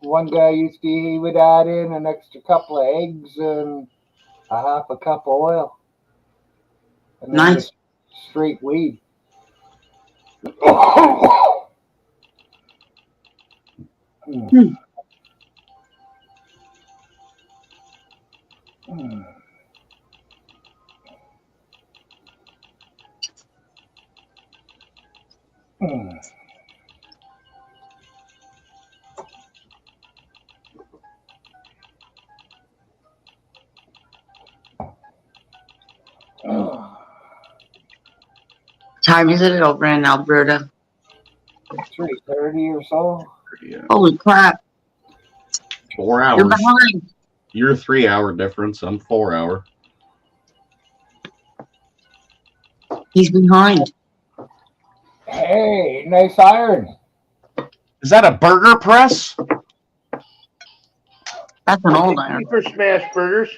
One guy he would add in an extra couple of eggs and a half a cup of oil. And then Nice. just straight weed. Hmm. Time is it over in Alberta? 3:30 or so. Yeah. Holy crap. 4 hours. You're behind. You're 3 hour difference. I'm 4 hour. He's behind. Hey, nice iron. Is that a burger press? That's an old iron. For smash burgers.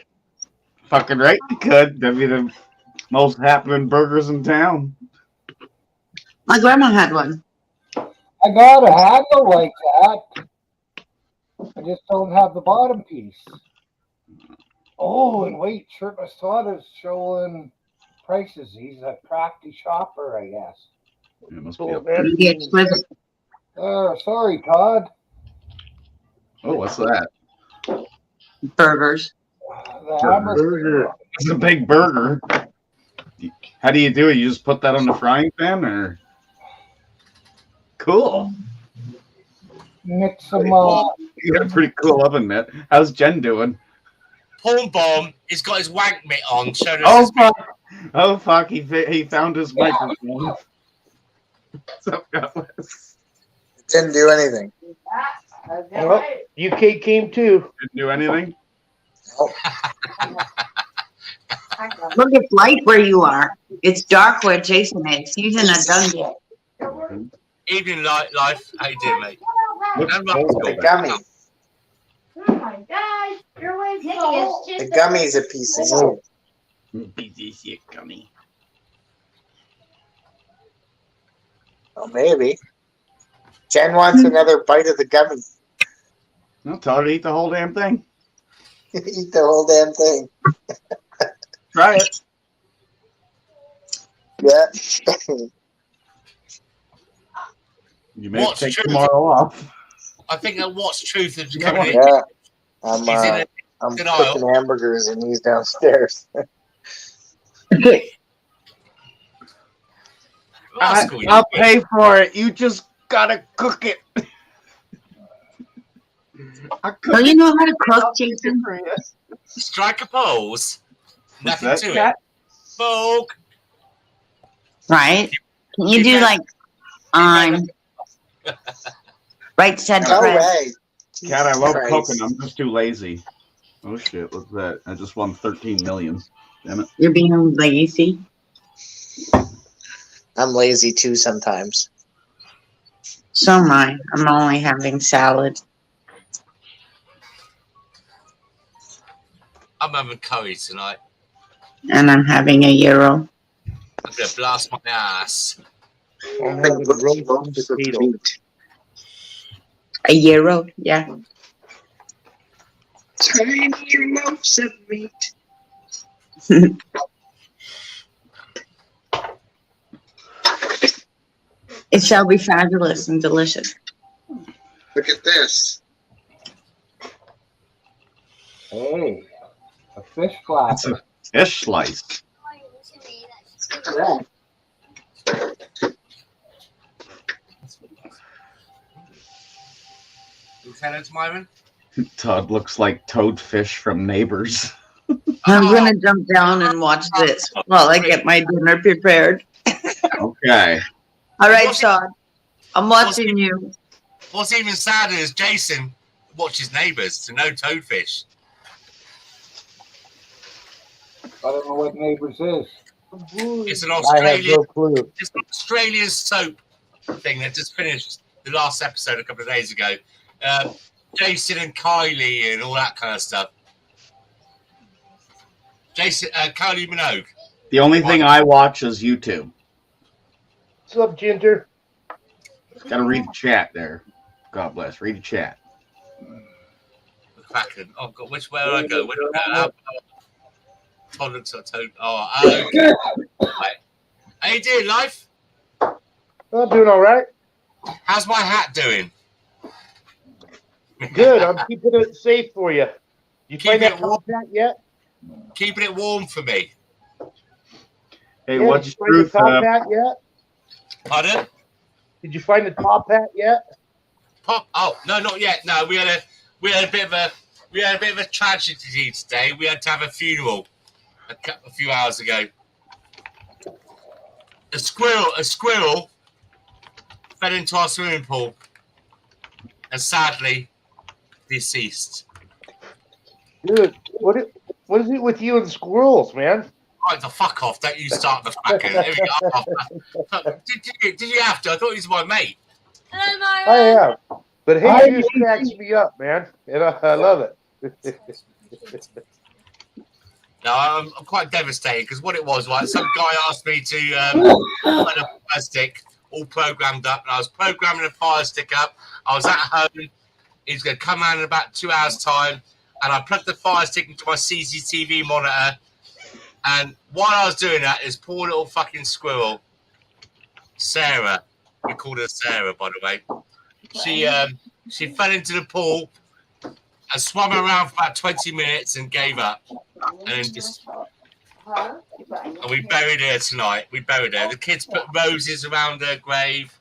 Fucking right, you could. That'd be the most happening burgers in town. My grandma had one. I got a handle like that. I just don't have the bottom piece. Oh, and wait, Shirtless Todd is showing prices. He's a crafty shopper, I guess. It must be up The exquisite. Sorry, Todd. Oh, what's that? Burgers. The hamburger. It's a big burger. How do you do it? You just put that on the frying pan, or? Cool. Mix some. You got a pretty cool oven, Matt. How's Jen doing? Porn Bomb, he's got his wank mitt on. So Oh fuck! Oh fuck! He found his microphone. What's up, guys? Didn't do anything. Well, UK came too. Didn't do anything. Look, it's light where you are. It's dark where Jason is. He's in a dungeon. Evening life. How you doing, mate? The gummy. Oh my gosh, your way's so The gummy's a piece of shit. Piece of shit gummy. Well, maybe. Jen wants another bite of the gummy. I'll tell her to eat the whole damn thing. Eat the whole damn thing. Try it. Yeah. You may take tomorrow off. I think that What's Truth is coming in. Yeah. I'm He's in I'm denial. cooking hamburgers and he's downstairs. Rascal, I'll pay for it. You just gotta cook it. Don't you know how to cook, Jason? Strike a pose. What's Nothing that, to Cat? it. Vogue. Right? Can you do like right said No press? way. Cat, I love Christ. cooking. I'm just too lazy. Oh shit! What's that? I just won 13 million. Damn it! You're being lazy. I'm lazy too sometimes. So am I. I'm only having salad. I'm having curry tonight. And I'm having a gyro. I'm gonna blast my ass. I'm having roast potato. A gyro, yeah. Tiny lumps of meat. It shall be fabulous and delicious. Look at this. Hey, a fish flapper. Fish slice. Lieutenant Myron? Todd looks like Toadfish from Neighbors. I'm gonna jump down and watch this while I get my dinner prepared. Okay. All right, Todd. I'm watching you. What's even sadder is Jason watches Neighbours to know Toadfish. I don't know what Neighbors is. It's an I have Australian, no clue. it's an Australian soap thing that just finished the last episode a couple of days ago. Jason and Kylie and all that kind of stuff. Jason, Kylie Minogue. The only thing I watch is YouTube. What's up, Ginger? Gotta read the chat there. God bless. Read the chat. Kraken. Oh God, where do I go? Where do I go? Todd looks like Toad. Oh, okay. Right. How you doing, life? I'm doing all right. How's my hat doing? Good. I'm keeping it safe for you. You Keeping find that it warm. top hat yet? Keeping it warm for me. Hey, Yeah, what's did you find the truth? top hat yet? Pardon? Did you find the top hat yet? Pop? Oh no, not yet. No, we had a bit of a tragedy today. We had to have a funeral a few hours ago. A squirrel fell into our swimming pool and sadly deceased. Dude, what is it with you and squirrels, man? Right, the fuck off! Don't you start the fucking. Here we go. Did you have to? I thought he was my mate. I am. But hey, you cracks me up, man. And I love it. No, I'm quite devastated because what it was, right? Some guy asked me to put a fire stick all programmed up, and I was programming a fire stick up. I was at home. He's going to come out in about 2 hours' time, and I plugged the fire stick into my CCTV monitor. And while I was doing that, this poor little fucking squirrel, Sarah, we called her Sarah, by the way. She fell into the pool and swam around for about 20 minutes and gave up. And we buried her tonight. We buried her. The kids put roses around her grave.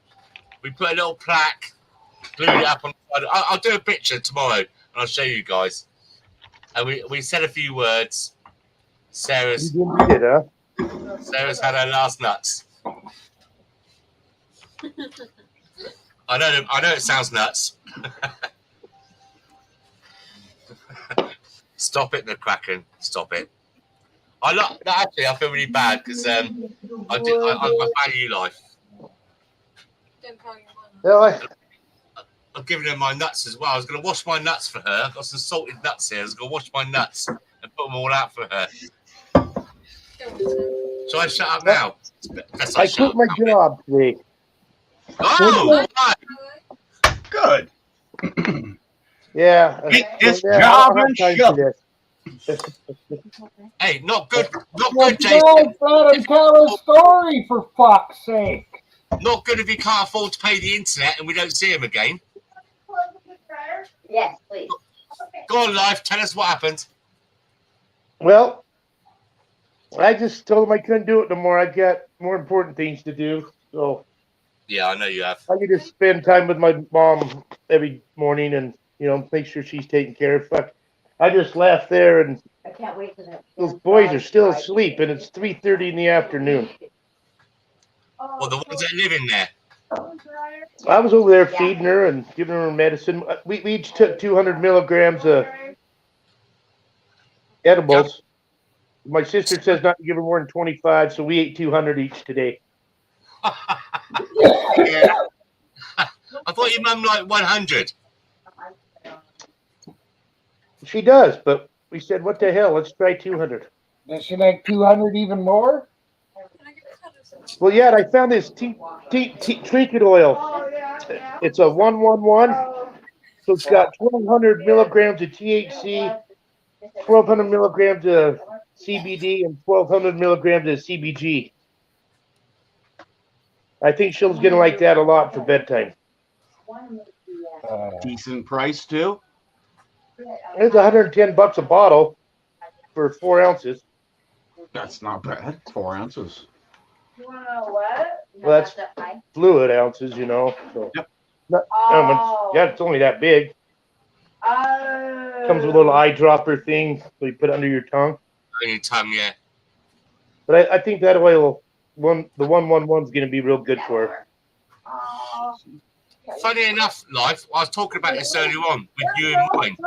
We put a little plaque, glued it up on the side. I'll do a picture tomorrow and I'll show you guys. And we said a few words. Sarah's had her last nuts. I know it sounds nuts. Stop it, the Kraken. Stop it. Actually, I feel really bad because I value life. I've given her my nuts as well. I was going to wash my nuts for her. I've got some salted nuts here. I was going to wash my nuts and put them all out for her. So I shut up now. I quit my job today. Oh, good. Yeah. Get this job and shut it. Hey, not good, Let Jason. let him tell a story, for fuck's sake. Not good if you can't afford to pay the internet and we don't see him again. Yes, please. Go on, life. Tell us what happened. Well, I just told him I couldn't do it no more. I got more important things to do. So Yeah, I know you have. I can just spend time with my mom every morning and, make sure she's taken care of. Fuck, I just left there and I can't wait for that. those boys are still asleep and it's 3:30 in the afternoon. Well, the ones that live in there. I was over there feeding her and giving her medicine. We each took 200 milligrams of edibles. My sister says not to give her more than 25, so we ate 200 each today. Yeah. I thought your mum liked 100. She does, but we said, what the hell? Let's try 200. Does she like 200 even more? Well, yeah, I found this trinket oil. It's a 111. So it's got 1,200 milligrams of THC, 1,200 milligrams of CBD, and 1,200 milligrams of CBG. I think she's going to like that a lot for bedtime. Decent price, too. It's $110 a bottle for 4 ounces. That's not bad. 4 ounces. You want to know what? Well, that's fluid ounces, So yep. Not how much. Yeah, it's only that big. Comes with a little eyedropper thing, so you put it under your tongue. On your tongue, yeah. But I think that oil, the 111 is going to be real good for her. Funny enough, Life, I was talking about this earlier on with you in mind.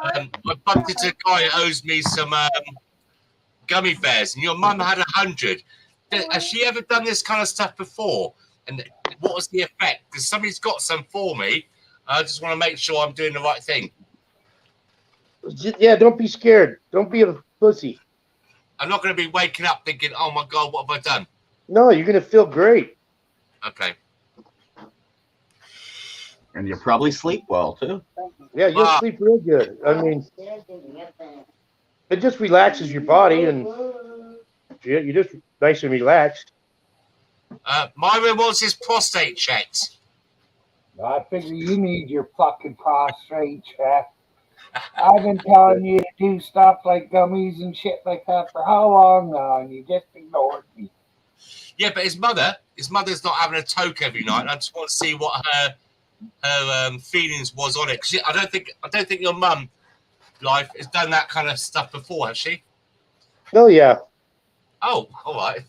I bumped into a guy who owes me some gummy bears, and your mum had 100. Has she ever done this kind of stuff before? And what was the effect? Because somebody's got some for me. I just want to make sure I'm doing the right thing. Yeah, don't be scared. Don't be a pussy. I'm not going to be waking up thinking, oh my God, what have I done? No, you're going to feel great. Okay. And you'll probably sleep well, too. Yeah, you'll sleep real good. I mean, it just relaxes your body, and you're just nice and relaxed. Myron wants his prostate checked. I figure you need your fucking prostate check. I've been telling you to do stuff like gummies and shit like that for how long now, and you just ignored me. Yeah, but his mother's not having a toke every night. I just want to see what her feelings was on it. 'Cause I don't think your mum, Life, has done that kind of stuff before, has she? Oh yeah. Oh, all right.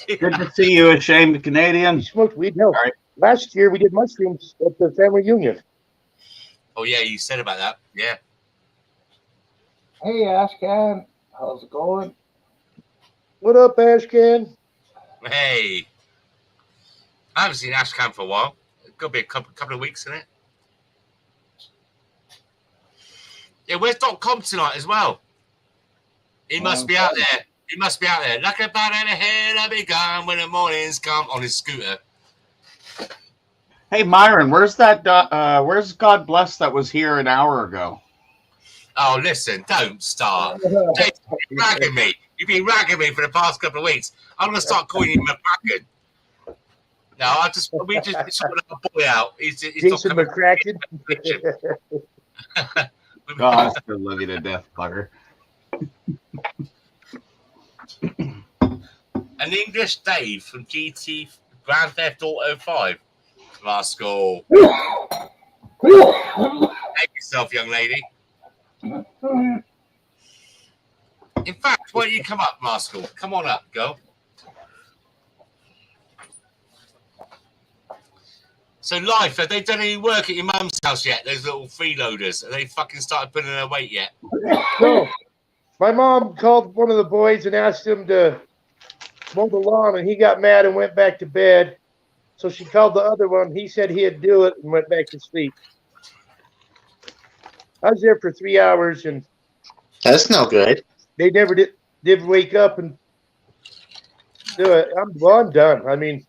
Good to see you, ashamed Canadian. You smoked weed? No. Right. Last year we did mushrooms at the family reunion. Oh yeah, you said about that. Yeah. Hey, Ashcan, how's it going? What up, Ashcan? Hey. I haven't seen Ashcan for a while. It could be a couple of weeks, isn't it? Yeah, where's .com tonight as well? He must be out there. He must be out there. Like a bat in the head, I'll be gone when the mornings come on his scooter. Hey, Myron, where's that? Where's God Bless that was here an hour ago? Oh, listen, don't start. You've been ragging me. You've been ragging me for the past couple of weeks. I'm going to start calling you McCracken. No, we just sorted a boy out. He's Jason McCracken. Oh, I still love you to death, bugger. An English Dave from GT Grand Theft Auto 5. Rascal. Take yourself, young lady. In fact, why don't you come up, Rascal? Come on up, girl. So, Life, have they done any work at your mum's house yet? Those little freeloaders. Have they fucking started putting their weight yet? No. My mom called one of the boys and asked him to mow the lawn, and he got mad and went back to bed. So she called the other one. He said he'd do it and went back to sleep. I was there for 3 hours, and that's no good. They never did wake up and do it. I'm done. I mean,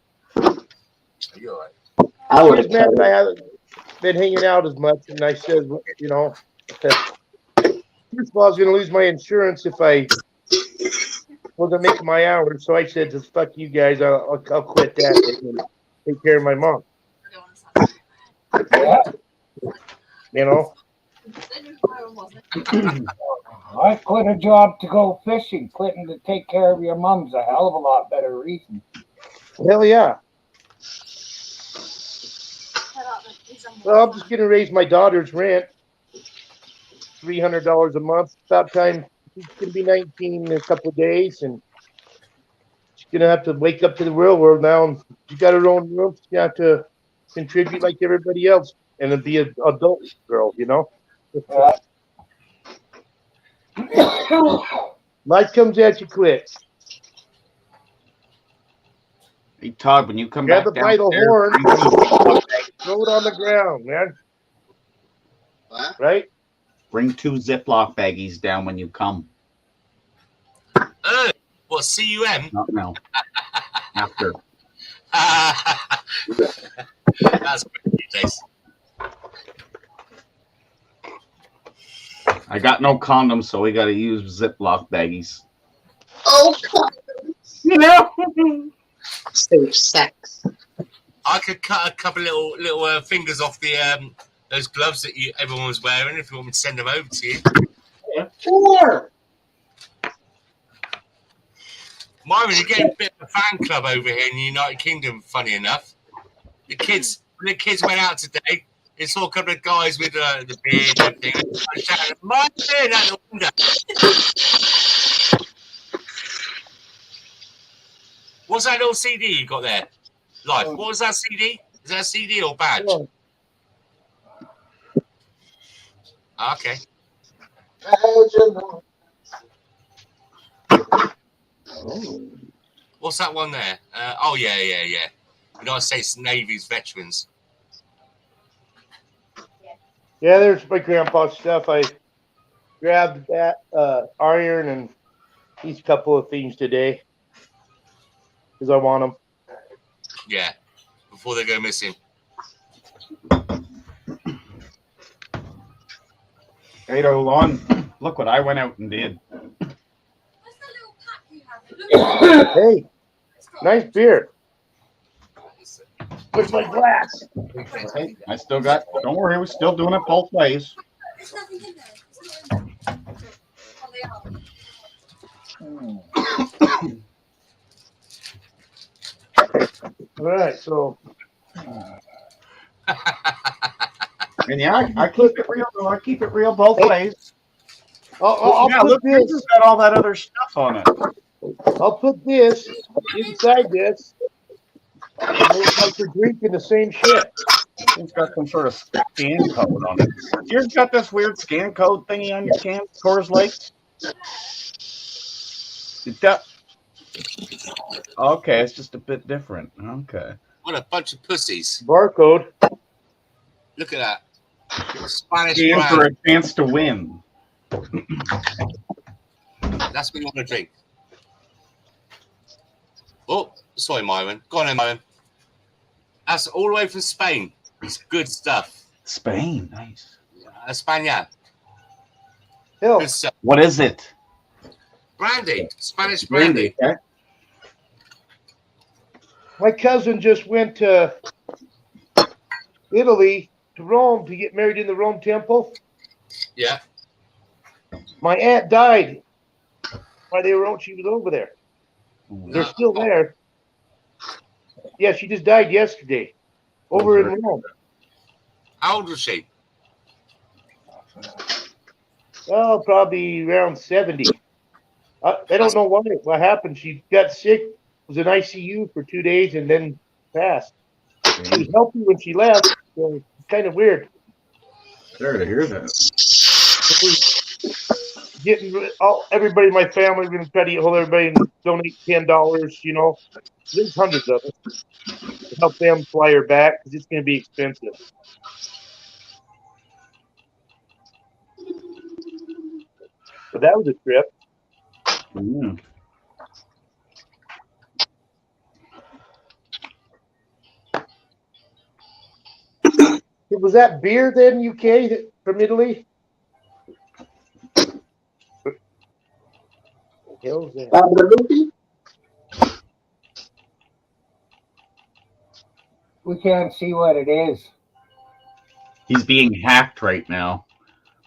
you're right. I would have. Mad that I haven't been hanging out as much, and I said, first of all, I was going to lose my insurance if I wasn't making my hours. So I said, just fuck you guys. I'll quit that and take care of my mom. I quit a job to go fishing. Quitting to take care of your mom's a hell of a lot better reason. Hell yeah. Well, I'm just gonna raise my daughter's rent, $300 a month. About time she's gonna be 19 in a couple of days, and she's gonna have to wake up to the real world now. And she got her own room. She's gonna have to contribute like everybody else, and then be an adult girl, you know. Life comes at you quick. Hey, Todd, when you come Grab back it by the downstairs, horn, bring two- throw it on the ground, man. What? Right? bring 2 Ziploc baggies down when you come. What, CUM? Not now. After. That's pretty nice. I got no condoms, so we got to use Ziploc baggies. Oh, You know? safe sex. I could cut a couple little fingers off the those gloves that everyone was wearing. If you want me to send them over to you, Sure. Myron, you're getting a bit of a fan club over here in the United Kingdom. Funny enough, the kids went out today. They saw a couple of guys with the beard and everything. I shouted, "Myron!" out the window. What's that little CD you got there? Life. What was that CD? Is that a CD or badge? Okay. What's that one there? Oh, yeah. United States Navy's veterans. Yeah, there's my grandpa's stuff. I grabbed that iron and these couple of things today because I want them. Yeah, before they go missing. Hey, Lon, look what I went out and did. Hey, nice beer. Where's my glass? Hey, I still got, don't worry, we're still doing it both ways. All right, so. And yeah, I keep it real. I keep it real both ways. I'll yeah, put look, this. it's got all that other stuff on it. I'll put this inside this. And it's like you're drinking the same shit. It's got some sort of scan code on it. Yours got this weird scan code thingy on your can, Coors Light? Okay, it's just a bit different. Okay. What a bunch of pussies. Barcode. Look at that. Spanish Scan for brand. a chance to win. That's what you want to drink. Oh, sorry, Myron. Go on then, Myron. That's all the way from Spain. It's good stuff. Spain, nice. España. Hill. Good stuff. What is it? Brandy. Spanish brandy. Okay. My cousin just went to Italy, to Rome, to get married in the Rome temple. Yeah. My aunt died while she was over there. They're still there. Yeah, she just died yesterday over in Rome. How old was she? Oh, probably around 70. I don't know what happened. She got sick, was in ICU for 2 days, and then passed. She was healthy when she left, so it's kind of weird. Sorry to hear that. Everybody in my family, we're going to try to get hold of everybody and donate $10, you know. There's hundreds of us to help them fly her back because it's going to be expensive. But that was a trip. Mm. Was that beer then, UK, from Italy? Hell's that? We can't see what it is. He's being hacked right now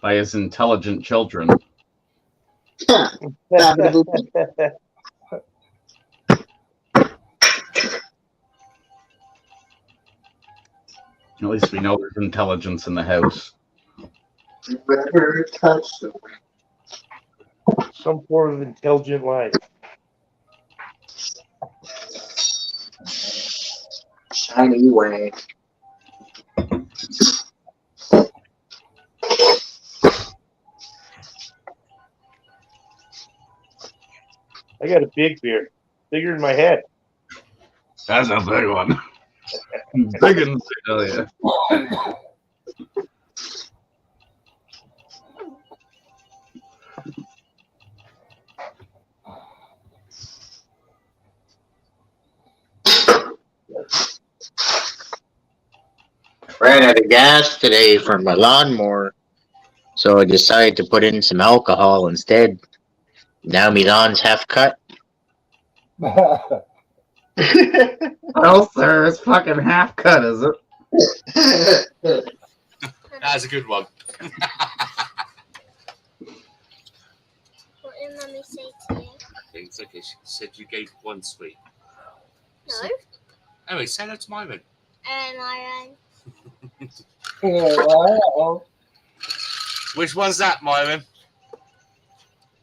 by his intelligent children. At least we know there's intelligence in the house. Never touch them. Some form of intelligent life. Shiny way. I got a big beer, bigger than my head. That's a big one. Big ones, I tell you. Ran out of gas today for my lawnmower, so I decided to put in some alcohol instead. Now my lawn's half cut. Well, sir, it's fucking half cut, is it? That's a good one. What did Mummy say to you? It's okay. She said you gave one sweet. No. Anyway, say hello to Myron. Myron. Hello. Which one's that, Myron?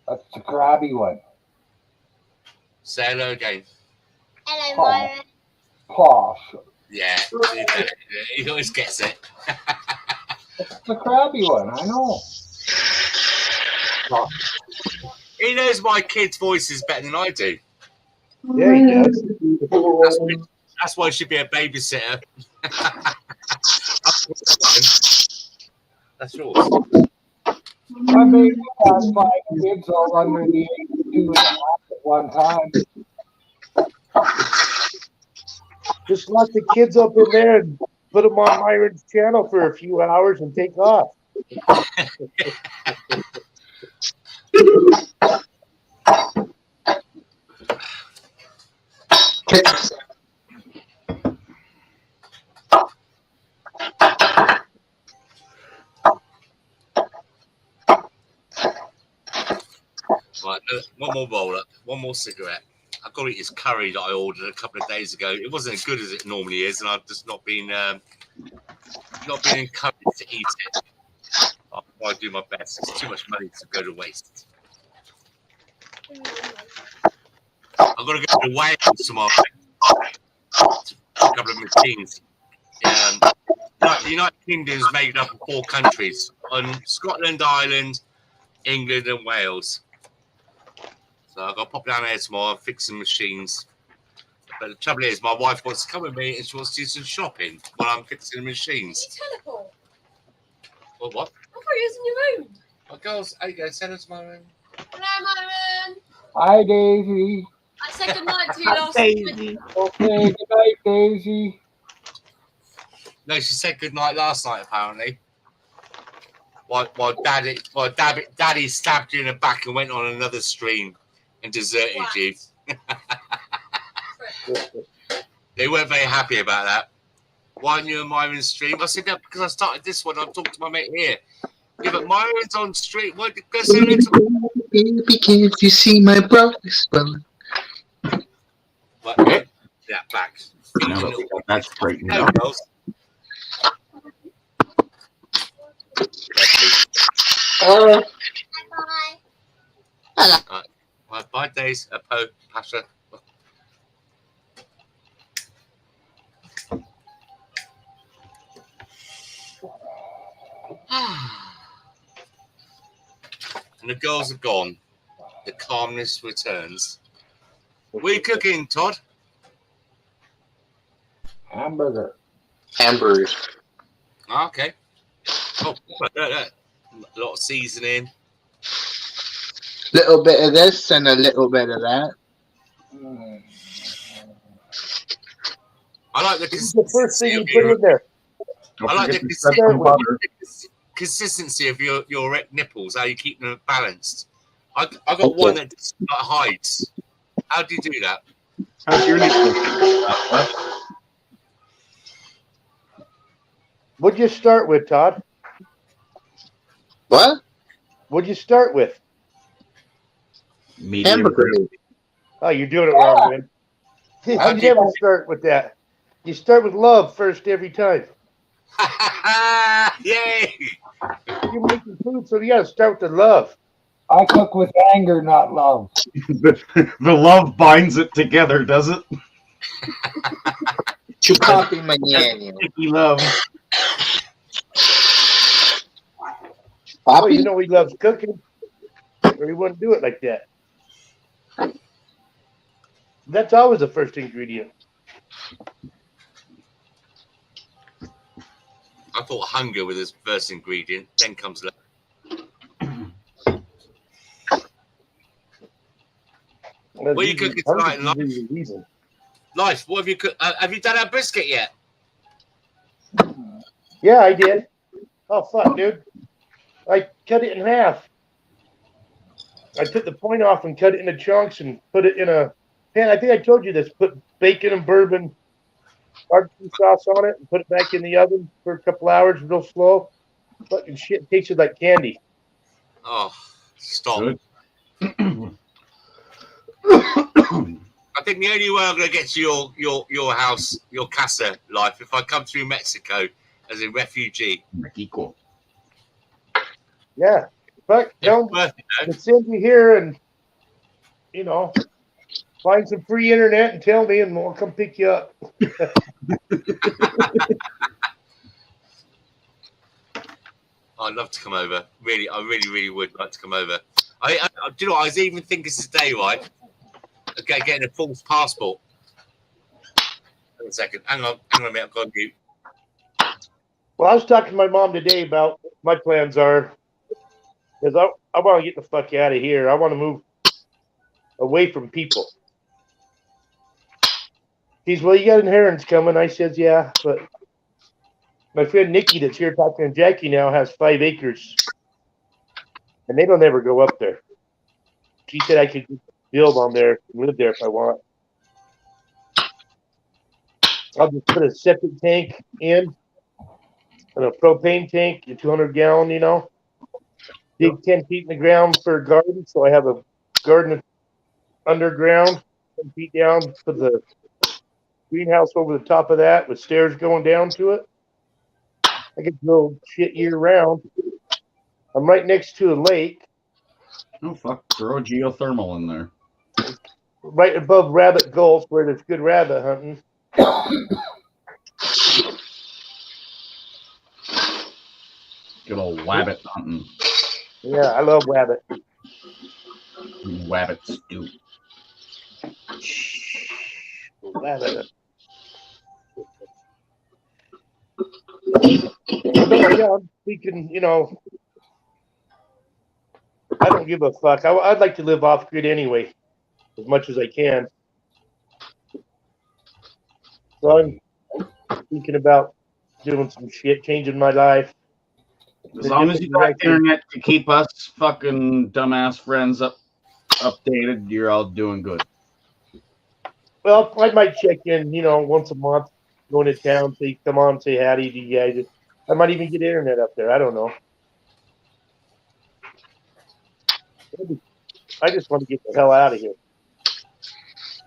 That's the crabby one. Say hello again. Hello, Myron. Posh. Yeah, he always gets it. It's the crabby one, I know. He knows my kids' voices better than I do. Yeah, he does. That's why he should be a babysitter. That's yours. I mean, I had 5 kids all under the age of 2.5 at one time. Just lock the kids up in there and put them on Myron's channel for a few hours and take off. Right, one more roll up, one more cigarette. I've got to eat this curry that I ordered a couple of days ago. It wasn't as good as it normally is, and I've just not been encouraged to eat it. I do my best. It's too much money to go to waste. I've got to go to Wales tomorrow. A couple of machines. The United Kingdom is made up of 4 countries: on Scotland, Ireland, England, and Wales. So I've got to pop down there tomorrow and fix some machines. But the trouble is, my wife wants to come with me and she wants to do some shopping while I'm fixing the machines. Teleport. Well, what? I thought you was in your room. My girls, how you go? Send us my room. Hello, Myron. Hi, Daisy. I said goodnight to you last night. Okay, good night, Daisy. No, she said goodnight last night, apparently. While Daddy stabbed you in the back and went on another stream and deserted you. They weren't very happy about that. Why aren't you on Myron's stream? I said that because I started this one. I'm talking to my mate here. Yeah, but Myron's on stream. What? Go say hello to Baby, can't you see my brightest brother? What? Yeah, back. No, that's great. No, girls. Bye. Bye, Days. Po, Pasha. And the girls are gone. The calmness returns. What are you cooking, Todd? Hamburger. Hamburgers. Okay. Oh, a lot of seasoning. Little bit of this and a little bit of that. I like the This is the first thing you put in there. I like the consistency of your nipples. How you keep them balanced. I got one that just hides. How do you do that? How's your nipples? What'd you start with, Todd? What? What'd you start with? Hamburger. Oh, you're doing it wrong, man. You never start with that. You start with love first every time. Yay! You're making food, so you gotta start with the love. I cook with anger, not love. The love binds it together, does it? Chupapi Manyanyo. Sticky love. Oh, you know he loves cooking, or he wouldn't do it like that. That's always the first ingredient. I thought hunger was his first ingredient, then comes love. What are you cooking tonight, Life? Life, what have you cooked? Have you done our brisket yet? Yeah, I did. Oh, fuck, dude. I cut it in half. I took the point off and cut it into chunks and put it in a pan. I think I told you this. Put bacon and bourbon barbecue sauce on it and put it back in the oven for a couple hours real slow. Fucking shit tasted like candy. Oh, stop. I think the only way I'm going to get to your house, your casa, Life, if I come through Mexico as a refugee. Mexico. Yeah. But don't send you here and, you know, find some free internet and tell me and we'll come pick you up. I'd love to come over. Really, I really would like to come over. Do you know what? I was even thinking today, right? Okay, getting a false passport. Hang on a second. Hang on a minute. I've got you. Well, I was talking to my mom today about what my plans are. Because I want to get the fuck out of here. I want to move away from people. She's, well, you got inheritance coming. I says, yeah, but my friend Nikki that's here talking to Jackie now has 5 acres. And they don't ever go up there. She said I could build on there and live there if I want. I'll just put a septic tank in and a propane tank, a 200-gallon, you know. Dig 10 feet in the ground for a garden, so I have a garden underground, 10 feet down, put the greenhouse over the top of that with stairs going down to it. I could grow shit year round. I'm right next to a lake. Oh, fuck. Throw a geothermal in there. Right above Rabbit Gulch where there's good rabbit hunting. Good old wabbit hunting. Yeah, I love rabbit. Wabbit stew. Rabbit. Yeah, I'm thinking, you know, I don't give a fuck. I'd like to live off grid anyway, as much as I can. So I'm thinking about doing some shit, changing my life. As long as you got internet to keep us fucking dumbass friends updated, you're all doing good. Well, I might check in, you know, once a month, going to town, say, come on, say howdy to you guys. I might even get internet up there. I don't know. I just want to get the hell out of here.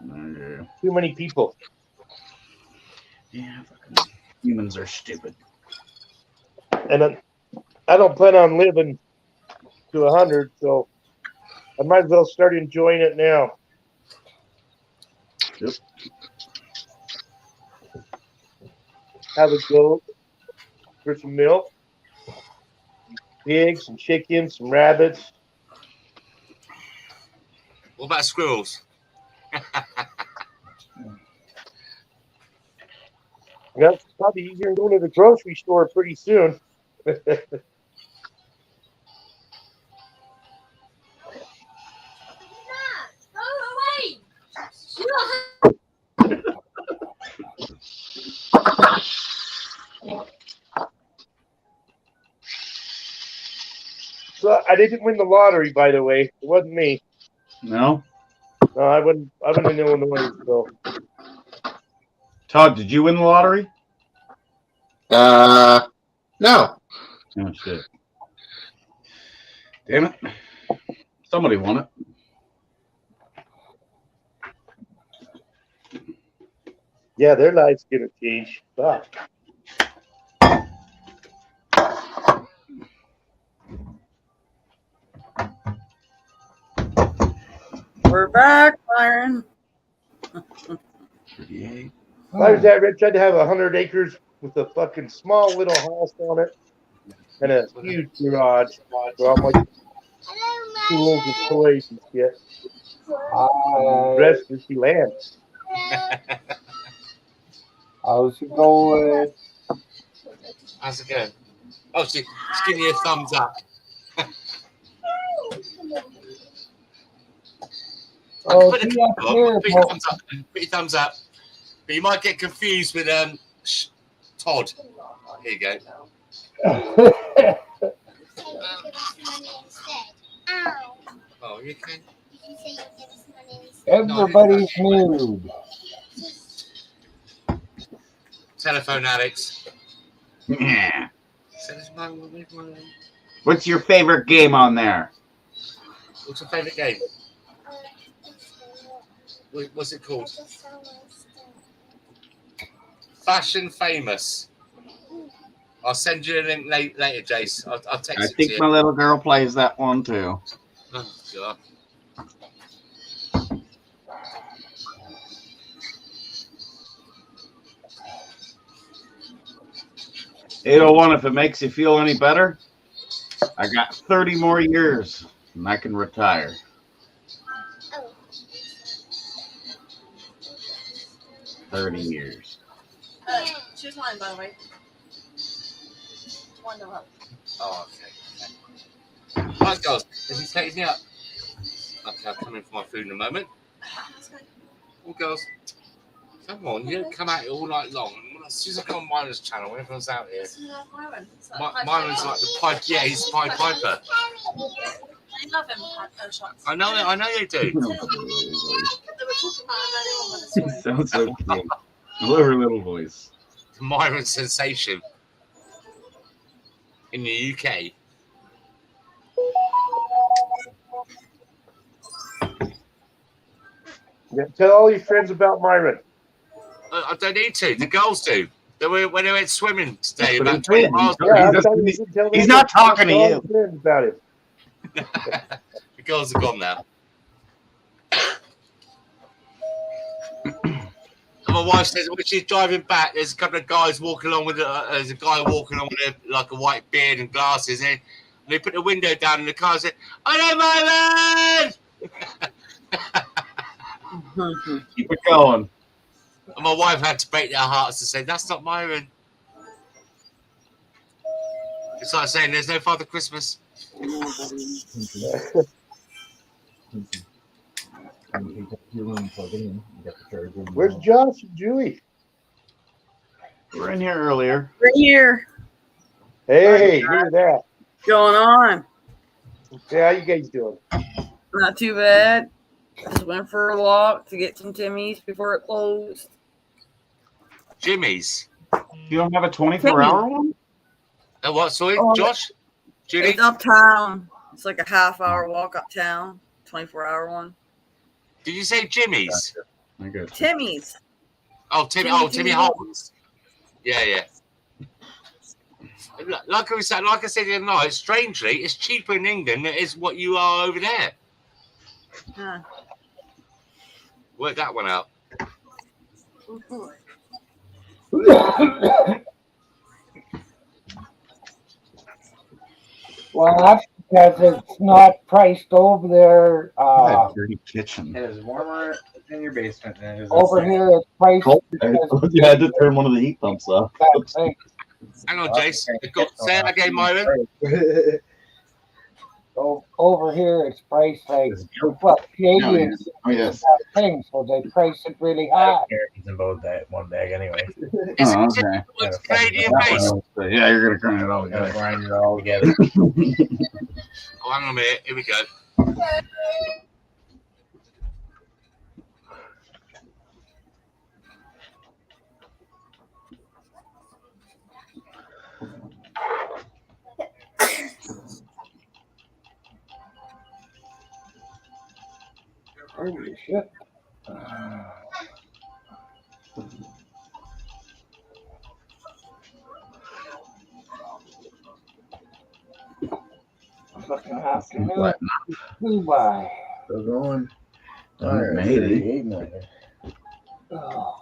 Yeah. Too many people. Yeah, fucking humans are stupid. And I don't plan on living to 100, so I might as well start enjoying it now. Yep. Have a goat for some milk, pigs, some chickens, some rabbits. What about squirrels? That's probably easier than going to the grocery store pretty soon. So I didn't win the lottery, by the way. It wasn't me. No? No, I wouldn't in Illinois, so. Todd, did you win the lottery? No. Oh, shit. Damn it. Somebody won it. Yeah, their life's gonna change. Fuck. back, Byron. $38. I was that rich, I'd have 100 acres with a fucking small little house on it and a huge garage where all my tools and toys and shit. The rest would be land. How's it going? How's it going? Oh, she's giving you a thumbs up. Oh, put see a, up here, put your thumbs up. Put your thumbs up. But you might get confused with Todd. Here you go. Oh, you okay? Everybody's nude. Telephone addicts. Yeah. What's your favorite game on there? What's your favorite game? What's it called? Fashion Famous. I'll send you a link later, Jace. I'll text I it to think you. my little girl plays that one too. Oh, God. $801, if it makes you feel any better, I got 30 more years and I can retire. Oh. 30 years. She's mine, by the way. One of them. Oh, okay. Right, guys. Is he taking me up? Okay, I'll come in for my food in a moment. Oh, girls. Come on, you don't come out here all night long. As soon as I go on Myron's channel, when everyone's out here. Myron's like the pipe. Yeah, he's the Pied Piper. I love him, shots. I know they do. They were talking about him earlier on when He sounds so cute. I love her little voice. Myron sensation in the UK. Yeah, tell all your friends about Myron. I don't need to. The girls do. When they went swimming today, But about he's 20 in. miles. Yeah, He's not talking to you. Friends about him. The girls are gone now. And my wife says when she's driving back, there's a couple of guys walking along with there's a guy walking along with like a white beard and glasses, and they put the window down in the car and said, "I know Myron." Keep it going. And my wife had to break their hearts to say, "That's not Myron." It's like saying there's no Father Christmas. Where's Josh and Julie? We're in here earlier. We're here. Hey, look at that. What's going on? Yeah, how you guys doing? Not too bad. Just went for a walk to get some Timmy's before it closed. Jimmy's. You don't have a 24-hour one? What? Sorry, Oh, Josh? Judy? It's uptown. It's like a half-hour walk uptown. 24-hour one. Did you say Jimmy's? I got you. Timmy's. Oh, Timmy Holmes. Yeah. Like I said the other night, strangely, it's cheaper in England than it is what you are over there. Huh. Work that one out. Well, that's because it's not priced over there. That dirty kitchen. It is warmer in your basement than it is Over here, it's priced because You had to turn one of the heat pumps off. that thing. Hang on, Jace. Say it again, Myron. Over here, it's priced like what Canadians Oh, yes. thing, so they price it really high. Carrots in both that one bag anyway. Oh, okay. It's Canadian based. Yeah, you're going to grind it all Gotta together. grind it all together. Oh, hang on a minute. Here we go. Holy shit. Fucking afternoon. Dubai. Still going. Maybe. 38 million. Oh,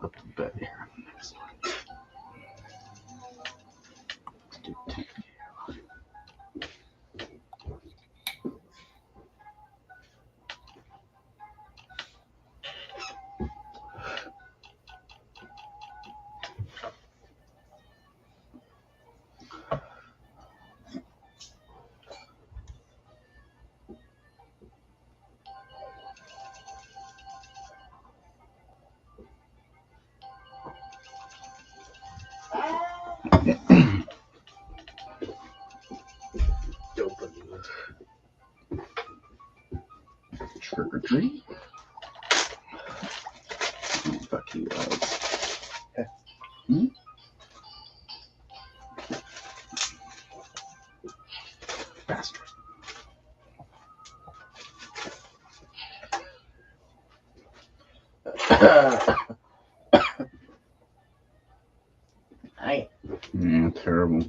Up to bed here. Next one. Do 10. Trick or treat. Oh, fuck you guys. Hmm? Bastard. Hi. Yeah, terrible.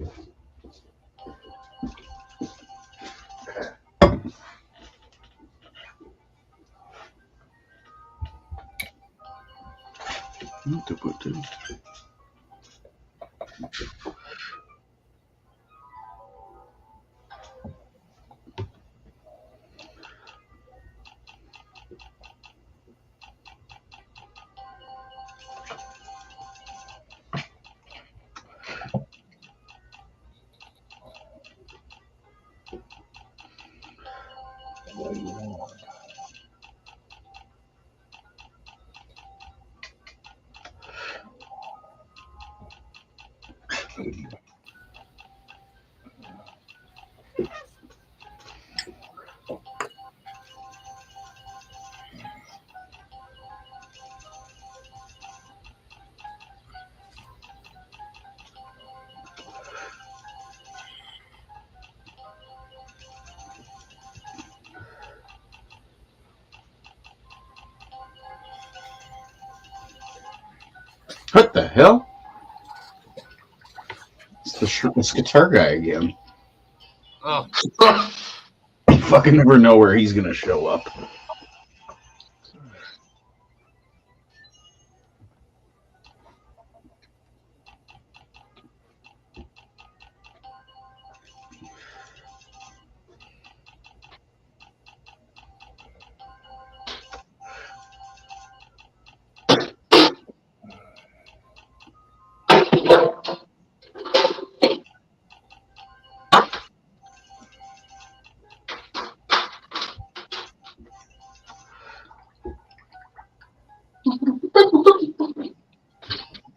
what do you want? What the hell? It's the shirtless guitar guy again. Oh, You fucking never know where he's gonna show up.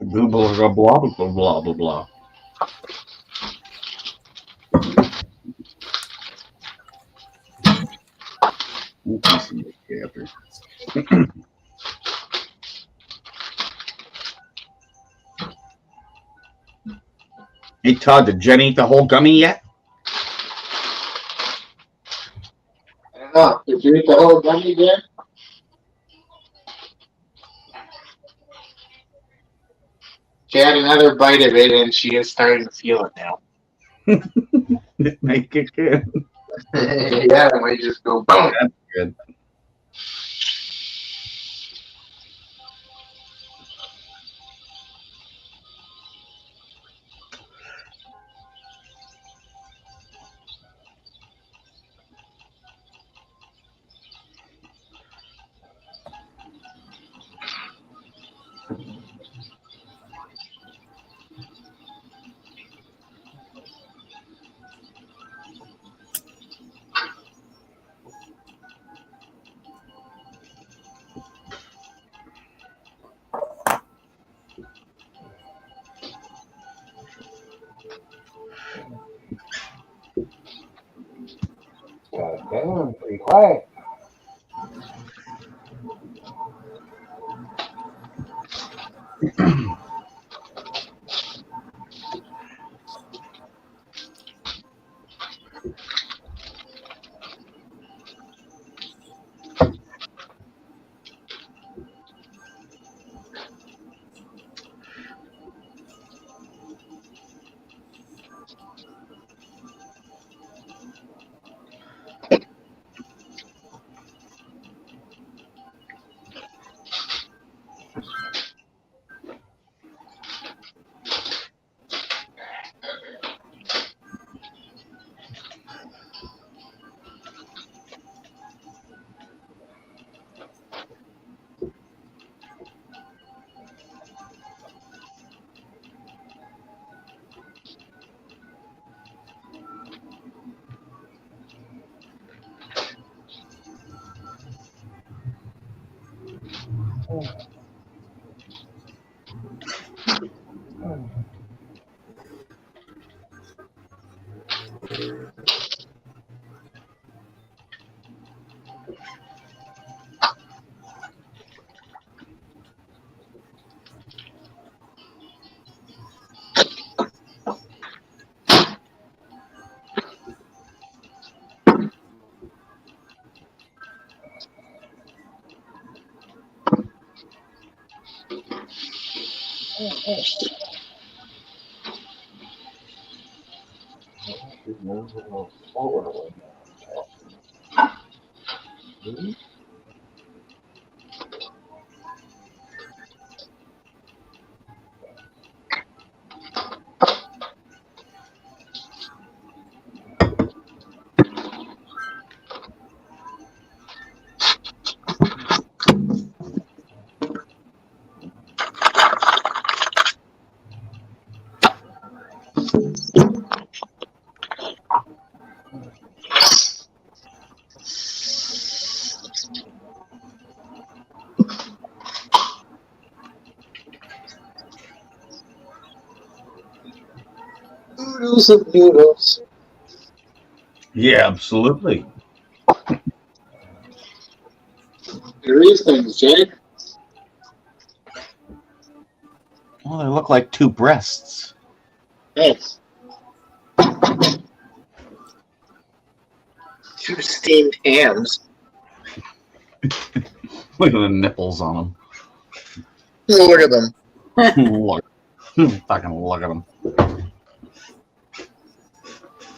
Blah blah blah blah blah blah blah blah. Hey Todd, did Jenny eat the whole gummy yet? I don't know. Did you eat the whole gummy, dear? She had another bite of it, and she is starting to feel it now. It may kick in. Yeah, it might just go boom. That's good. God damn, pretty quiet. Noodles of noodles. Yeah, absolutely. There is things, Jake. Well, they look like two breasts. Yes. Two steamed hams. Look at the nipples on Look at them. them. Look. Fucking look at them.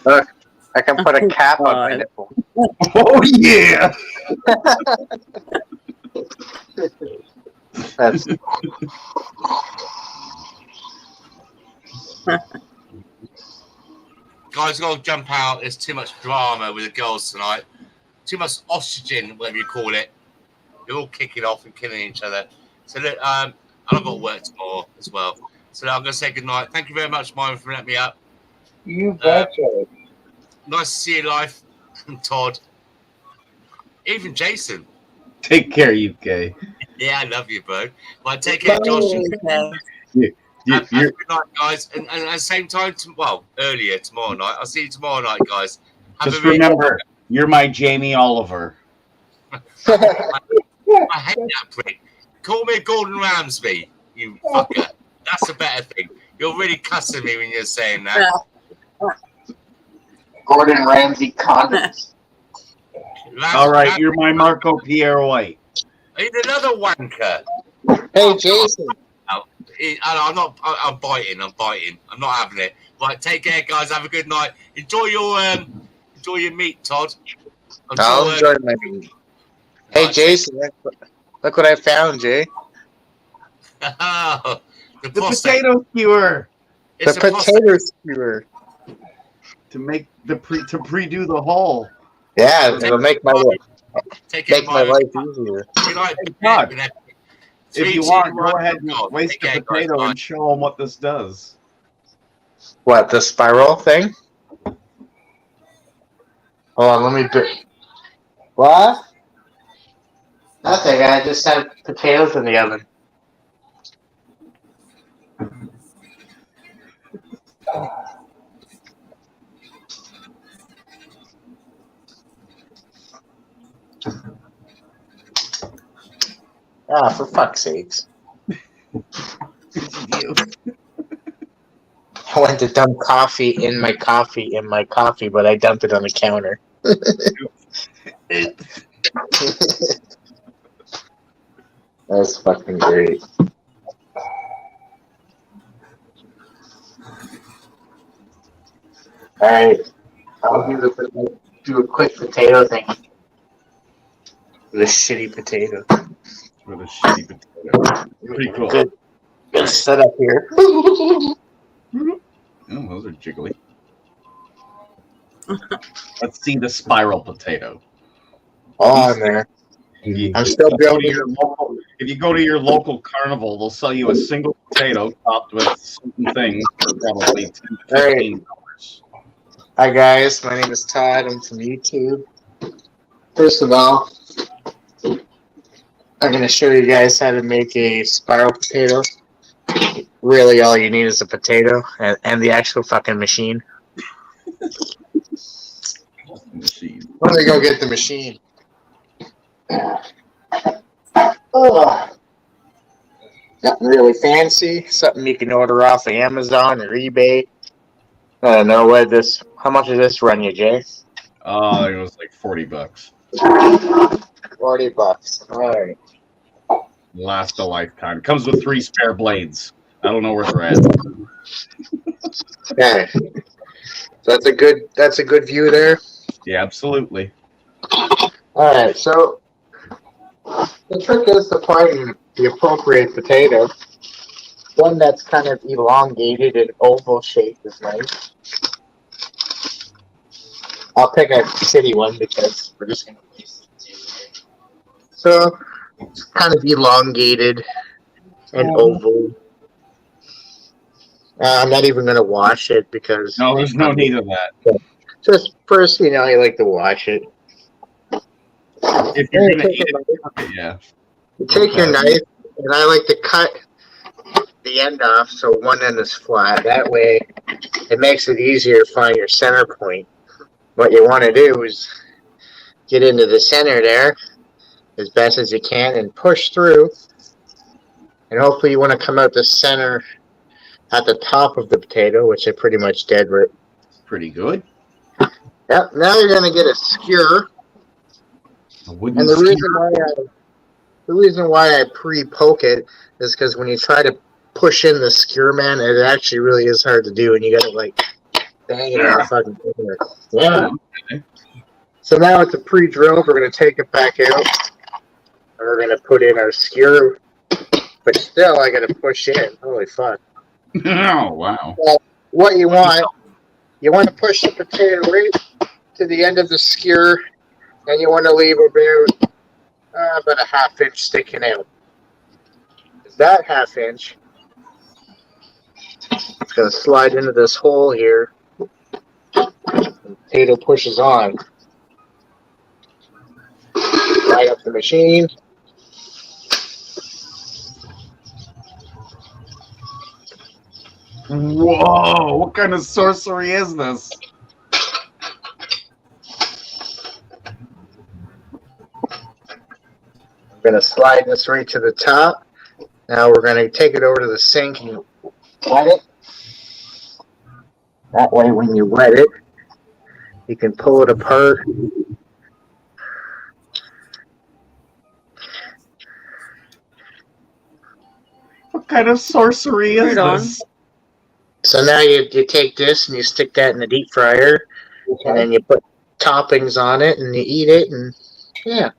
Look, I can put a cap on my nipple. Oh, yeah! That's Guys, gotta jump out. There's too much drama with the girls tonight. Too much oxygen, whatever you call it. They're all kicking off and killing each other. So look, and I've got work tomorrow as well. So I'm gonna say goodnight. Thank you very much, Myron, for letting me up. You betcha. Nice to see you live, Todd. Even Jason. Take care, UK. Yeah, I love you, bro. But take care, Josh. Have a good night, guys. And at the same time, earlier tomorrow night. I'll see you tomorrow night, guys. Just remember, you're my Jamie Oliver. I hate that prick. Call me Gordon Ramsay, you fucker. That's a better thing. You're really cussing me when you're saying that. Gordon Ramsay condoms. All right, you're my Marco Pierre White. He's another wanker. Hey, Jason. I'm biting. I'm not having it. Right, take care, guys. Have a good night. Enjoy your meat, Todd. I'll enjoy my meat. Hey, Jason, look what I found, Jay. the potato skewer. The potato skewer. To make to pre-do the hole. Yeah, it'll make my life easier. God. If you want, go ahead and waste the potato and show them what this does. What, the spiral thing? Hold on, let me do. What? Nothing. I just had potatoes in the oven. Ah, for fuck's sakes. I went to dump coffee in my coffee, but I dumped it on the counter. That's fucking great. Alright, I'll do a quick potato thing. With a shitty potato. With a shitty potato. Pretty cool. Good setup here. Oh, those are jiggly. Let's see the spiral potato. On there. I'm still building. If you go to your local carnival, they'll sell you a single potato topped with certain things for probably $10 to $15. Hi guys, my name is Todd. I'm from YouTube. First of all, I'm going to show you guys how to make a spiral potato. really all you need is a potato and the actual fucking machine. Machine. Let me go get the machine. Oh, nothing really fancy. Something you can order off of Amazon or eBay. I don't know what this. How much does this run you, Jay? Oh, it was like $40. $40. All right. Last a lifetime. Comes with 3 spare blades. I don't know where they're at. Okay. So that's a good view there. Yeah, absolutely. All right. So the trick is to find the appropriate potato. One that's kind of elongated and oval shaped is nice. I'll pick a shitty one because we're just gonna waste it. So it's kind of elongated and oval. I'm not even gonna wash it because No, there's no need of that. Just first, you like to wash it. If you're gonna eat it, yeah. You take your knife, and I like to cut the end off so one end is flat. That way, it makes it easier to find your center point. What you want to do is get into the center there as best as you can and push through. And hopefully you want to come out the center at the top of the potato, which I pretty much did. Right. Pretty good. Yep. Now you're going to get a skewer. And the reason why I pre-poke it is because when you try to push in the skewer, man, it actually really is hard to do, and you got to bang it on the fucking finger. Yeah. Okay. So now it's a pre-drilled. We're going to take it back out. And we're going to put in our skewer, but still I got to push in. Holy fuck! Oh wow! Well, what you want to push the potato right to the end of the skewer, and you want to leave about a half inch sticking out. That half inch it's going to slide into this hole here. The potato pushes on. Light up the machine. Whoa! What kind of sorcery is this? I'm going to slide this right to the top. Now we're going to take it over to the sink and wet it. That way when you wet it, you can pull it apart. What kind of sorcery is this? So now you take this and you stick that in the deep fryer, and then you put toppings on it and you eat it, and yeah.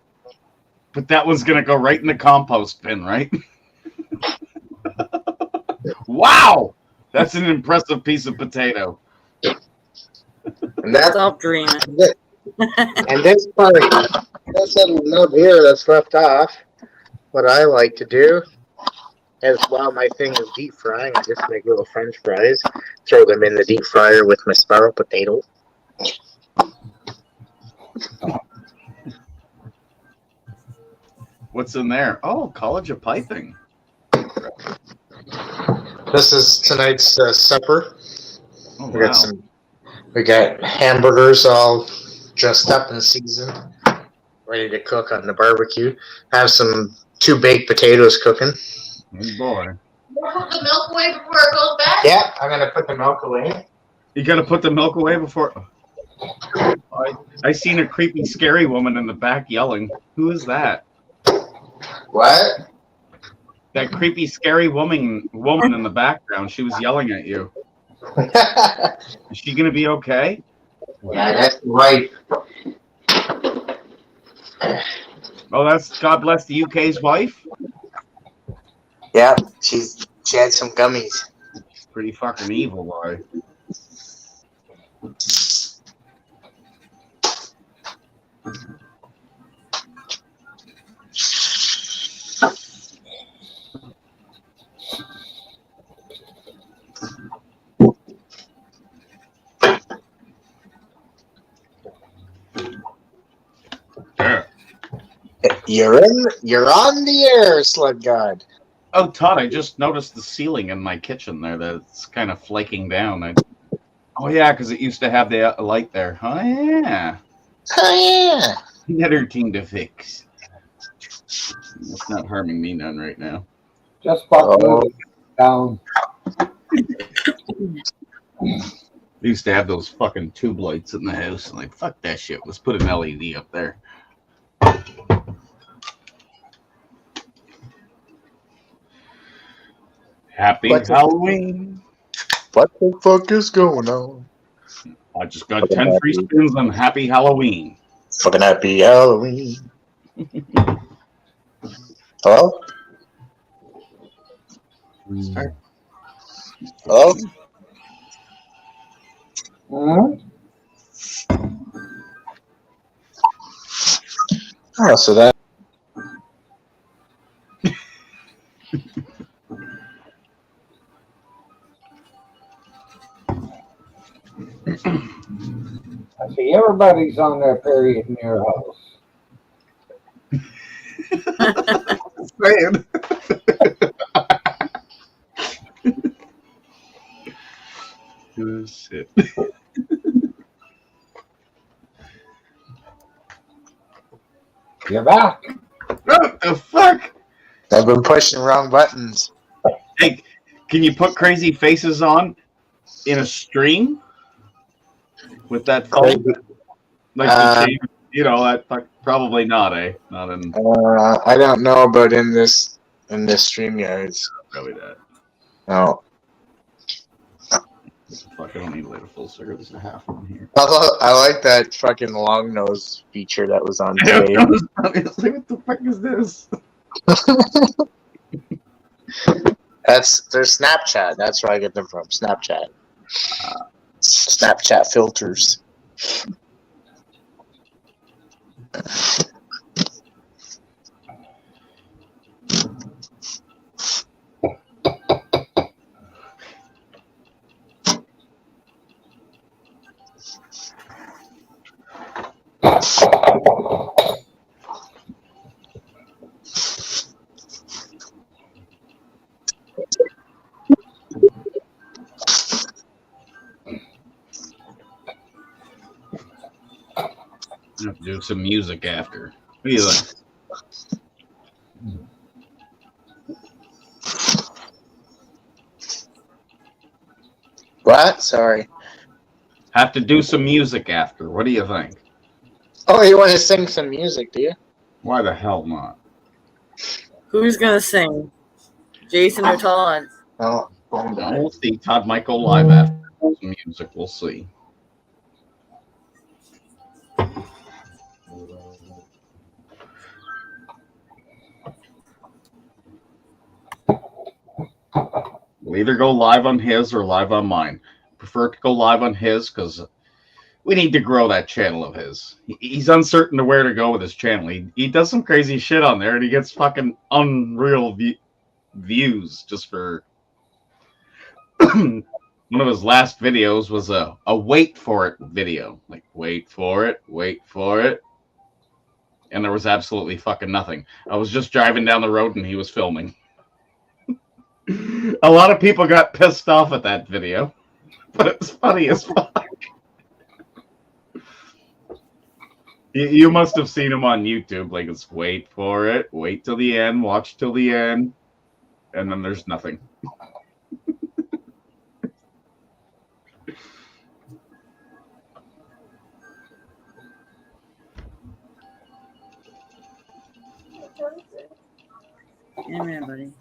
But that one's gonna go right in the compost bin, right? Wow, that's an impressive piece of potato. And that's Stop dreaming. And this part, this little nub here that's left off, what I like to do is while my thing is deep frying, I just make little French fries, throw them in the deep fryer with my spiral potato. What's in there? Oh, College of Piping. This is tonight's supper. Oh, We got we got hamburgers all dressed up and seasoned, ready to cook on the barbecue. Have some 2 baked potatoes cooking. Oh boy. Put the milk away before it goes bad? Yeah, I'm gonna put the milk away. You gotta put the milk away before. I seen a creepy, scary woman in the back yelling. Who is that? What? That creepy, scary woman in the background. She was yelling at you. Is she gonna be okay? Yeah, that's right. Oh, that's God bless the UK's wife. Yeah, she had some gummies. Pretty fucking evil, boy. You're on the air, Slug God. Oh, Todd, I just noticed the ceiling in my kitchen there that's kind of flaking down. Oh, yeah, because it used to have the light there. Oh, yeah. Oh, yeah. Another thing to fix. It's not harming me none right now. Just about move it down. They used to have those fucking tube lights in the house, and like, fuck that shit. Let's put an LED up there. Happy Halloween. What the fuck is going on? I just got 10 free spins on Happy Halloween. Fucking happy Halloween. Hello? Hello? Oh, so that. I see everybody's on their period in your house. Man. Good shit. You're back. What the fuck? I've been pushing wrong buttons. Hey, can you put crazy faces on in a stream with that phone? Like the shame, you know, that probably not, eh? Not in. I don't know about in this StreamYards. Probably that. No. Fuck, I don't need to light a full circle. There's a half one here. I like that fucking long nose feature that was on today. Like, what the fuck is this? That's their Snapchat. That's where I get them from. Snapchat. Snapchat filters. I have to do some music after. What do you think? What? Sorry. Have to do some music after. What do you think? Oh, you want to sing some music, do you? Why the hell not? Who's gonna sing? Jason or Todd? Oh, we'll see. Todd might go live after some music. We'll see. We'll either go live on his or live on mine. Prefer to go live on his because we need to grow that channel of his. He's uncertain to where to go with his channel. He does some crazy shit on there and he gets fucking unreal views just for... One of his last videos was a wait for it video. Like, wait for it. And there was absolutely fucking nothing. I was just driving down the road and he was filming. A lot of people got pissed off at that video, but it's funny as fuck. You must have seen him on YouTube. Like, it's wait for it, wait till the end, watch till the end, and then there's nothing. Yeah, man, buddy.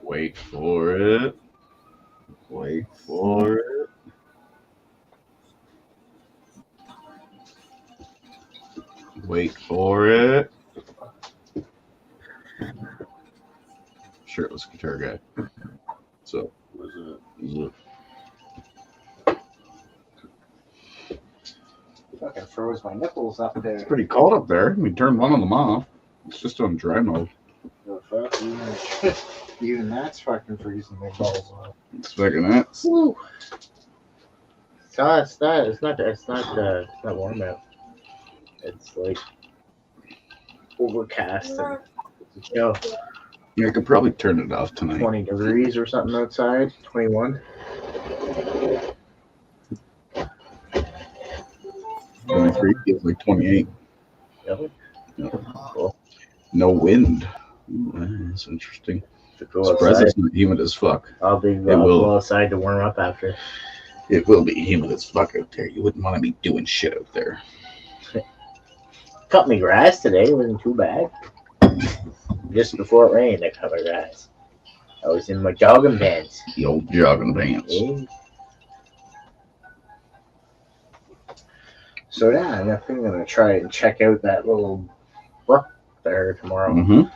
Wait for it. Wait for it. Wait for it. shirtless guitar guy. So, Fucking froze my nipples up there. it's pretty cold up there. We turned one of them off. It's just on dry mode. Oh, fuck, even that's fucking freezing my balls off. It's fucking nuts. Woo. So it's not warm out. It's like overcast and it's, Yeah, I could probably turn it off tonight. 20 degrees or something outside. 21. 23 feels like 28. Really? Yeah. Cool. No wind. Ooh, that's interesting. Go Surprised outside. it's not humid as fuck. I'll will. go outside to warm up after. It will be humid as fuck out there. You wouldn't want to be doing shit out there. Cut me grass today. It wasn't too bad. Just before it rained, I cut my grass. I was in my jogging pants. The old jogging pants. Yeah. So yeah, I think I'm gonna try and check out that little brook there tomorrow.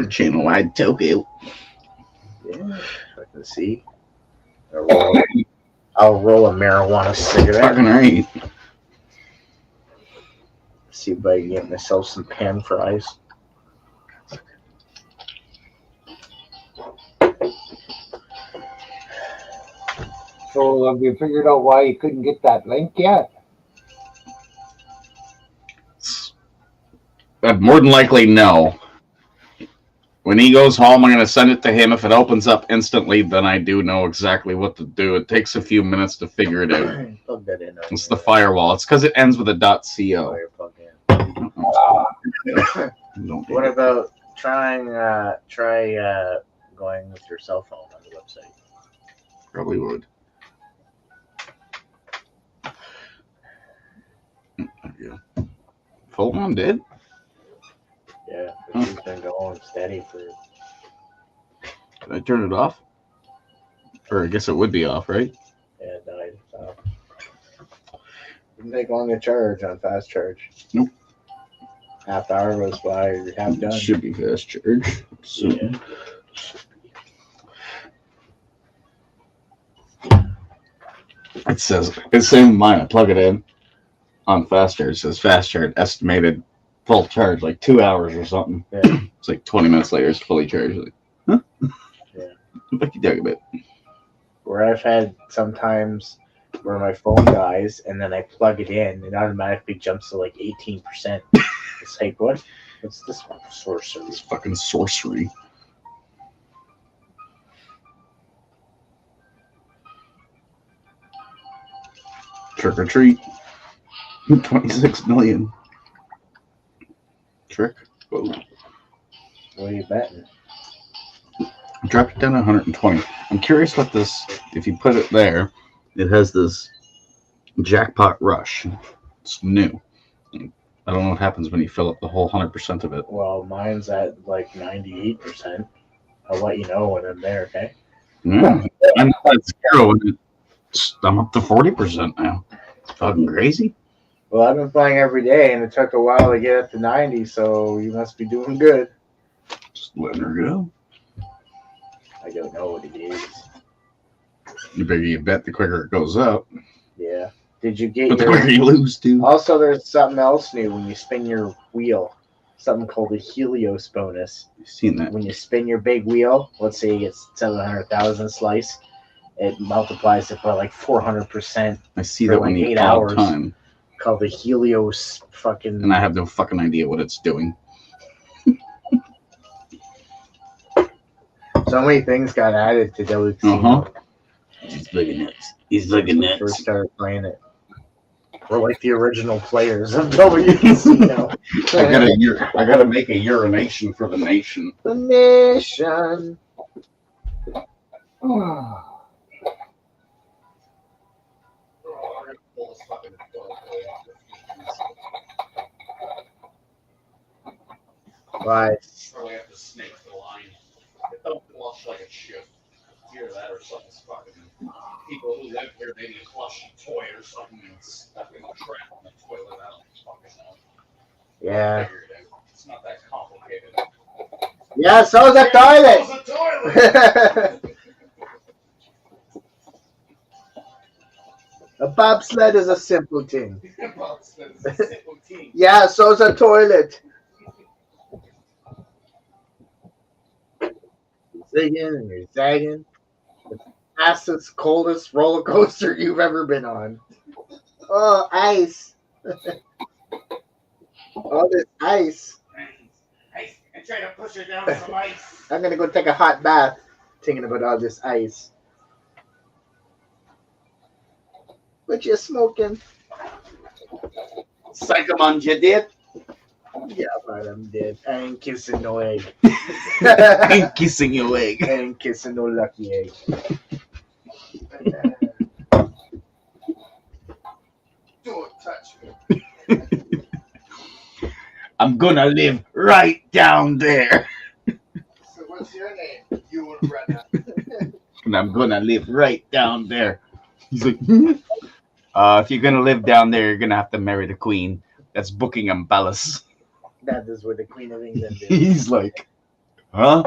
Channel wide Tokyo. Yeah, I can see. I'll roll a marijuana cigarette. Fucking right. See if I can get myself some pan fries. So have you figured out why you couldn't get that link yet? More than likely, no. When he goes home, I'm going to send it to him. If it opens up instantly, then I do know exactly what to do. It takes a few minutes to figure it out. Plug that in. It's the firewall. It's because it ends with a .co. What about try going with your cell phone on the website? Probably would. There you go. Full on did? Yeah, she's been going steady for. Can I turn it off? Or I guess it would be off, right? Yeah, it died. So. Didn't take long to charge on fast charge. Nope. Half hour goes by, you're half done. Should be fast charge. Soon. It says it's same with mine. I plug it in on fast charge. It says fast charge estimated full charge like 2 hours or something. Yeah. It's like 20 minutes later it's fully charged. Like, huh? Yeah. But you dug a bit. Where I've had sometimes where my phone dies and then I plug it in, it automatically jumps to like 18%. It's like, what? What's this sorcery? It's fucking sorcery. Trick or treat. 26 million. Trick. Whoa. What are you betting? I dropped it down to 120. I'm curious what this, if you put it there, it has this jackpot rush. It's new. I don't know what happens when you fill up the whole 100% of it. Well, mine's at like 98%. I'll let you know when I'm there, okay? Yeah. I'm at 0 and I'm up to 40% now. Fucking crazy. Well, I've been playing every day and it took a while to get up to 90, so you must be doing good. Just letting her go. I don't know what it is. The bigger you bet, the quicker it goes up. Yeah. Did you get But the quicker you lose, too. Also, there's something else new when you spin your wheel. Something called the Helios bonus. You've seen that. When you spin your big wheel, let's say you get 700,000 slice, it multiplies it by like 400%. I see for that like one 8 all hours. the time. Called the Helios fucking. And I have no fucking idea what it's doing. So many things got added to WC. He's looking nuts. He's looking nuts. First started playing it. We're like the original players of WC. I gotta make a urination for the nation. The nation. Why? Probably have to snake the line. It don't flush like it should. Either that or something's fucking. People who live here, they need a flush toy or something that's stuck in the crap on the toilet. I don't fucking know. Yeah. Figure it out. It's not that complicated. Yeah, so's a toilet. A bobsled is a simple thing. Yeah, so's a toilet. Zigging and you're zagging. The fastest, coldest roller coaster you've ever been on. Oh, ice. All this ice. I try to push her down some ice. I'm gonna go take a hot bath thinking about all this ice. What you smoking? Psychomon, you did? Yeah, but I'm dead. I ain't kissing no egg. I ain't kissing your egg. I ain't kissing no lucky egg. Don't touch me. I'm gonna live right down there. So what's your name? You and Brenna. And I'm gonna live right down there. He's like, if you're gonna live down there, you're gonna have to marry the queen. That's Buckingham Palace. That is where the Queen of England is. He's like, huh?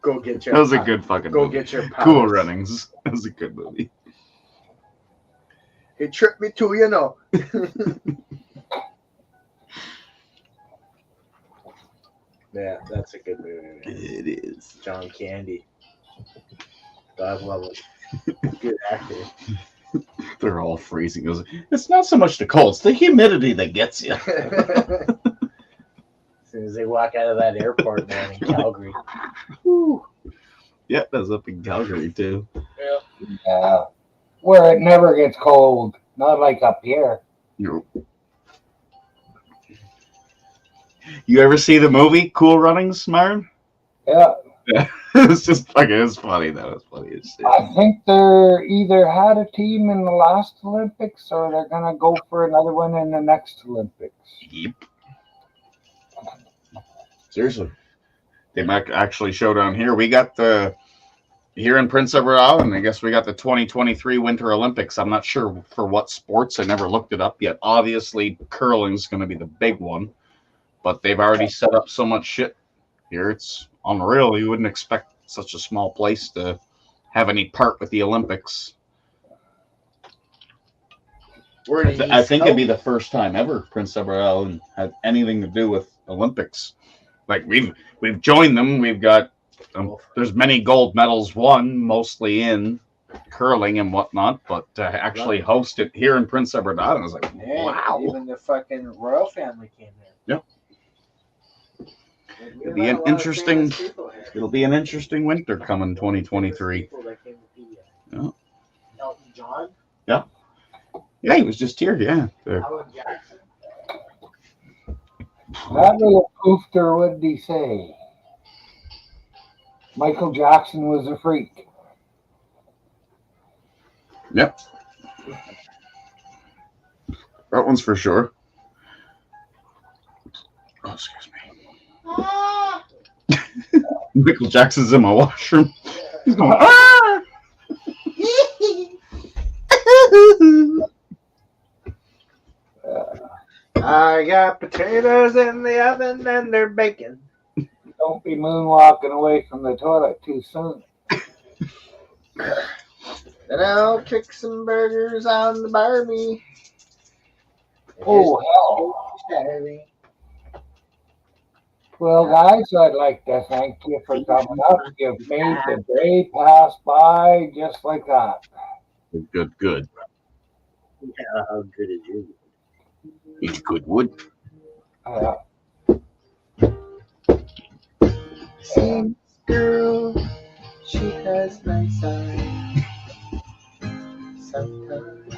Go get your. That was a good fucking Go movie. get your. Cool powers. Runnings. That was a good movie. He tripped me too, you know. Yeah, that's a good movie. Man. It is. John Candy. God love him. Good actor. They're all freezing. It was, it's not so much the cold, it's the humidity that gets you. As soon as they walk out of that airport, man, in Calgary. Yeah, that's up in Calgary too. Yeah. Where it never gets cold. Not like up here. You ever see the movie Cool Runnings, Myron? Yeah. Yeah. It's just fucking, it's funny though. It's funny as shit. I think they're either had a team in the last Olympics or they're going to go for another one in the next Olympics. Yep. Seriously. They might actually show down here. We got the, here in Prince Edward Island, I guess we got the 2023 Winter Olympics. I'm not sure for what sports. I never looked it up yet. Obviously, curling's going to be the big one. But they've already set up so much shit here. It's unreal. You wouldn't expect such a small place to have any part with the Olympics. I think it'd be the first time ever Prince Edward Island had anything to do with Olympics. Like we've joined them. We've got there's many gold medals won, mostly in curling and whatnot. But to actually host it here in Prince Edward Island, I was like, Yeah, wow. even the fucking royal family came there. Yep. It'll be an interesting. It'll be an interesting winter coming 2023. Yeah. Elton John. Yeah. Yeah, he was just here. Yeah. Alan Jackson. That little poofter, what did he say? Michael Jackson was a freak. Yep. That one's for sure. Oh, excuse me. Michael Jackson's in my washroom. He's going, ah! I got potatoes in the oven and they're baking. Don't be moonwalking away from the toilet too soon. Then I'll kick some burgers on the Barbie. Oh, hell. Well, guys, I'd like to thank you for coming up. You've made the day pass by just like that. Good. Yeah, how good is you? It's good wood. Same girl, she has nice eyes. Sometimes